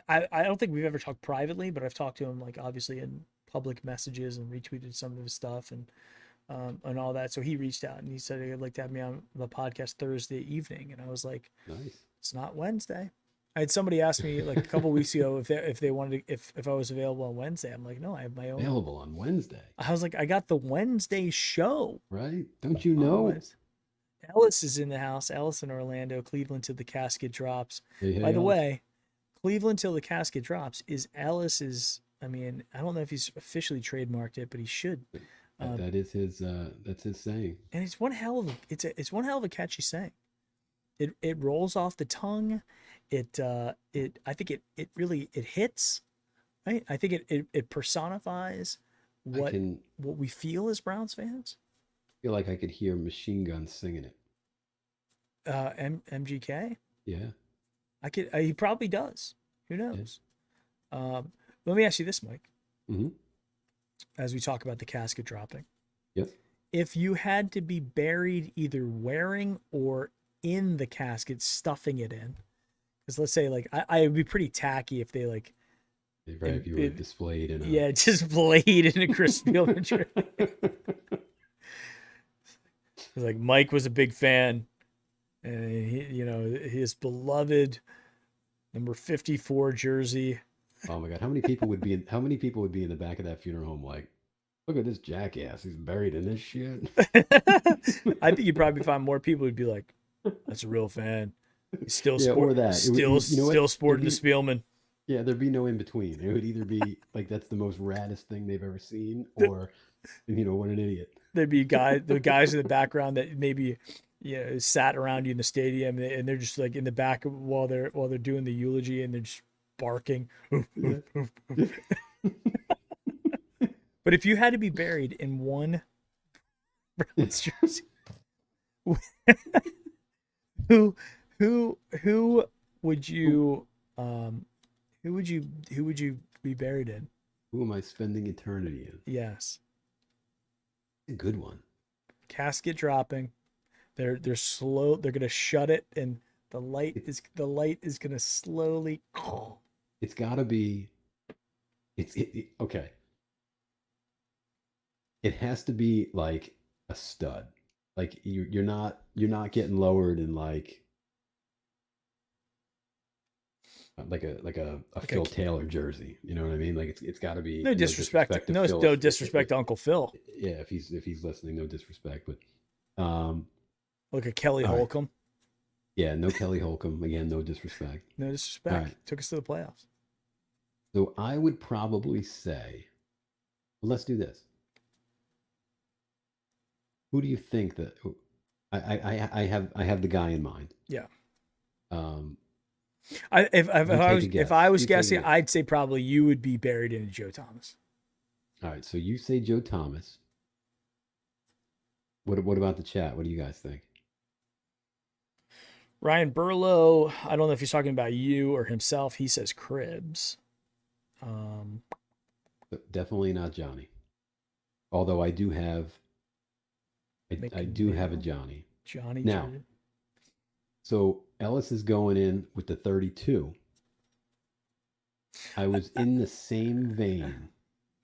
I don't think we've ever talked privately, but I've talked to him like obviously in public messages and retweeted some of his stuff and all that. So he reached out and he said he'd like to have me on the podcast Thursday evening, and I was like, nice. It's not Wednesday. I had somebody ask me like a couple weeks ago if they wanted to, if I was available on Wednesday. I'm like, no, I have my own. Available on Wednesday. I was like, I got the Wednesday show. Right? Don't you know? Ellis is in the house. Ellis in Orlando. Cleveland till the casket drops. Hey, By the Ellis. way, Cleveland till the casket drops is Ellis's. I mean, I don't know if he's officially trademarked it, but he should. That is his. That's his saying. And it's one hell of a catchy saying. It rolls off the tongue. I think it really hits. Right. I think it personifies what we feel as Browns fans. I feel like I could hear Machine Guns singing it. MGK. Yeah. I could. He probably does. Who knows? Yeah. Let me ask you this, Mike. Mm-hmm. As we talk about the casket dropping. Yes. If you had to be buried either wearing or in the casket, stuffing it in, because let's say like I would be pretty tacky if they like. Right. If you were displayed in. Displayed in a Chris Spielman shirt. Like Mike was a big fan, and his beloved number 54 jersey. Oh my God! How many people would be in the back of that funeral home? Like, look at this jackass. He's buried in this shit. I think you'd probably find more people who'd be like, "That's a real fan. He's still sporting the Spielman." Yeah, there'd be no in between. It would either be like that's the most raddest thing they've ever seen, or what an idiot. There'd be the guys in the background that maybe sat around you in the stadium, and they're just like in the back while they're doing the eulogy, and they're just barking. But if you had to be buried in one Browns jersey, who would you be buried in? Who am I spending eternity in? Yes. A good one. Casket dropping. They're slow. They're gonna shut it, and the light is gonna slowly. It's gotta be. Okay. It has to be like a stud. Like you're not getting lowered in like a Phil Taylor jersey. You know what I mean? Like it's got to be no disrespect to Uncle Phil. Yeah, if he's listening, no disrespect, but like a Kelly Holcomb. Right. Yeah, no Kelly Holcomb. Again, no disrespect. No disrespect. Right. Took us to the playoffs. So I would probably say, well, let's do this. Who do you think that I have the guy in mind? Yeah. If I was guessing, I'd say probably you would be buried in a Joe Thomas. All right, so you say Joe Thomas. What about the chat? What do you guys think? Ryan Burlow, I don't know if he's talking about you or himself. He says Cribs. Definitely not Johnny. Although I do have have a Johnny. Johnny now. Jordan. So Ellis is going in with the 32. I was in the same vein.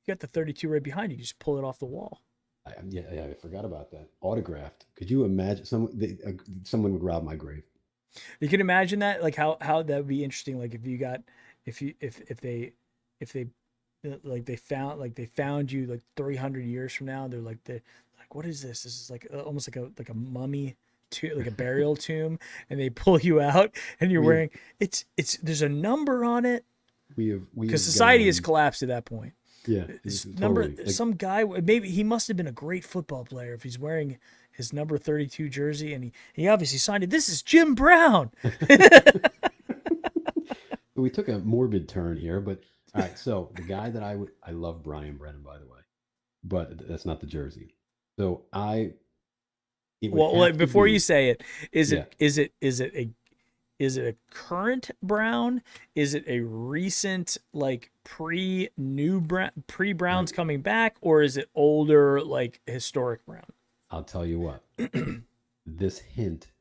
You got the 32 right behind you. You just pull it off the wall. I forgot about that. Autographed. Could you imagine someone would rob my grave? You can imagine that, like how that would be interesting. Like if they found you like 300 years from now, they're like what is this? This is like almost like a mummy. Like a burial tomb, and they pull you out, and you're wearing it's there's a number on it. Because society has collapsed at that point. Yeah, totally. Some guy, maybe he must have been a great football player if he's wearing his number 32 jersey, and he obviously signed it. This is Jim Brown. We took a morbid turn here, but All right, so the guy that I love Brian Brennan, by the way, but that's not the jersey. So it would Well, have like, to before you be, say it, yeah. is it a current Brown? Is it a recent like pre Browns Right. coming back, or is it older like historic Brown? I'll tell you what. This hint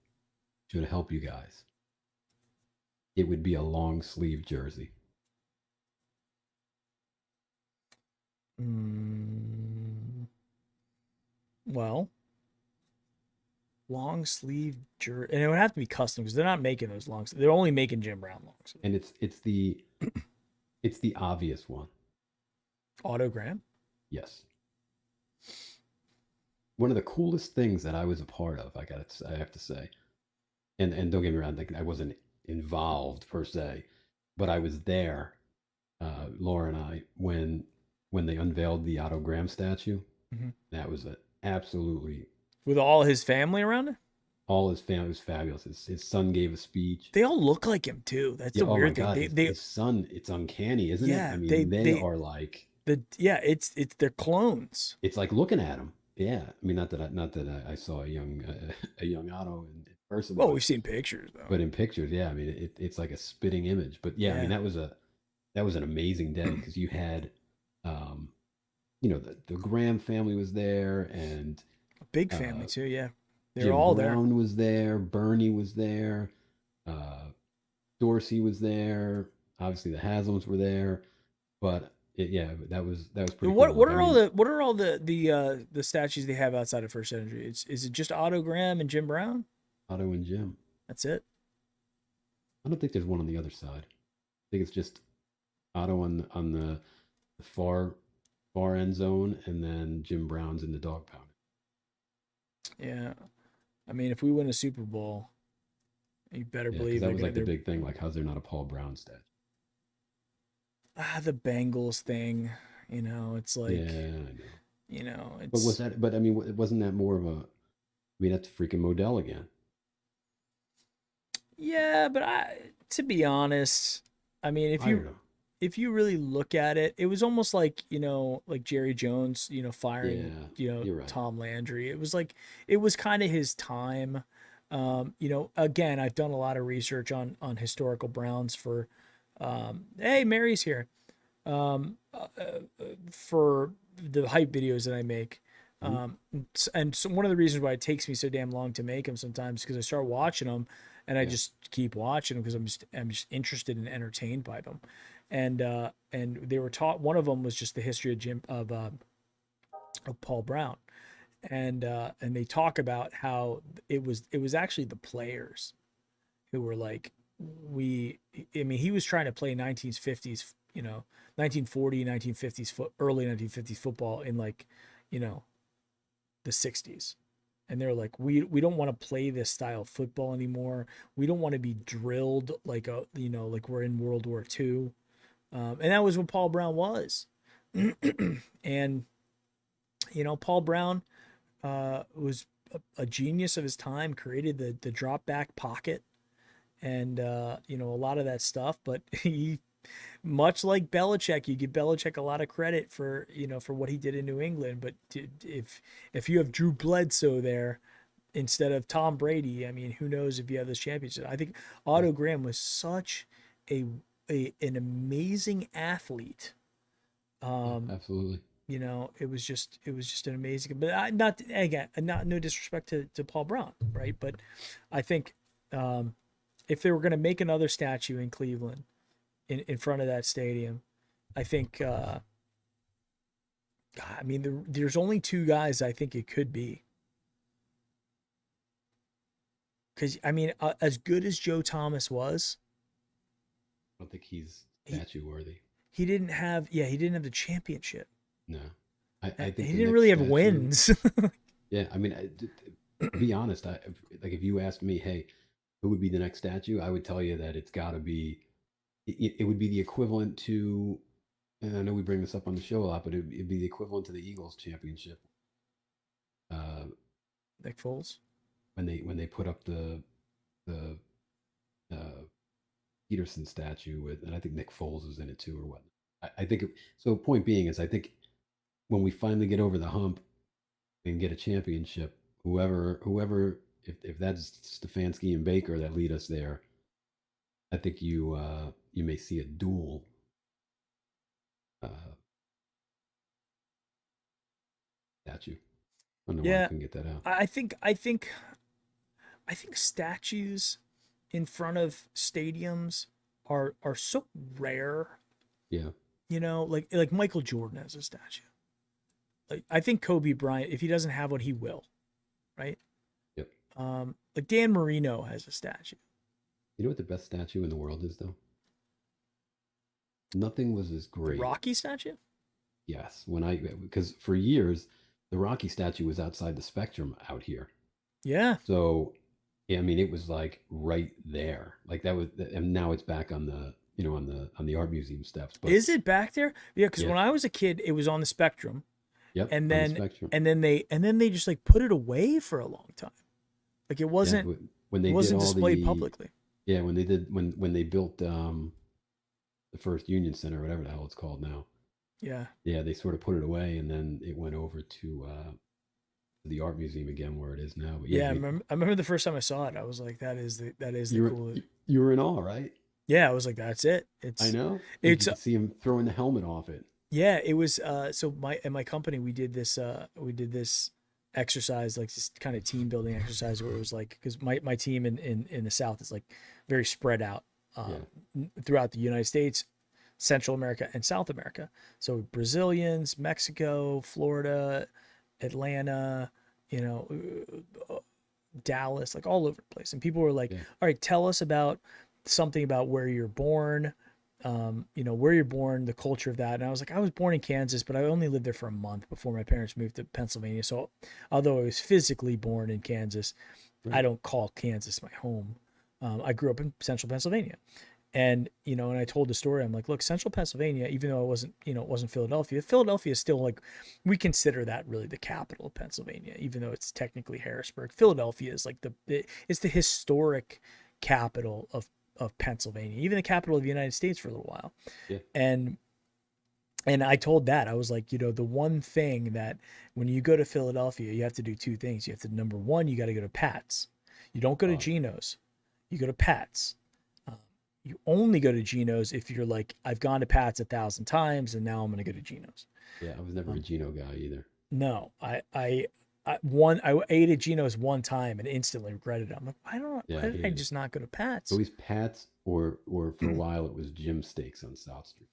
should help you guys. It would be a long sleeve jersey. Well, long sleeve jersey, and it would have to be custom because they're not making those long. They're only making Jim Brown long sleeve. And it's the obvious one. Autogram. Yes. One of the coolest things that I was a part of, I have to say, and don't get me wrong, like I wasn't involved per se, but I was there, Laura and I, when they unveiled the Otto Graham statue. Mm-hmm. That was absolutely, With all his family around it. all his family was fabulous. His son gave a speech. They all look like him too. That's the Oh my weird God, thing. his son, it's uncanny, isn't it? Yeah, I mean, they are like, it's they're clones. it's like looking at him. Yeah, I mean, not that I saw a young Otto in person. Well, we've seen pictures though. But in pictures, yeah, I mean, it's like a spitting image. But yeah, I mean, that was an amazing day because you had, the Graham family was there, and A big family too. Yeah, they're Jim all there. Brown was there, Bernie was there, Dorsey was there. Obviously, the Haslam's were there, but that was pretty What cool. what Like, are I all mean, the statues they have outside of First Energy? Is it just Otto Graham and Jim Brown? Otto and Jim? That's it. I don't think there's one on the other side. I think it's just Otto on the far end zone, and then Jim Brown's in the dog pound. Yeah, I mean, if we win a Super Bowl, you better believe that was like the big thing. Like, how's there not a Paul Brown statue? The Bengals thing. It's like, Yeah, I know. it's. But was that? But I mean, wasn't that more of a? I mean, that's freaking Modell again. Yeah, but to be honest, I mean, if you really look at it, it was almost like, like Jerry Jones, firing, you're right. Tom Landry. It was like, it was kind of his time. Again, I've done a lot of research on historical Browns for, hey, Mary's here, for the hype videos that I make. And so one of the reasons why it takes me so damn long to make them sometimes because I start watching them and I just keep watching them because I'm just interested and entertained by them. And they were taught, one of them was just the history of Paul Brown. And they talk about how it was actually the players who were like, he was trying to play 1950s, 1940, 1950s, early 1950s football in like, the 60s. And they're like, we don't want to play this style of football anymore. We don't want to be drilled like like we're in World War II. And that was what Paul Brown was. And, Paul Brown was a genius of his time, created the drop back pocket and, a lot of that stuff. But he, much like Belichick, you give Belichick a lot of credit for, for what he did in New England. But if you have Drew Bledsoe there instead of Tom Brady, I mean, who knows if you have this championship? I think Otto Graham was such an amazing athlete. Absolutely. It was just an amazing, but no disrespect to Paul Brown, right? But I think if they were going to make another statue in Cleveland, in front of that stadium, I think, there's only two guys I think it could be. Because, as good as Joe Thomas was, I don't think he's statue worthy. He didn't have the championship. No. I think he didn't really have wins. Yeah, I mean, to be honest, if you asked me, hey, who would be the next statue? I would tell you that it's got to be, it would be the equivalent to, and I know we bring this up on the show a lot, but it'd be the equivalent to the Eagles championship. Nick Foles? When they put up the Peterson statue with, and I think Nick Foles was in it too, or what? I think so. Point being is, I think when we finally get over the hump and get a championship, whoever, if that's Stefanski and Baker that lead us there, I think you may see a dual uh, statue. I don't know why I Yeah, couldn't get that out. I think statues in front of stadiums are so rare. Yeah, Like Michael Jordan has a statue. Like I think Kobe Bryant, if he doesn't have one, he will, right? yep. Like Dan Marino has a statue. You know what the best statue in the world is, though? Nothing was as The great. Rocky statue? Yes, because for years the Rocky statue was outside the Spectrum out here. Yeah. So, yeah, I mean, it was like right there. Like that was, and now it's back on on the art museum steps. But Is it back there? Yeah, because yeah, when I was a kid, it was on the Spectrum, yep, and on the then Spectrum. and then they just like put it away for a long time. Like it Yeah, wasn't when it they did wasn't all displayed the publicly. yeah when they built the first Union Center, whatever the hell it's called now. Yeah. Yeah, they sort of put it away, and then it went over to the art museum again, where it is now. But yeah, Yeah, I remember the first time I saw it, I was like, that is the you were coolest. you were in awe, right? Yeah, I was like, that's it. I know. Like It's you could see him throwing the helmet off it. Yeah, it was so my company we did this exercise, like this kind of team building exercise where it was like, because my team in the South is like very spread out throughout the United States, Central America, and South America. So Brazilians, Mexico, Florida, Atlanta, you know, Dallas, like all over the place. And people were like, Yeah, all right, tell us about something about where you're born, where you're born, the culture of that. And I was like, I was born in Kansas, but I only lived there for a month before my parents moved to Pennsylvania. So although I was physically born in Kansas, I right. don't call Kansas my home. I grew up in central Pennsylvania. And I told the story. I'm like, look, central Pennsylvania, even though it wasn't Philadelphia. Philadelphia is still like, we consider that really the capital of Pennsylvania, even though it's technically Harrisburg. Philadelphia is like it's the historic capital of Pennsylvania, even the capital of the United States for a little while. Yeah, And I told that, I was like, the one thing that when you go to Philadelphia, you have to do two things. You have to, number one, you got to go to Pat's. You don't go to oh, Geno's. You go to Pat's. You only go to Geno's if you're like, I've gone to Pat's 1,000 times and now I'm going to go to Geno's. yeah. I was never a Um, Gino guy either. no, I ate at Geno's one time and instantly regretted it. I'm like, Yeah, why I did I hated it. just not go to It's Pat's? always Pat's, or for a while it was Jim Steaks on South Street.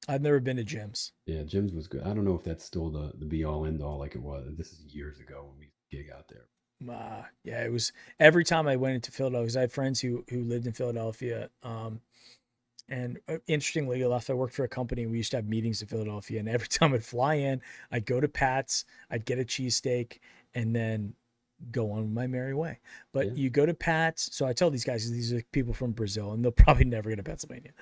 I've never been to Jim's. Yeah, Jim's was good. I don't know if that's still the be all end all like it was. This is years ago when we gig out there. Yeah, it was every time I went into Philadelphia, because I had friends who lived in Philadelphia. And interestingly enough, I worked for a company. We used to have meetings in Philadelphia, and every time I'd fly in, I'd go to Pat's, I'd get a cheesesteak, and then go on my merry way. Yeah, But you go to Pat's, so I tell these guys, these are people from Brazil, and they'll probably never go to Pennsylvania.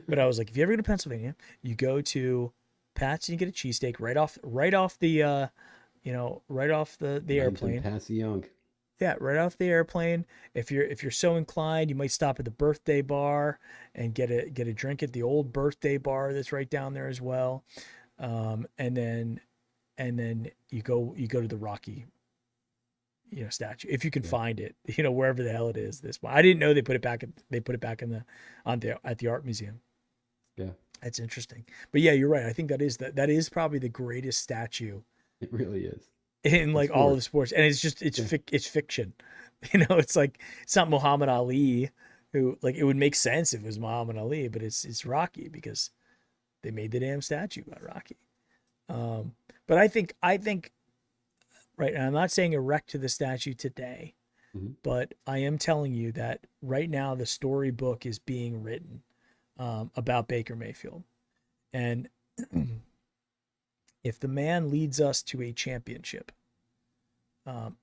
But I was like, if you ever go to Pennsylvania, you go to Pat's and you get a cheesesteak right off the Bennington airplane. Passy. Yeah, right off the airplane. If you're so inclined, you might stop at the birthday bar and get a drink at the old birthday bar that's right down there as well. And then you go to the Rocky statue if you can Yeah, find it, wherever the hell it is. This one, I didn't know they put it back in at the art museum. yeah. That's interesting. But yeah, you're right. I think that is probably the greatest statue It really is. in In like all sport. of sports, and it's Yeah, it's fiction. It's like, it's not Muhammad Ali, who, like, it would make sense if it was Muhammad Ali, but it's Rocky because they made the damn statue about Rocky. But I think right, and I'm not saying erect to the statue today, mhm, but I am telling you that right now the storybook is being written about Baker Mayfield, and if the man leads us to a championship,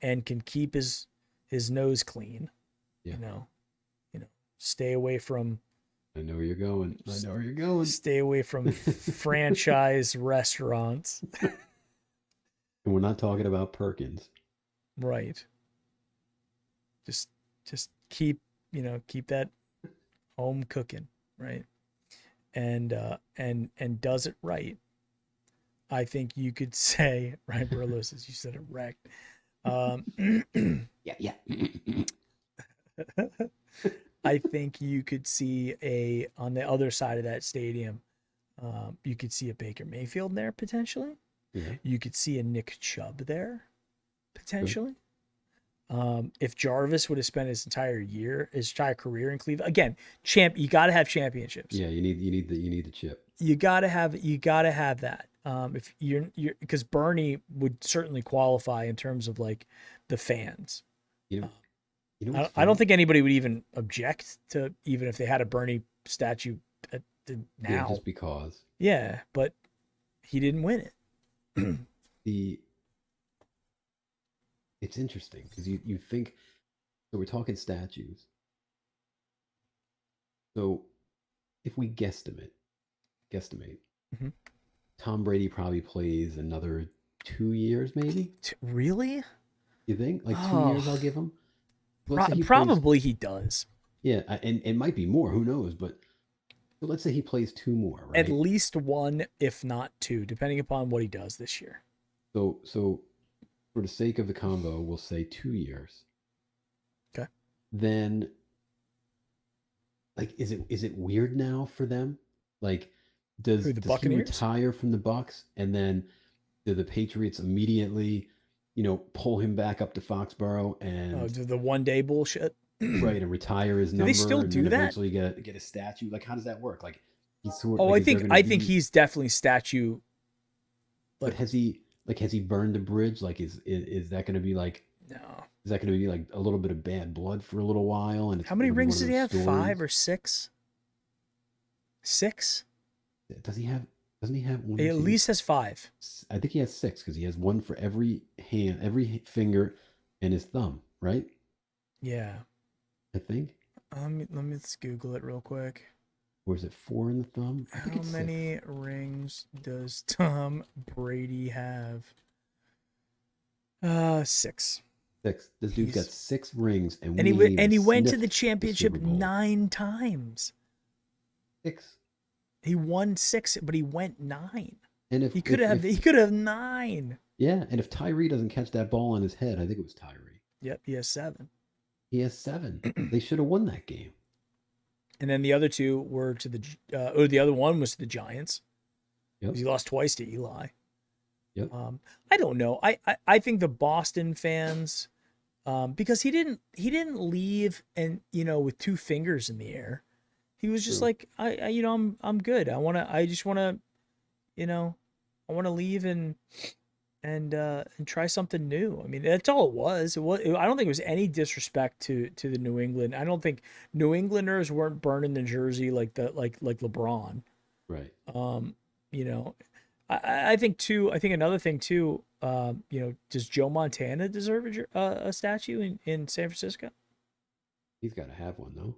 and can keep his nose clean, yeah. you know, stay away from I know where you're going. I know where you're going. stay away from franchise restaurants, And we're not talking about Perkins. right? Just keep keep that home cooking, right? and does it right, I think you could say, Ryan Burlow says you said it wrecked. Yeah. I think you could see on the other side of that stadium, you could see a Baker Mayfield there potentially. Yeah. You could see a Nick Chubb there potentially. If Jarvis would have spent his entire career in Cleveland, again, you got to have championships. Yeah, you need the chip. You got to have that. If you're because Bernie would certainly qualify in terms of like the fans. You know I don't think anybody would even object to even if they had a Bernie statue now. Yeah, just because. Yeah, but he didn't win it. It's interesting because you think, so we're talking statues. So if we guesstimate, Mhm. Tom Brady probably plays another 2 years, maybe. Really? You think like 2 years? I'll give him. Probably he does. Yeah, and it might be more. Who knows? But let's say he plays 2 more, right? At least 1, if not 2, depending upon what he does this year. So for the sake of the combo, we'll say 2 years. Okay. Then, like, is it weird now for them? Like, does he retire from the Bucs, and then do the Patriots immediately, pull him back up to Foxborough and do the 1-day bullshit? Right, and retire his number? Do they still do that? Eventually get a statue. Like, how does that work? Like, he's sort. I think he's definitely statue. But has he burned the bridge? Like, is that going to be like? No. Is that going to be like a little bit of bad blood for a little while? And how many rings does he have? 5 or 6? 6? Doesn't he have one? He at least has 5. I think he has 6 because he has one for every hand, every finger, and his thumb. Right? Yeah. I think. Let me just Google it real quick. Or is it 4 in the thumb? How many rings does Tom Brady have? 6. 6. This dude's got 6 rings, and he went to the championship 9 times. 6. He won 6, but he went 9. And if he could have 9. Yeah, and if Tyree doesn't catch that ball on his head, I think it was Tyree. Yep, he has 7. He has 7. They should have won that game. And then the other 2 were to the other one was to the Giants. Yep. He lost twice to Eli. Yep. I don't know. I think the Boston fans, because he didn't leave and with 2 fingers in the air. He was just like I'm good. I just wanna leave and try something new. I mean, that's all it was. I don't think it was any disrespect to the New England. I don't think New Englanders weren't burning the jersey like LeBron. Right. I think too. I think another thing too. Does Joe Montana deserve a statue in San Francisco? He's got to have one though.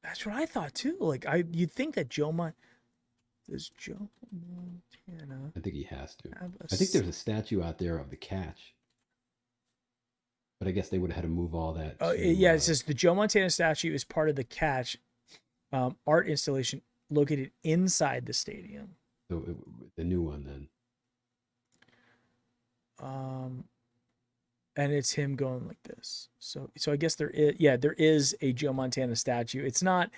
That's what I thought too. Like you'd think that does Joe Montana? I think he has to. I think there's a statue out there of the catch, but I guess they would have had to move all that. It says the Joe Montana statue is part of the catch art installation located inside the stadium. So the new one then. And it's him going like this. So I guess there is a Joe Montana statue. It's not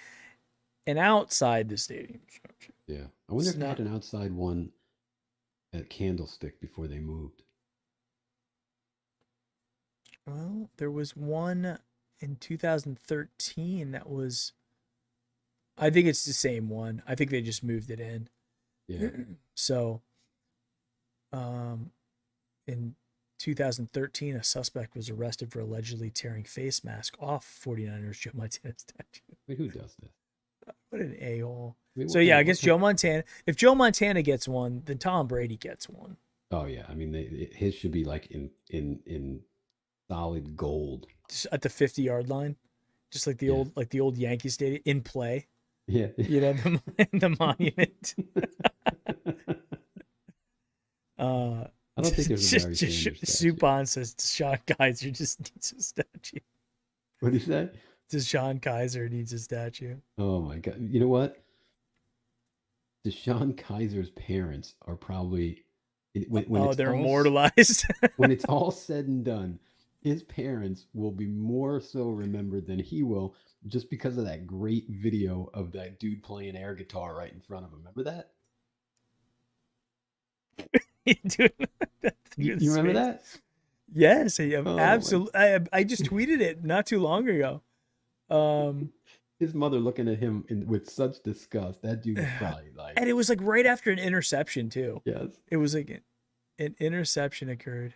an outside the stadium structure. Yeah. I wonder if they had an outside one at Candlestick before they moved. Well, there was one in 2013 that was, I think it's the same one. I think they just moved it in. Yeah. So, in 2013, a suspect was arrested for allegedly tearing face mask off 49ers Joe Montana statue. Wait, who does this? What an a-hole. So I guess Joe Montana. If Joe Montana gets one, then Tom Brady gets one. Oh yeah, I mean his should be like in solid gold, just at the 50-yard line, just like the old Yankee Stadium in play. Yeah, the monument. I don't think there's a Barry Sanders statue. Supon says Deshaun Kaiser just needs a statue. What did he say? Deshaun Kaiser needs a statue. Oh my God! You know what? Deshaun Kaiser's parents are probably when Oh, it's they're all immortalized. when it's all said and done, his parents will be more so remembered than he will, just because of that great video of that dude playing air guitar right in front of him. Remember that? Dude, that thing You, with you his remember face. that? Yes, Oh my! absolutely. I just tweeted it not too long ago. Um, His mother looking at him with such disgust. That dude was probably like, and it was like right after an interception too. yes, It was like an interception occurred.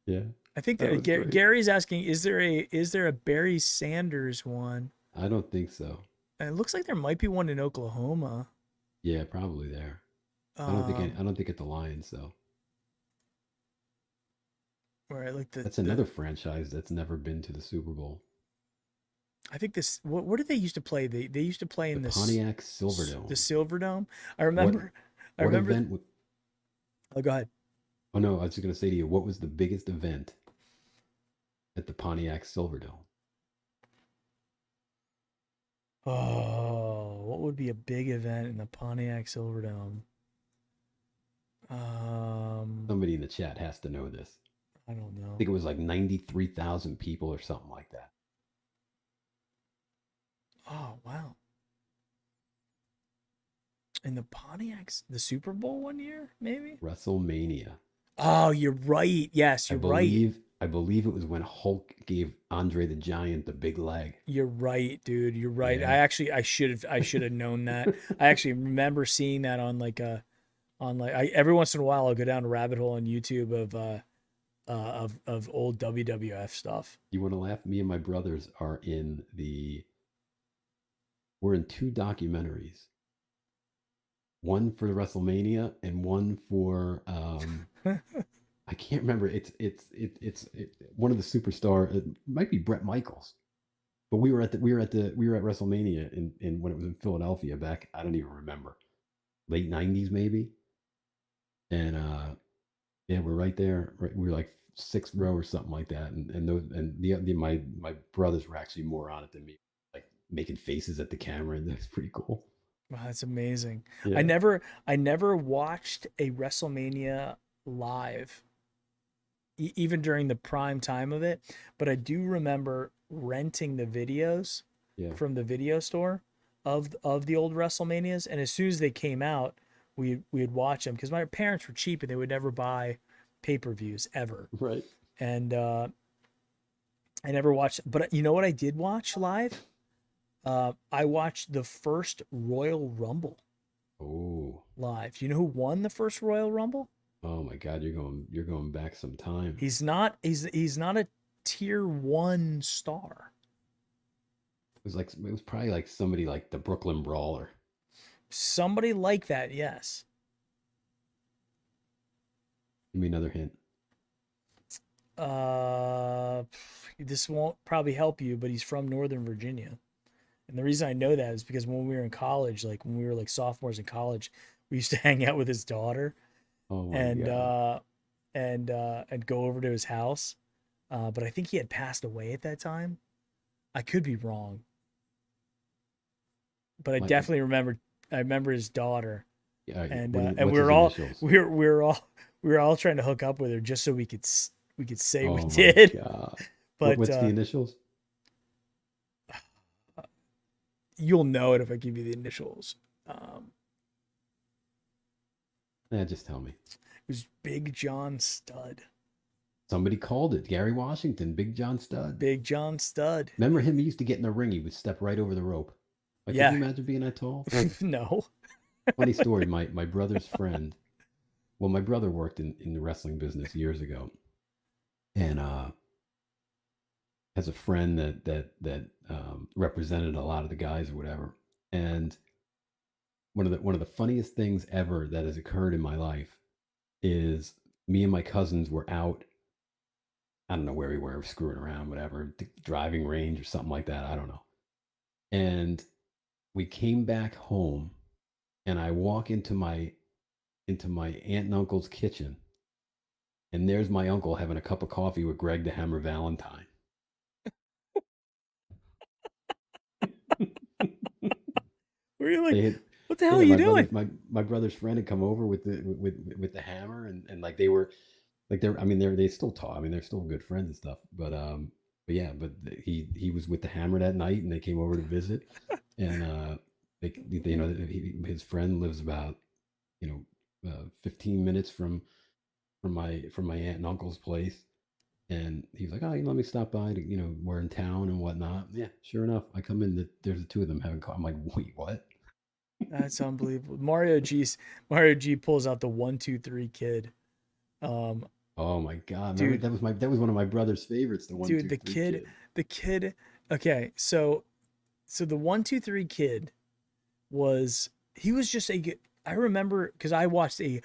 yeah, I think that that was great. Gary's asking, is there a Barry Sanders one? I don't think so. It looks like there might be one in Oklahoma. Yeah, probably there. Um, I don't think at the Lions though. where like That's another franchise that's never been to the Super Bowl. I think this. What did they used to play? They used to play in The this Pontiac Silverdome. the Silverdome. I What remember. I what remember. event? Oh, go ahead. Oh no, I was just gonna say to you, what was the biggest event at the Pontiac Silverdome? Oh, what would be a big event in the Pontiac Silverdome? Somebody in the chat has to know this. I don't know. I think it was like 93,000 people or something like that. Oh, wow. In the Pontiacs, the Super Bowl one year, maybe? WrestleMania. Oh, you're right. Yes, you're right. I believe it was when Hulk gave Andre the Giant the big leg. You're right, dude. You're right. Yeah. I should have known that. I actually remember seeing that on every once in a while I'll go down a rabbit hole on YouTube of old WWF stuff. You want to laugh? Me and my brothers we're in two documentaries. One for WrestleMania and one for I can't remember. It's one of the superstar. It might be Bret Michaels, but we were at WrestleMania in when it was in Philadelphia back. I don't even remember, late '90s maybe. And yeah, we're right there. Right, we were like sixth row or something like that. My brothers were actually more on it than me, like making faces at the camera, and that's pretty cool. Wow, that's amazing. Yeah. I never watched a WrestleMania live, even during the prime time of it, but I do remember renting the videos from the video store of the old WrestleManias, and as soon as they came out, we'd watch them because my parents were cheap and they would never buy pay-per-views ever. Right. And I never watched, but you know what I did watch live? I watched the first Royal Rumble. Oh. Live. Do you know who won the first Royal Rumble? Oh my God, you're going back some time. He's not a tier 1 star. It was probably like somebody like the Brooklyn Brawler. Somebody like that, yes. Give me another hint. This won't probably help you, but he's from Northern Virginia. And the reason I know that is because when we were in college, like when we were like sophomores in college, we used to hang out with his daughter. Oh my God. And go over to his house. But I think he had passed away at that time. I could be wrong. But I definitely remember his daughter. Yeah, and what's we were his all trying to hook up with her just so we could say Oh we my did. God. But What's the initials? You'll know it if I give you the initials. Just tell me. It was Big John Studd. Somebody called it. Gary Washington, Big John Studd. Big John Studd. Remember him? He used to get in the ring. He would step right over the rope. Like, Yeah. Can you imagine being that tall? No. Funny story. My brother's friend. Well, my brother worked in the wrestling business years ago, and has a friend that represented a lot of the guys or whatever. And one of the funniest things ever that has occurred in my life is me and my cousins were out. I don't know where we were, screwing around, whatever, driving range or something like that. I don't know. And we came back home, and I walk into my aunt and uncle's kitchen, and there's my uncle having a cup of coffee with Greg the Hammer Valentine. Were you like, what the hell are you doing? My brother's friend had come over with the hammer, and like they were like they're I mean they still talk. I mean they're still good friends and stuff. But yeah, but he was with the hammer that night, and they came over to visit, and his friend lives about 15 minutes from my aunt and uncle's place. And he's like, oh, let me stop by to, we're in town and whatnot. Yeah, sure enough, I come in, there's the two of them having I'm like, wait, what? That's unbelievable. Mario G pulls out the 1-2-3 kid. Oh my God, dude, that was one of my brother's favorites. The 1-2-3 kid. The kid. Okay, so the 1-2-3 kid he was just I remember because I watched a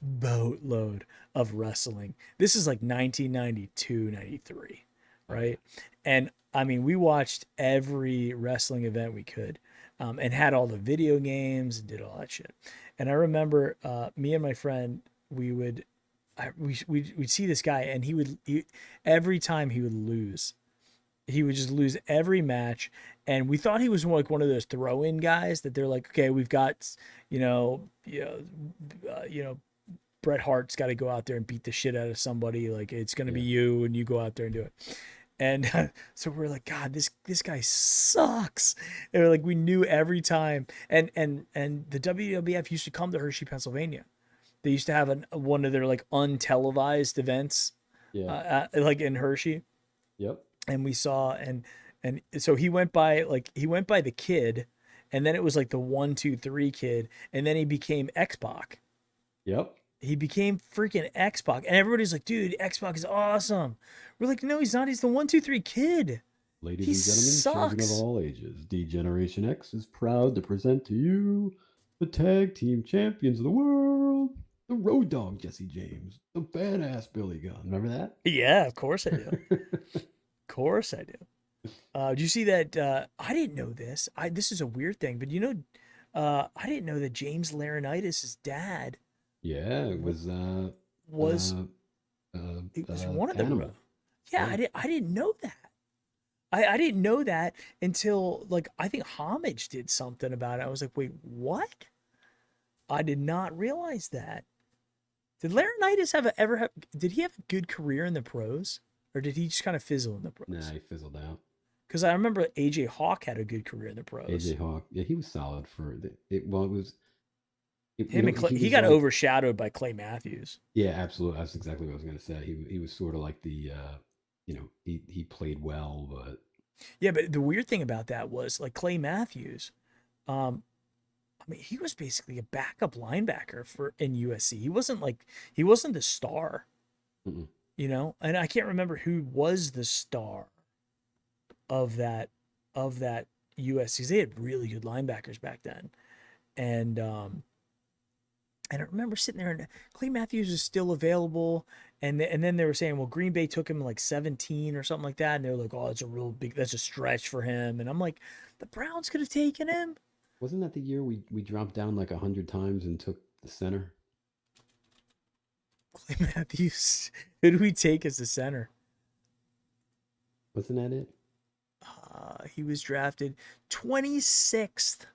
boatload of wrestling. This is like 1992, 93, right? And I mean, we watched every wrestling event we could, and had all the video games and did all that shit. And I remember me and my friend, we'd see this guy, and every time he would lose, he would just lose every match. And we thought he was like one of those throw-in guys that they're like, okay, we've got, Bret Hart's got to go out there and beat the shit out of somebody. Like it's going to be you, and you go out there and do it. And so we're like, God, this guy sucks. And we're like, we knew every time. And the WWF used to come to Hershey, Pennsylvania. They used to have one of their like untelevised events, like in Hershey. Yep. And we saw, and so he went by the kid, and then it was like the 1-2-3 kid, and then he became X-Pac. Yep. He became freaking X-Pac, and everybody's like, dude, X-Pac is awesome. We're like, no, he's not. He's the 1-2-3 kid. Ladies he and gentlemen, children of all ages, D-Generation X is proud to present to you the tag team champions of the world, the Road Dogg Jesse James, the badass Billy Gunn. Remember that? Yeah, of course I do. Of course I do. Did you see that? I didn't know this. This is a weird thing, but I didn't know that James Laurinaitis' dad. Yeah, it was it was one of the. Yeah, I didn't know that. I didn't know that until like I think Homage did something about it. I was like, wait, what? I did not realize that. Did Laurinaitis ever have? Did he have a good career in the pros, or did he just kind of fizzle in the pros? Nah, he fizzled out. Because I remember AJ Hawk had a good career in the pros. AJ Hawk, yeah, he was solid for it. Well, it was. Him and Clay, he got overshadowed by Clay Matthews. Yeah, absolutely. That's exactly what I was going to say. He was sort of like the, he played well, but. Yeah, but the weird thing about that was like Clay Matthews, I mean, he was basically a backup linebacker in USC. He wasn't the star, and I can't remember who was the star of that USC. They had really good linebackers back then, and I remember sitting there, and Clay Matthews is still available. And then they were saying, well, Green Bay took him like 17 or something like that. And they were like, oh, that's a stretch for him. And I'm like, the Browns could have taken him. Wasn't that the year we dropped down like 100 times and took the center? Clay Matthews. Who did we take as the center? Wasn't that it? He was drafted 26th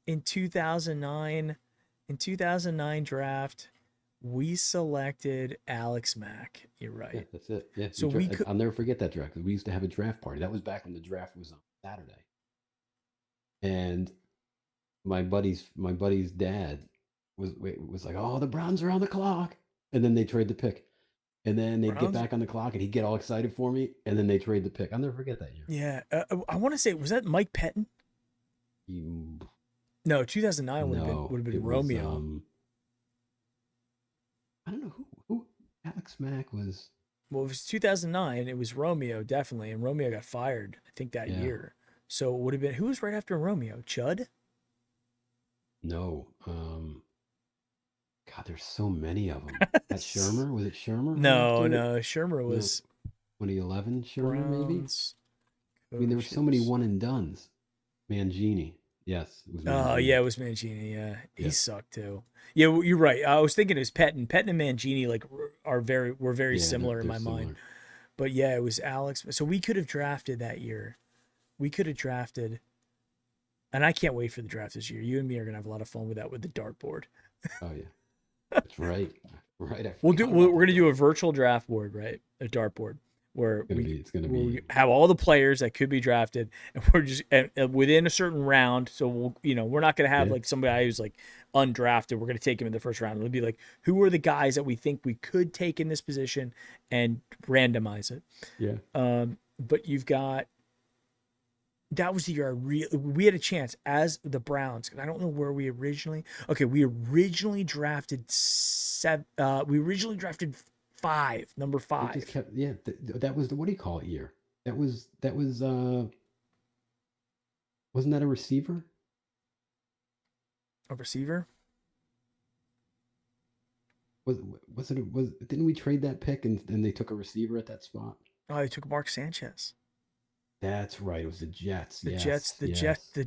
in 2009. In 2009 draft, we selected Alex Mack. You're right. Yeah, that's it. Yeah. So I'll never forget that draft because we used to have a draft party. That was back when the draft was on Saturday. And my buddy's dad was like, "Oh, the Browns are on the clock," and then they trade the pick, and then they'd get back on the clock, and he'd get all excited for me, and then they trade the pick. I'll never forget that year. Yeah, I want to say, was that Mike Pettin? No, 2009 would have been Romeo. I don't know who Alex Mack was. Well, it was 2009. It was Romeo, definitely, and Romeo got fired, I think, that year. So it would have been, who was right after Romeo? Chud? No. God, there's so many of them. That Shermer? Was it Shermer? No. Shermer was 2011. Shermer, Browns, maybe. I mean, there were so many one and dones. Mangini. Yes, it was Mangini. Oh, yeah, it was Mangini. Yeah, he sucked too. Yeah, you're right. I was thinking it was Pettin. Pettin and Mangini were very similar in my mind. But yeah, it was Alex. So we could have drafted that year. We could have drafted And I can't wait for the draft this year. You and me are gonna have a lot of fun with that with the dartboard. Oh yeah, that's right. Right. We're gonna do a virtual draft board, right? A dartboard where It's gonna we be. have all the players that could be drafted, and we're just and within a certain round. So we're not gonna have Yeah. like somebody who's like undrafted. We're gonna take him in the first round. It'll be like, who are the guys that we think we could take in this position, and randomize it. Yeah. But you've got. That was the year we had a chance as the Browns. I don't know where we originally. Okay, we originally drafted number They five. just kept. Yeah. That was the, what do you call it, year? That was. Wasn't that a receiver? A receiver. Was it? Didn't we trade that pick and they took a receiver at that spot? Oh, they took Mark Sanchez. That's right. It was the Jets. The Yes,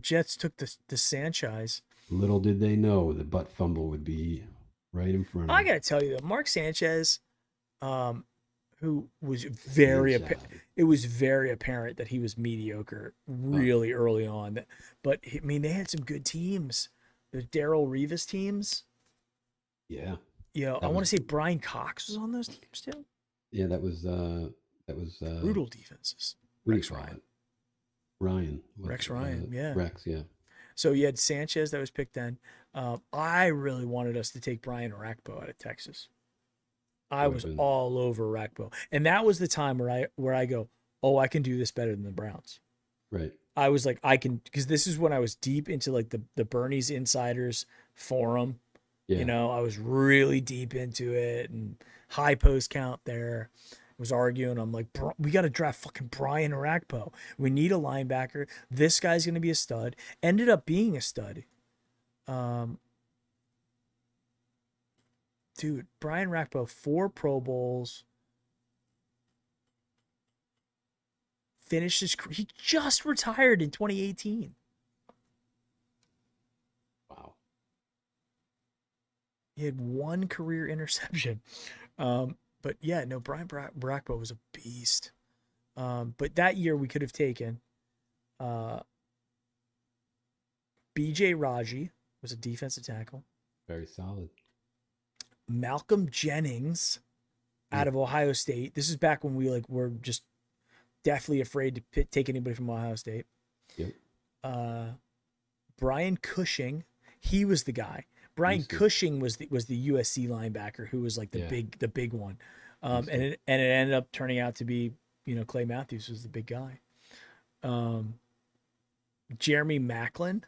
Jets took the Sanchez. Little did they know the butt fumble would be right in front of I them. gotta tell you though, Mark Sanchez, who was very it was very apparent that he was mediocre really early on. But I mean, they had some good teams. The Darrell Revis teams. Yeah. Yeah, I want to say Brian Cox was on those teams too. Yeah, that was Brutal defenses. Rex Ryan. Rex Ryan, yeah. Rex, yeah. So you had Sanchez that was picked then. I really wanted us to take Brian Orakpo out of Texas. I was all over Orakpo. And that was the time where I go, oh, I can do this better than the Browns. Right. I was like, I can, because this is when I was deep into like the Bernie's Insiders forum. Yeah. You know, I was really deep into it and high post count there. Was arguing. I'm like, we got to draft fucking Brian Orakpo. We need a linebacker. This guy's going to be a stud. Ended up being a stud. Dude, Brian Orakpo, 4 Pro Bowls. Finished he just retired in 2018. Wow. He had 1 career interception. But yeah, no, Brian Orakpo was a beast. But that year we could have taken B.J. Raji was a defensive tackle. Very solid. Malcolm Jennings out of Ohio State. This is back when we were just deathly afraid to take anybody from Ohio State. Yep. Brian Cushing, he was the guy. Brian Cushing was the USC linebacker who was like the big one, and it ended up turning out to be Clay Matthews was the big guy. Jeremy Maclin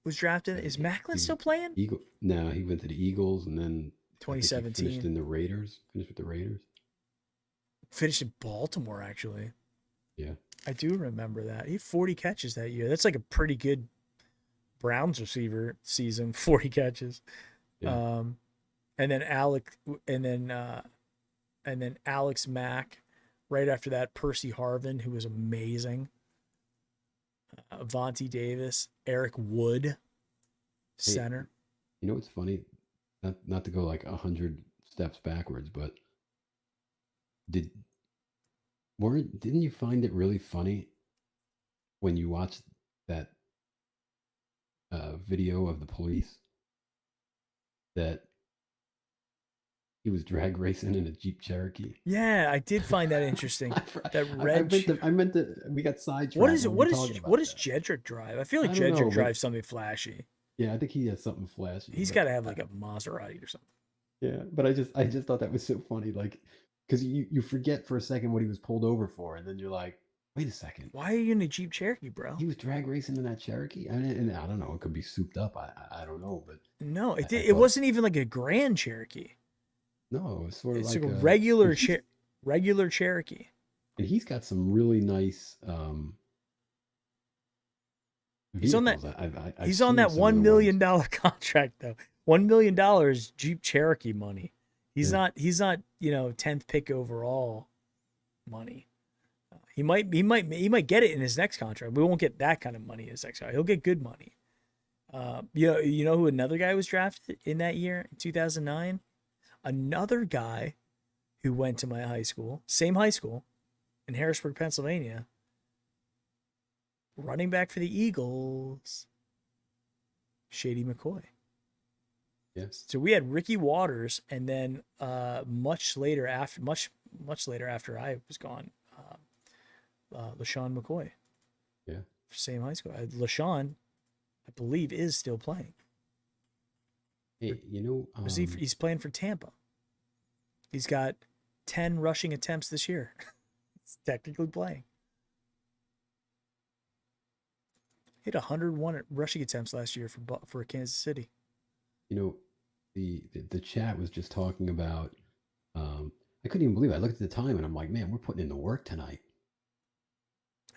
was drafted. Is Maclin still playing? No, he went to the Eagles and then 2017 finished in the Raiders. Finished with the Raiders. Finished in Baltimore actually. Yeah, I do remember that. He had 40 catches that year. That's like a pretty good Browns receiver season, 40 catches. Yeah. And then Alex Mack. Right after that, Percy Harvin, who was amazing. Vontae Davis, Eric Wood, center. Hey, you know what's funny? Not to go like 100 steps backwards, but didn't you find it really funny when you watched that video of the police that he was drag racing in a Jeep Cherokee? Yeah, I did find that interesting. That red. I meant to. We got sidetracked. What is it? What does Jedrick drive? I feel like Jedrick drives something flashy. Yeah, I think he has something flashy. He's got to have like a Maserati or something. Yeah, but I just thought that was so funny, like, because you forget for a second what he was pulled over for, and then you're like, wait a second, why are you in a Jeep Cherokee, bro? He was drag racing in that Cherokee, and I don't know, it could be souped up. I don't know, but no, it wasn't even like a Grand Cherokee. No, it was sort of it's like a regular Cherokee. And he's got some really nice. He's on that. He's on that $1 million contract though. $1 million Jeep Cherokee money. He's not 10th pick overall money. He might get it in his next contract. We won't get that kind of money in his next contract. He'll get good money. You know who another guy was drafted in that year, in 2009? Another guy who went to my high school, same high school in Harrisburg, Pennsylvania. running back for the Eagles, Shady McCoy. Yeah. So we had Ricky Waters, and then much later after I was gone, LaShawn McCoy. Yeah. Same high school. LaShawn, I believe, is still playing. Hey, He's playing for Tampa. He's got 10 rushing attempts this year. He's technically playing. He had 101 rushing attempts last year for Kansas City. The chat was just talking about. I couldn't even believe it. I looked at the time and I'm like, man, we're putting in the work tonight.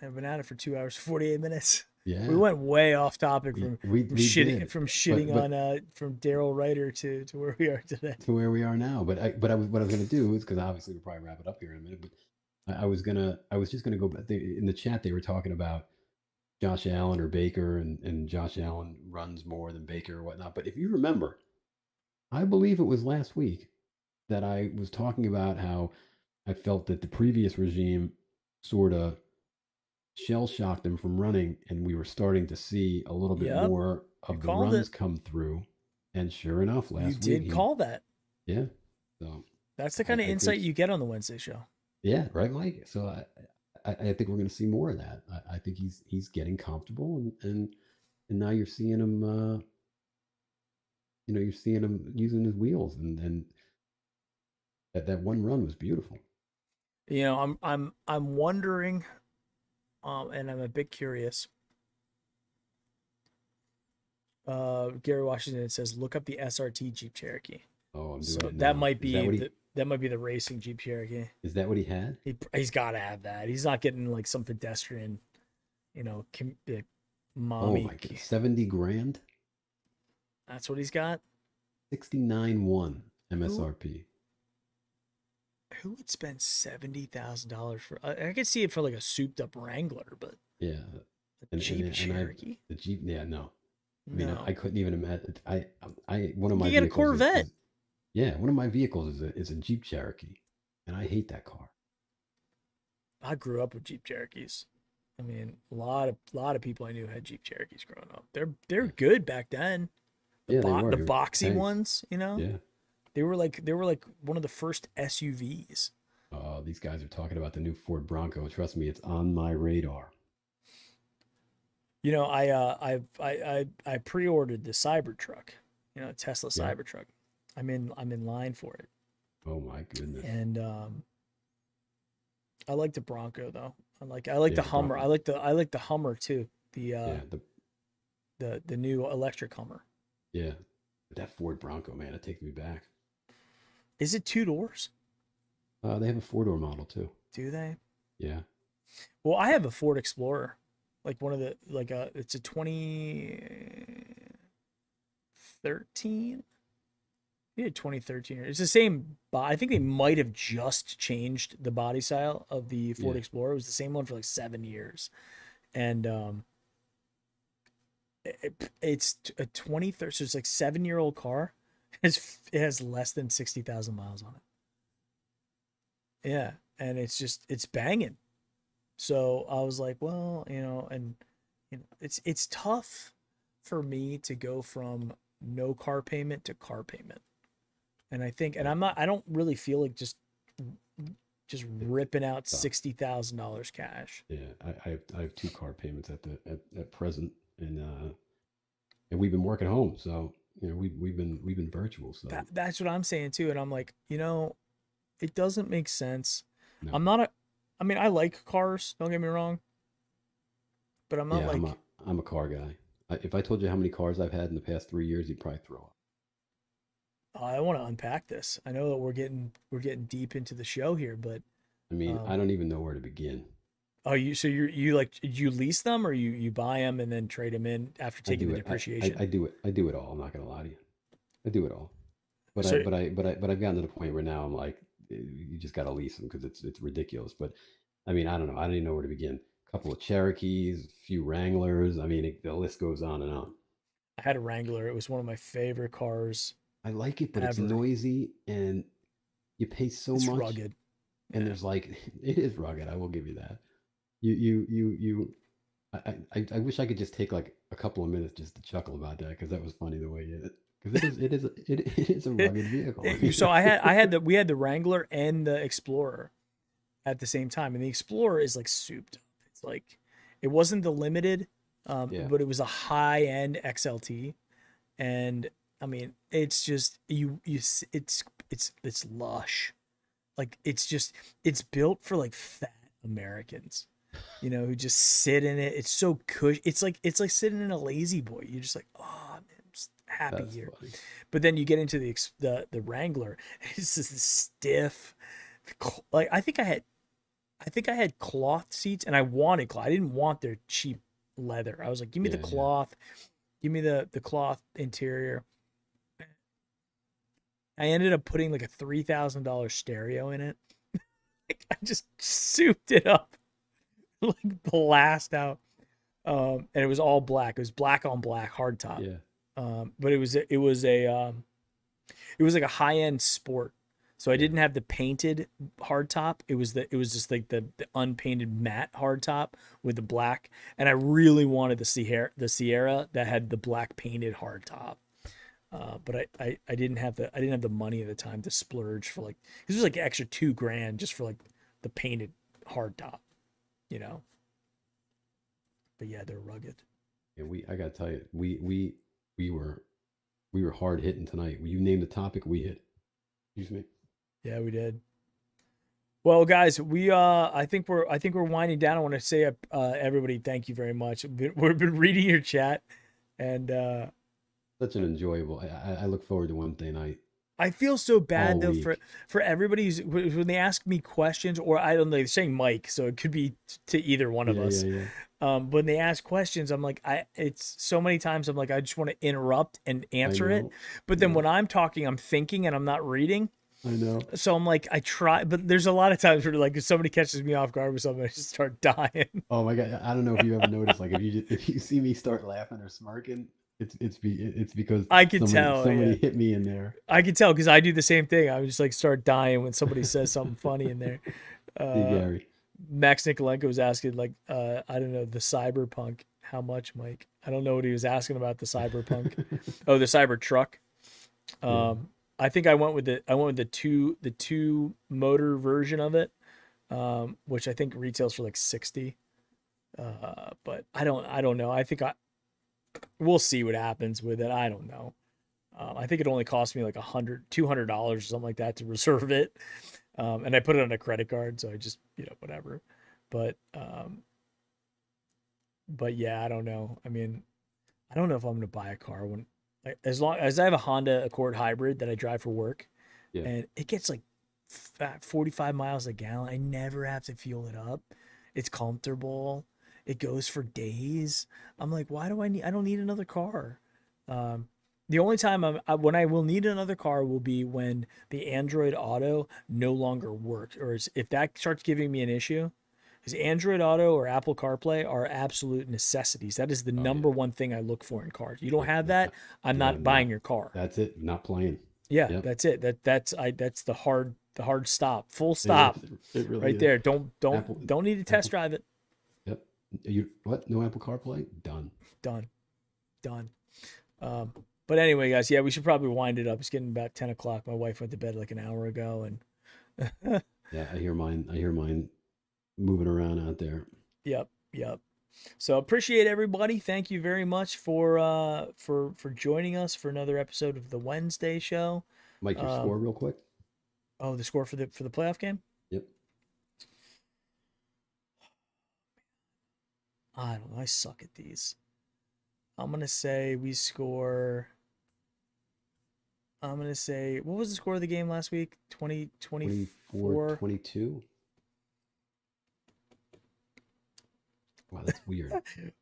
I've been at it for 2 hours, 48 minutes. Yeah, We went way off topic from shitting did. from shitting But on from Daryl Ryder to where we are today. to where we are now. What I was going to do is, because obviously we'll probably wrap it up here in a minute, but I was just gonna go. In the chat they were talking about Josh Allen or Baker, and Josh Allen runs more than Baker or whatnot. But if you remember, I believe it was last week that I was talking about how I felt that the previous regime sort of shell shocked him from running, and we were starting to see a little bit Yep. more You of the called runs it. come through. And sure enough, You last did week, call that. yeah. So That's the kind of I insight think, you get on the Wednesday show. yeah, right, Mike. So I think we're going to see more of that. I think he's getting comfortable, and now you're seeing him. You're seeing him using his wheels, and that one run was beautiful. I'm wondering, and I'm a bit curious. Gary Washington says, look up the SRT Jeep Cherokee. Oh, I'm doing So it now. that might Is that what be that might be the racing Jeep Cherokee. Is that what he had? He's got to have that. He's not getting like some pedestrian, Oh mommy. my God, 70 grand, That's what he's got. 69.1 MSRP. Who would spend $70,000 for? I could see it for like a souped up Wrangler, but Yeah, a Jeep Cherokee. the Jeep. Yeah, no. I mean, No, I couldn't even imagine. One of you my get a vehicles Corvette. one of my vehicles is a Jeep Cherokee, and I hate that car. I grew up with Jeep Cherokees. I mean, a lot of people I knew had Jeep Cherokees growing up. They're good back then. Yeah, they were. The boxy Tanks. ones, Yeah. They were like one of the first SUVs. Oh, these guys are talking about the new Ford Bronco. Trust me, it's on my radar. I pre-ordered the Cybertruck, Tesla Yeah. Cybertruck. I'm in line for it. Oh my goodness. And I like the Bronco though. I like the Yeah, the Hummer. Bronco. I like the Hummer too. Yeah, The new electric Hummer. yeah. That Ford Bronco, man, it takes me back. Is it 2 doors? They have a 4-door model too. Do they? Yeah. Well, I have a Ford Explorer, like one of the it's a 2013. Yeah, 2013. It's the same. I think they might have just changed the body style of the Ford Yeah. Explorer. It was the same one for like 7 years, and it's a 2013. So it's like 7-year-old car. It has less than 60,000 miles on it. Yeah, and it's banging. So I was like, well, it's tough for me to go from no car payment to car payment. And I think, and I don't really feel like just ripping out $60,000 cash. Yeah, I have 2 car payments at present, and we've been working home, so we've been virtual. So That's what I'm saying too. And I'm like, it doesn't make sense. no. I mean, I like cars. Don't get me wrong. But I'm not Yeah, I'm a car guy. If I told you how many cars I've had in the past 3 years, you'd probably throw up. I want to unpack this. I know that we're getting deep into the show here, but I mean, I don't even know where to begin. oh, you lease them, or you buy them and then trade them in after taking the depreciation? I do it. I do it all. I'm not gonna lie to you. I do it all. But So- I've gotten to the point where now I'm like, you just gotta lease them because it's ridiculous. But I mean, I don't know. I don't even know where to begin. A couple of Cherokees, a few Wranglers. I mean, the list goes on and on. I had a Wrangler. It was one of my favorite cars. I like it, but it's Ever. noisy and you pay so It's much. rugged. And there's like, it is rugged. I will give you that. You I wish I could just take like a couple of minutes just to chuckle about that because that was funny the way you because it is a rugged vehicle. So we had the Wrangler and the Explorer at the same time, and the Explorer is like souped up. It's like it wasn't the limited, Yeah. but it was a high end XLT, and I mean it's just it's lush, like it's built for like fat Americans, who just sit in it. It's so cush. It's like sitting in a lazy boy. You're just like, oh, man, I'm just happy That's here. funny. But then you get into the Wrangler. It's just stiff. Like I think I had cloth seats, and I wanted cloth. I didn't want their cheap leather. I was like, give me the Yeah, cloth, give me the cloth interior. I ended up putting like a $3,000 stereo in it. I just souped it up, like blast out. And it was all black. It was black on black hardtop. Yeah. But it was like a high end sport. So I didn't have the painted hardtop. It was just like the unpainted matte hardtop with the black. And I really wanted the Sierra that had the black painted hardtop. But I didn't have the money at the time to splurge for like, this was like extra $2,000 just for like the painted hardtop, But yeah, they're rugged. Yeah, I gotta tell you, we were hard hitting tonight. You named the topic, we hit. Excuse me. Yeah, we did. Well, guys, I think we're winding down. I want to say, everybody, thank you very much. We've been reading your chat, and Such an enjoyable. I look forward to Wednesday night. I feel so bad All though week. for everybody when they ask me questions, or I don't know, they're saying Mike, so it could be to either one of us. Yeah. When they ask questions, I'm like, it's so many times I'm like, I just want to interrupt and answer it. know. But then Yeah. when I'm talking, I'm thinking and I'm not reading. I know. So I'm like, I try, but there's a lot of times where like if somebody catches me off guard with something, I just start dying. Oh my God. I don't know if you ever noticed, like if you see me start laughing or smirking, it's because I can tell, somebody yeah. hit me in there. I can tell because I do the same thing. I just like start dying when somebody says something funny in there. See, Gary. Max Nikolenko was asking like, I don't know, the Cyberpunk. How much, Mike? I don't know what he was asking about the Cyberpunk. Oh, the Cybertruck. I think I went with the two motor version of it, which I think retails for like 60. But I don't know. I think we'll see what happens with it. I don't know. I think it only cost me like $200 or something like that to reserve it. And I put it on a credit card, so I just, whatever. But yeah, I don't know. I mean, I don't know if I'm going to buy a car as long as I have a Honda Accord hybrid that I drive for work, Yeah. and it gets like 45 miles a gallon. I never have to fuel it up. It's comfortable. It goes for days. I'm like, why do I don't need another car. The only time when I will need another car will be when the Android Auto no longer works, or if that starts giving me an issue. Because Android Auto or Apple CarPlay are absolute necessities. That is the number one thing I look for in cars. You don't have that, I'm not buying your car. That's it. Not playing. Yeah, Yep. that's it. That's the hard stop. Full stop. It really right is. there. Apple- Don't need to test drive it. Yep. What? No Apple CarPlay? Done. Done. But anyway, guys, yeah, we should probably wind it up. It's getting about 10 o'clock. My wife went to bed like an hour ago, and Yeah, I hear mine moving around out there. Yep. So appreciate everybody. Thank you very much for joining us for another episode of the Wednesday show. Mike, your score real quick. Oh, the score for the playoff game? Yep. I don't know. I suck at these. I'm gonna say we score. I'm gonna say, what was the score of the game last week? 24. 22. Wow, that's weird.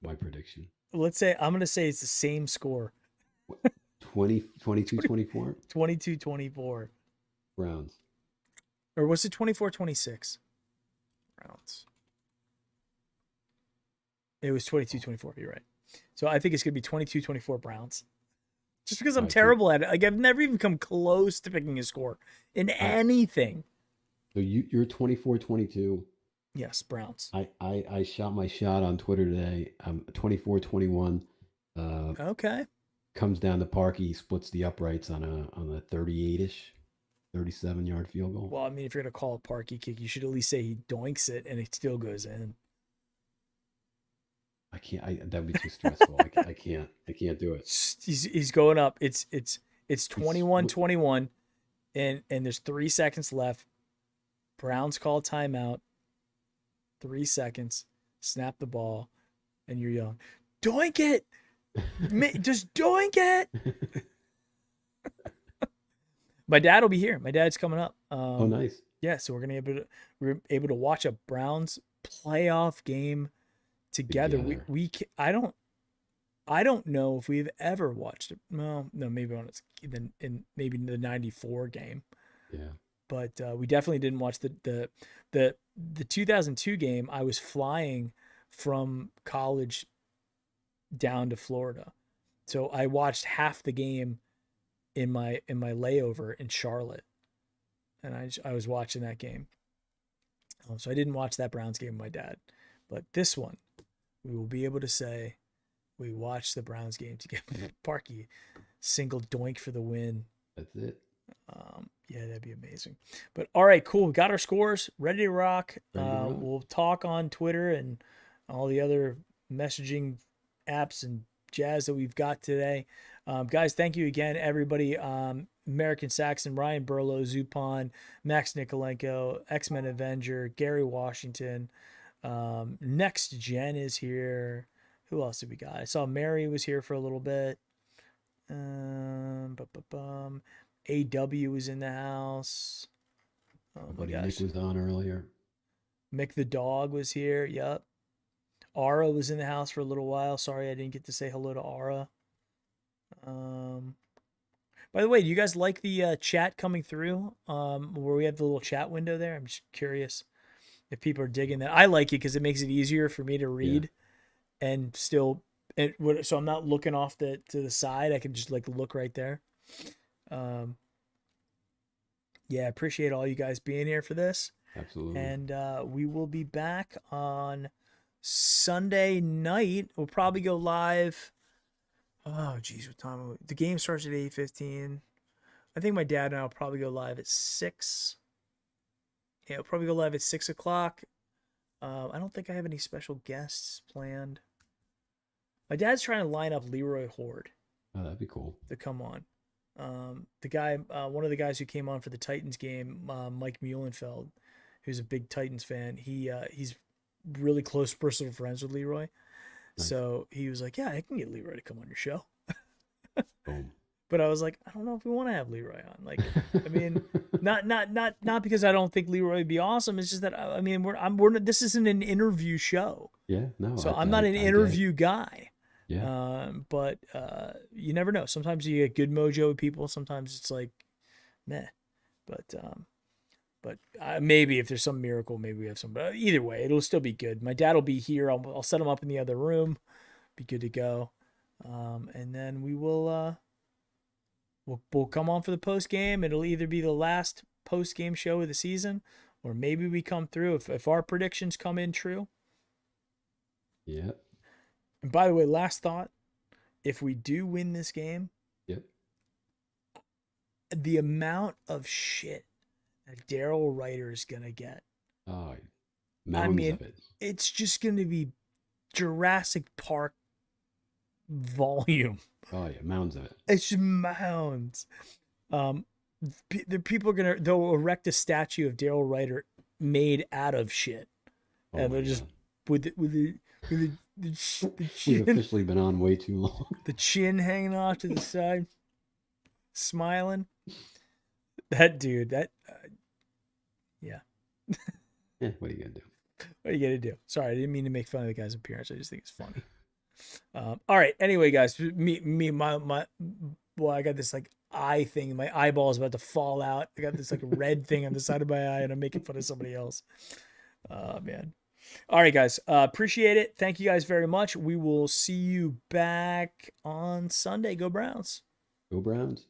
My prediction. Let's say I'm gonna say it's the same score. 22, 24. 22-24. Browns. Or was it 24-26? Browns. It was 22-24. You're right. So I think it's gonna be 22-24 Browns. Just because I'm terrible at it. Like, I've never even come close to picking a score in anything. So you're 24-22. Yes, Browns. I shot my shot on Twitter today. 24-21. Okay. Comes down to Parkey, splits the uprights on a 38-ish, 37-yard field goal. Well, I mean, if you're gonna call it Parkey kick, you should at least say he doinks it and it still goes in. I can't. That'd be too stressful. I can't do it. He's going up. It's 21-21, and there's 3 seconds left. Browns call timeout. 3 seconds. Snap the ball, and you're yelling, "Doink it! Just doink it!" My dad will be here. My dad's coming up. Oh, nice. Yeah, so we're able to watch a Browns playoff game together. I don't know if we've ever watched it. Well, no, maybe in maybe the 94 game. Yeah. But we definitely didn't watch the 2002 game. I was flying from college down to Florida. So I watched half the game in my layover in Charlotte. And I was watching that game. So I didn't watch that Browns game with my dad. But this one, we will be able to say we watched the Browns game together. Parkey, single doink for the win. That's it. Yeah, that'd be amazing. But all right, cool. We got our scores. Ready to rock. We'll talk on Twitter and all the other messaging apps and jazz that we've got today. Guys, thank you again, everybody. American Saxon, Ryan Burlow, Zupon, Max Nikolenko, X-Men Avenger, Gary Washington. Next Gen is here. Who else did we got? I saw Mary was here for a little bit. AW was in the house. Oh my gosh. Nick was on earlier. Mick the dog was here. Yep. Ara was in the house for a little while. Sorry I didn't get to say hello to Ara. By the way, do you guys like the chat coming through where we have the little chat window there? I'm just curious if people are digging that. I like it because it makes it easier for me to read and still, so I'm not looking off to the side. I can just like look right there. Yeah, appreciate all you guys being here for this. Absolutely. And we will be back on Sunday night. We'll probably go live. Oh, geez, what time? The game starts at 8:15. I think my dad and I will probably go live at 6. Yeah, we'll probably go live at 6 o'clock. I don't think I have any special guests planned. My dad's trying to line up Leroy Horde. Oh, that'd be cool. To come on. The guy, one of the guys who came on for the Titans game, Mike Muhlenfeld, who's a big Titans fan. He's really close personal friends with Leroy. Nice. So he was like, yeah, I can get Leroy to come on your show. Boom. But I was like, I don't know if we want to have Leroy on. Like, I mean, not because I don't think Leroy would be awesome. It's just that, I mean, this isn't an interview show. Yeah, no. So I'm not an interview guy. Yeah. But you never know. Sometimes you get good mojo with people. Sometimes it's like, meh. But maybe if there's some miracle, maybe we have some. But either way, it'll still be good. My dad will be here. I'll set him up in the other room. Be good to go. And then we will we'll come on for the post game. It'll either be the last post game show of the season, or maybe we come through if our predictions come in true. Yeah. And by the way, last thought: if we do win this game, the amount of shit that Daryl Ryder is gonna get. Oh, I mean, of it. It's just gonna be Jurassic Park volume. Oh yeah, mounds of it. It's just mounds. The people they'll erect a statue of Daryl Ryder made out of shit, and they'll just with the chin. We've officially been on way too long. The chin hanging off to the side, smiling. That dude, yeah. Yeah, what are you gonna do? What are you gonna do? Sorry, I didn't mean to make fun of the guy's appearance. I just think it's funny. All right. Anyway, guys, I got this like eye thing. My eyeball is about to fall out. I got this like red thing on the side of my eye, and I'm making fun of somebody else. Man. All right, guys. Appreciate it. Thank you guys very much. We will see you back on Sunday. Go Browns. Go Browns.